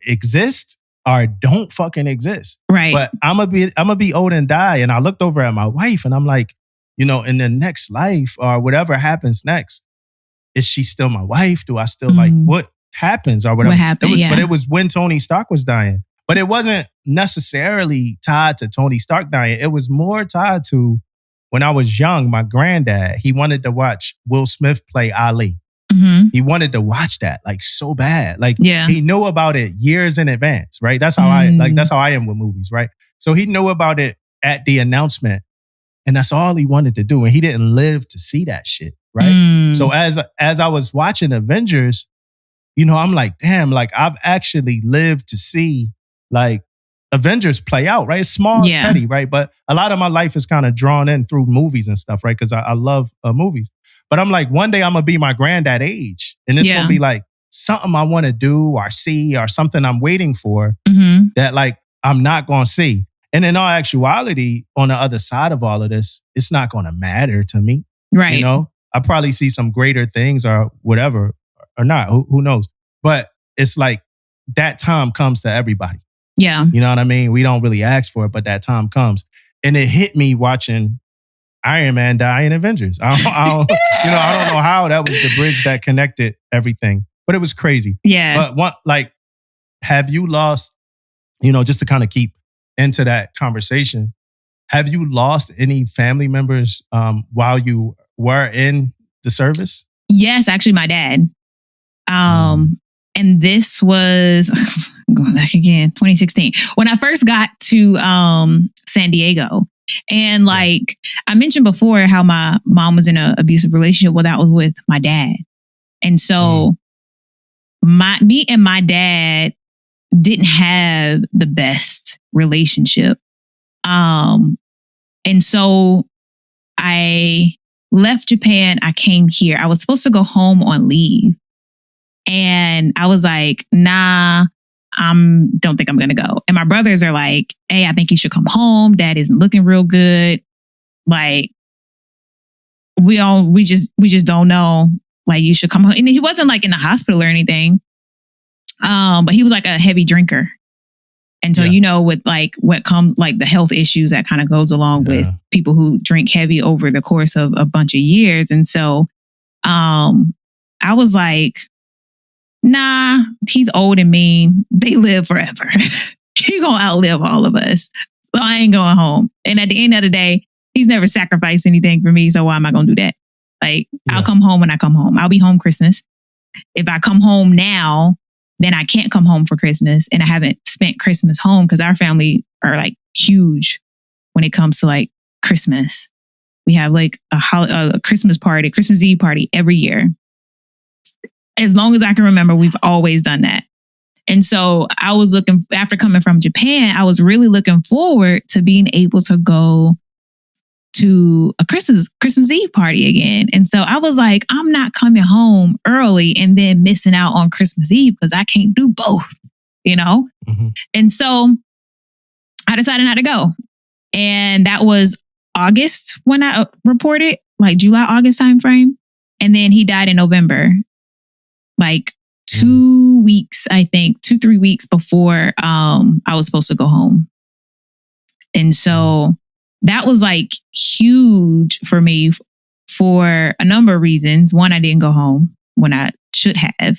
exists or don't fucking exist. Right. But I'm gonna be old and die. And I looked over at my wife and I'm like, you know, in the next life or whatever happens next, is she still my wife? Do I still like what happens or whatever? What happened? But it was when Tony Stark was dying. But it wasn't necessarily tied to Tony Stark dying. It was more tied to when I was young, my granddad, he wanted to watch Will Smith play Ali. Mm-hmm. He wanted to watch that like so bad. Like yeah. he knew about it years in advance, right? That's how that's how I am with movies, right? So he knew about it at the announcement and that's all he wanted to do. And he didn't live to see that shit, right? So as I was watching Avengers, you know, I'm like, damn, like I've actually lived to see like Avengers play out, right? It's small, it's petty, right? But a lot of my life is kind of drawn in through movies and stuff, right? Because I love movies. But I'm like, one day I'm going to be my granddad age. And it's going to be like something I want to do or see or something I'm waiting for that like I'm not going to see. And in all actuality, on the other side of all of this, it's not going to matter to me. Right. You know, I probably see some greater things or whatever or not. Who knows? But it's like that time comes to everybody. Yeah. You know what I mean? We don't really ask for it, but that time comes. And it hit me watching Iron Man die in Avengers. I don't know how that was the bridge that connected everything, but it was crazy. Yeah. But have you lost, you know, just to kind of keep into that conversation, have you lost any family members while you were in the service? Yes, actually my dad. And this was, going back again, 2016. When I first got to San Diego. And like I mentioned before how my mom was in an abusive relationship. Well, that was with my dad. And so me and my dad didn't have the best relationship. And so I left Japan. I came here. I was supposed to go home on leave. And I was like, nah, don't think I'm going to go. And my brothers are like, hey, I think you should come home. Dad isn't looking real good. Like, we just don't know. Like, you should come home. And he wasn't like in the hospital or anything. But he was like a heavy drinker. And so, you know, with like what comes, like the health issues that kind of goes along with people who drink heavy over the course of a bunch of years. And so, I was like, nah, he's old and mean. They live forever. He gonna outlive all of us. So I ain't going home. And at the end of the day, he's never sacrificed anything for me. So why am I gonna do that? Like, I'll come home when I come home. I'll be home Christmas. If I come home now, then I can't come home for Christmas. And I haven't spent Christmas home because our family are like huge when it comes to like Christmas. We have like a Christmas party, Christmas Eve party every year. As long as I can remember, we've always done that. And so I was after coming from Japan, I was really looking forward to being able to go to a Christmas Eve party again. And so I was like, I'm not coming home early and then missing out on Christmas Eve because I can't do both, you know? Mm-hmm. And so I decided not to go. And that was August when I reported, like July, August timeframe. And then he died in November. Like 2 weeks, I think, 2-3 weeks before I was supposed to go home. And so that was like huge for me for a number of reasons. One, I didn't go home when I should have.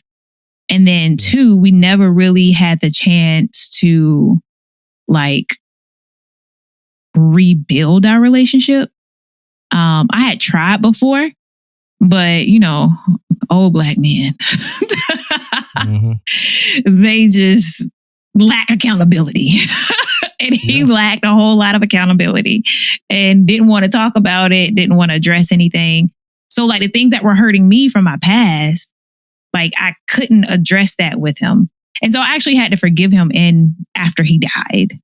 And then two, we never really had the chance to like rebuild our relationship. I had tried before, but you know, old black men, they just lack accountability. And he lacked a whole lot of accountability and didn't want to talk about it, didn't want to address anything. So like the things that were hurting me from my past, like I couldn't address that with him. And so I actually had to forgive him after he died.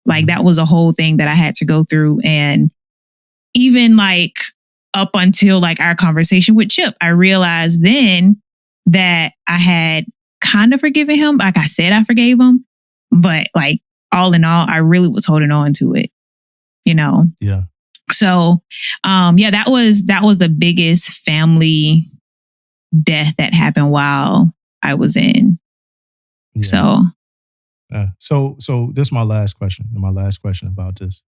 Like that was a whole thing that I had to go through. And even like up until like our conversation with Chip, I realized then that I had kind of forgiven him. Like I said, I forgave him, but like all in all, I really was holding on to it. you know? Yeah. So, that was the biggest family death that happened while I was in. Yeah. So this is my last question. My last question about this.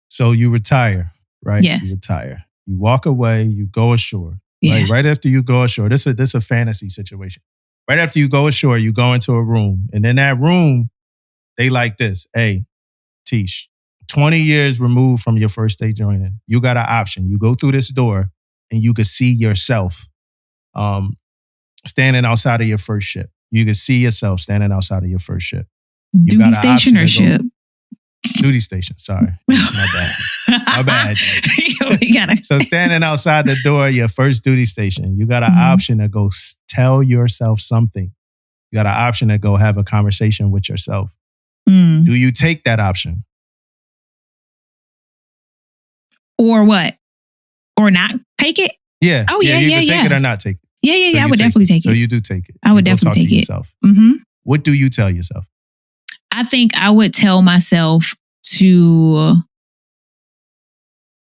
So you retire, right? Yes. You retire. You walk away. You go ashore. Yeah. Right after you go ashore, this is a fantasy situation. Right after you go ashore, you go into a room, and in that room, they like this. Hey, Tish, 20 years removed from your first day joining, you got an option. You go through this door, and you can see yourself standing outside of your first ship. You can see yourself standing outside of your first ship. Duty station or ship? Duty station, sorry. My bad. My bad. So standing outside the door of your first duty station, you got an option to go tell yourself something. You got an option to go have a conversation with yourself. Do you take that option? Or what? Or not take it? Yeah. Oh, yeah, you yeah, can yeah. take it or not take it. Yeah, I would definitely take it. So you do take it. I would definitely take it. Yourself. What do you tell yourself? I think I would tell myself to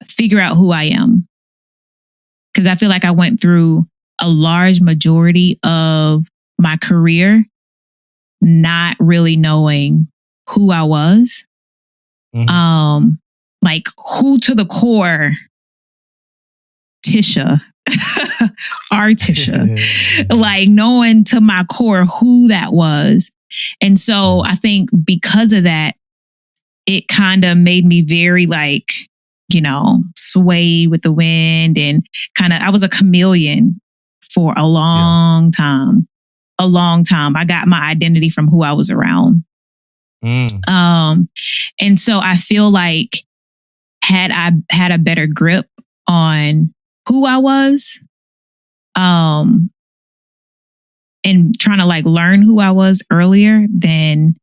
figure out who I am. Because I feel like I went through a large majority of my career not really knowing who I was. Like who to the core, Tisha, our Tisha, like knowing to my core who that was. And so I think because of that, it kind of made me very like, sway with the wind and I was a chameleon for a long time. A long time. I got my identity from who I was around. And so I feel like had I had a better grip on who I was, and trying to like learn who I was earlier, then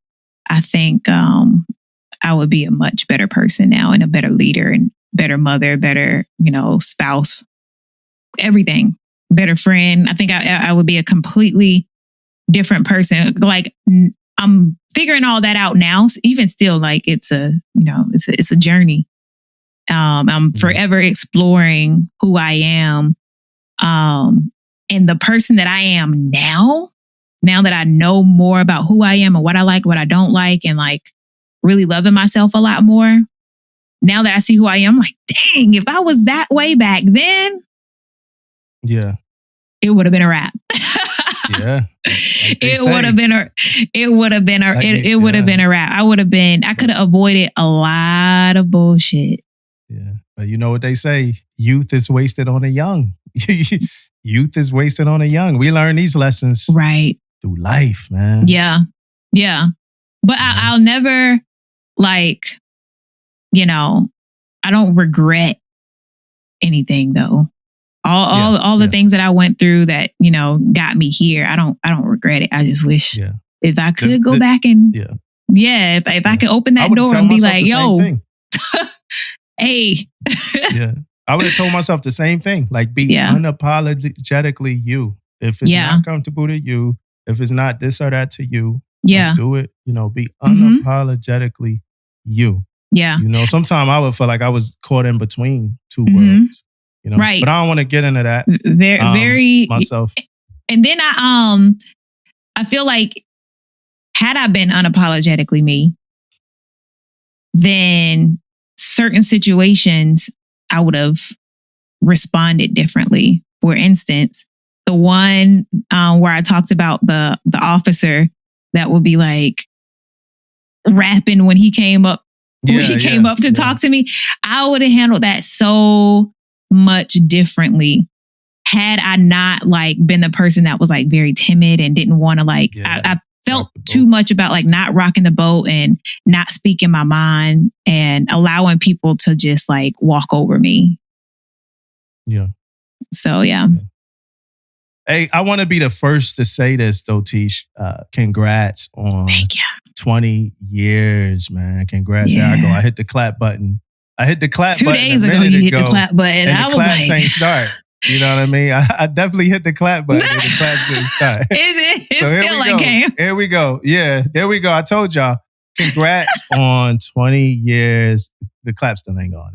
I think I would be a much better person now and a better leader and better mother, better, spouse, everything, better friend. I think I would be a completely different person. Like I'm figuring all that out now. Even still, like it's a journey. I'm forever exploring who I am. And the person that I am now that I know more about who I am and what I like, what I don't like, and like really loving myself a lot more. Now that I see who I am, I'm like, dang, if I was that way back then, it would have been a wrap. Yeah. It would have been a wrap. I could have avoided a lot of bullshit. Yeah. But you know what they say? Youth is wasted on the young. Youth is wasted on the young. We learn these lessons through life, man. Yeah. Yeah. But I'll never I don't regret anything though. All the things that I went through that, got me here. I don't regret it. I just wish if I could go back and if I could open that door and be like, yo, hey. I would have told myself the same thing. Like be unapologetically you. If it's not comfortable to you, if it's not this or that to you, don't do it. Be unapologetically you. Yeah. Sometimes I would feel like I was caught in between two worlds. Right. But I don't want to get into that. Very myself. And then I feel like had I been unapologetically me, then certain situations I would have responded differently. For instance, the one where I talked about the officer that would be like rapping when he came up to talk to me, I would have handled that so much differently had I not been the person that was very timid and didn't want to I felt too much about not rocking the boat and not speaking my mind and allowing people to just walk over me. Yeah. So yeah. Hey, I want to be the first to say this though, Tish. Congrats on 20 years, man. Congrats. Yeah. There I go. I hit the clap button. 2 days ago, you hit the clap button. And the claps ain't start. You know what I mean? I definitely hit the clap button and the claps didn't start. It still ain't came. Here we go. Yeah, there we go. I told y'all. congrats on 20 years. The clap still ain't gone.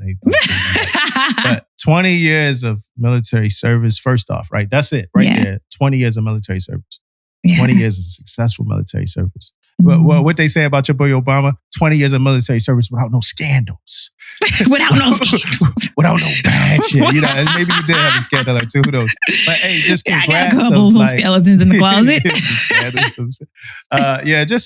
But 20 years of military service, first off, right? That's it, right there. 20 years of military service. 20 years of successful military service. But what they say about your boy Obama, 20 years of military service without no scandals. Without no scandals. Without no bad shit. You know, and maybe you did have a scandal or two of those. But hey, just congrats. I got a couple of skeletons in the closet.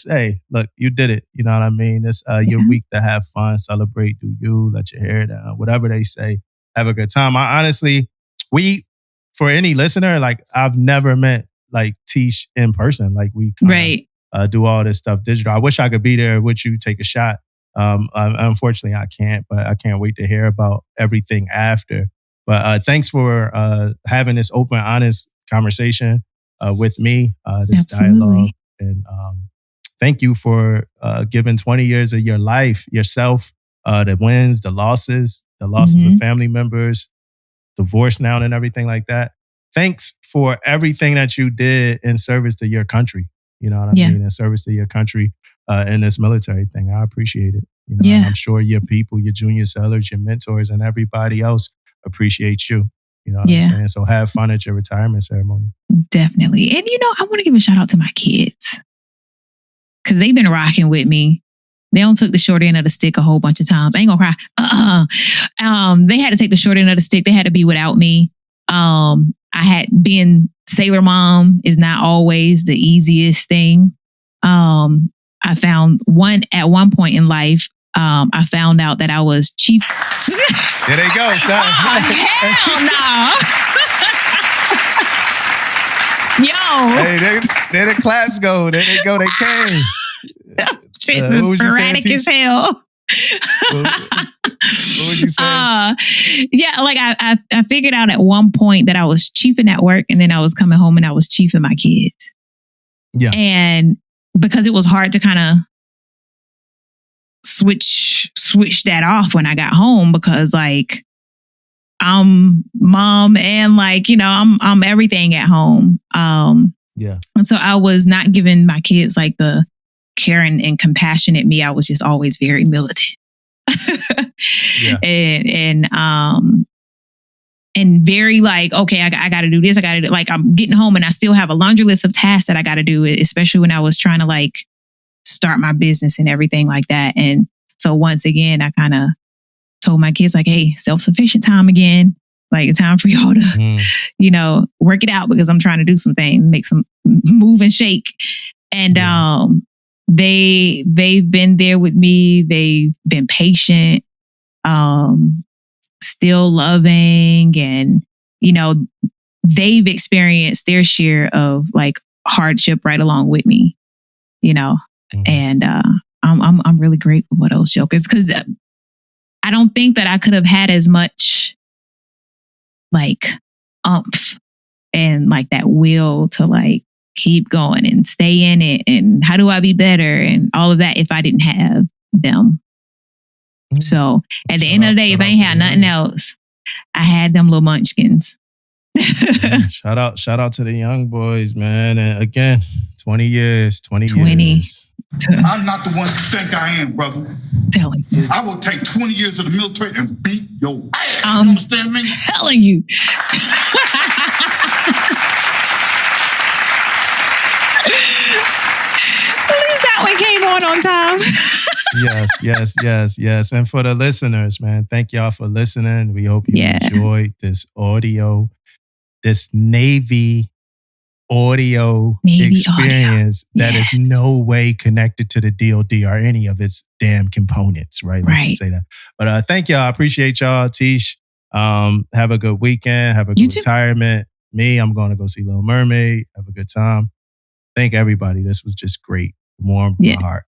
Hey, look, you did it. You know what I mean? It's your week to have fun, celebrate, do you, let your hair down, whatever they say. Have a good time. I honestly, for any listener, like I've never met like Tish in person. Like we do all this stuff digital. I wish I could be there with you, take a shot. Unfortunately, I can't, but I can't wait to hear about everything after. But thanks for having this open, honest conversation with me, this dialogue. And thank you for giving 20 years of your life, yourself, the wins, the losses of family members, divorce now and everything like that. Thanks for everything that you did in service to your country. You know what I mean? In service to your country in this military thing. I appreciate it. You know, and I'm sure your people, your junior sailors, your mentors, and everybody else appreciate you. You know what I'm saying? So have fun at your retirement ceremony. Definitely. And you know, I want to give a shout out to my kids. Because they've been rocking with me. They don't took the short end of the stick a whole bunch of times. I ain't gonna cry. They had to take the short end of the stick. They had to be without me. Being sailor mom is not always the easiest thing. I found at one point in life, I found out that I was chief. There they go, son. Hell no. Yo. Hey, there the claps go. There they go. They came. Shit is sporadic as hell. What would you say? Like I figured out at one point that I was chiefing at work, and then I was coming home and I was chiefing my kids. Yeah. And because it was hard to kind of switch that off when I got home, because like I'm mom and like, you know, I'm everything at home. And so I was not giving my kids like the care and compassionate me. I was just always very militant. And very like, okay, I got to do this. I got to do, like, I'm getting home and I still have a laundry list of tasks that I got to do, especially when I was trying to like start my business and everything like that. And so once again, I kind of told my kids like, hey, self-sufficient time again. Like it's time for y'all to, you know, work it out, because I'm trying to do some things, make some move and shake. And, they've been there with me. They've been patient, still loving, and, you know, they've experienced their share of like hardship right along with me, you know, and I'm really grateful for those jokers, because I don't think that I could have had as much like umph and like that will to like keep going and stay in it, and how do I be better and all of that if I didn't have them. So at the end of the day, if I ain't had nothing else, I had them little munchkins. Shout out to the young boys, man. And again, 20 years. I'm not the one you think I am, brother. Telling you. I will take 20 years of the military and beat your ass. You understand me? Telling you. At least that one came on time. Yes. And for the listeners, man, thank y'all for listening. We hope you enjoyed this audio, this Navy audio experience that is no way connected to the DOD or any of its damn components, right? Let's just say that. But thank y'all. I appreciate y'all. Tish, have a good weekend. Have a good retirement. Me, I'm going to go see Little Mermaid. Have a good time. Thank everybody. This was just great. Warm my heart.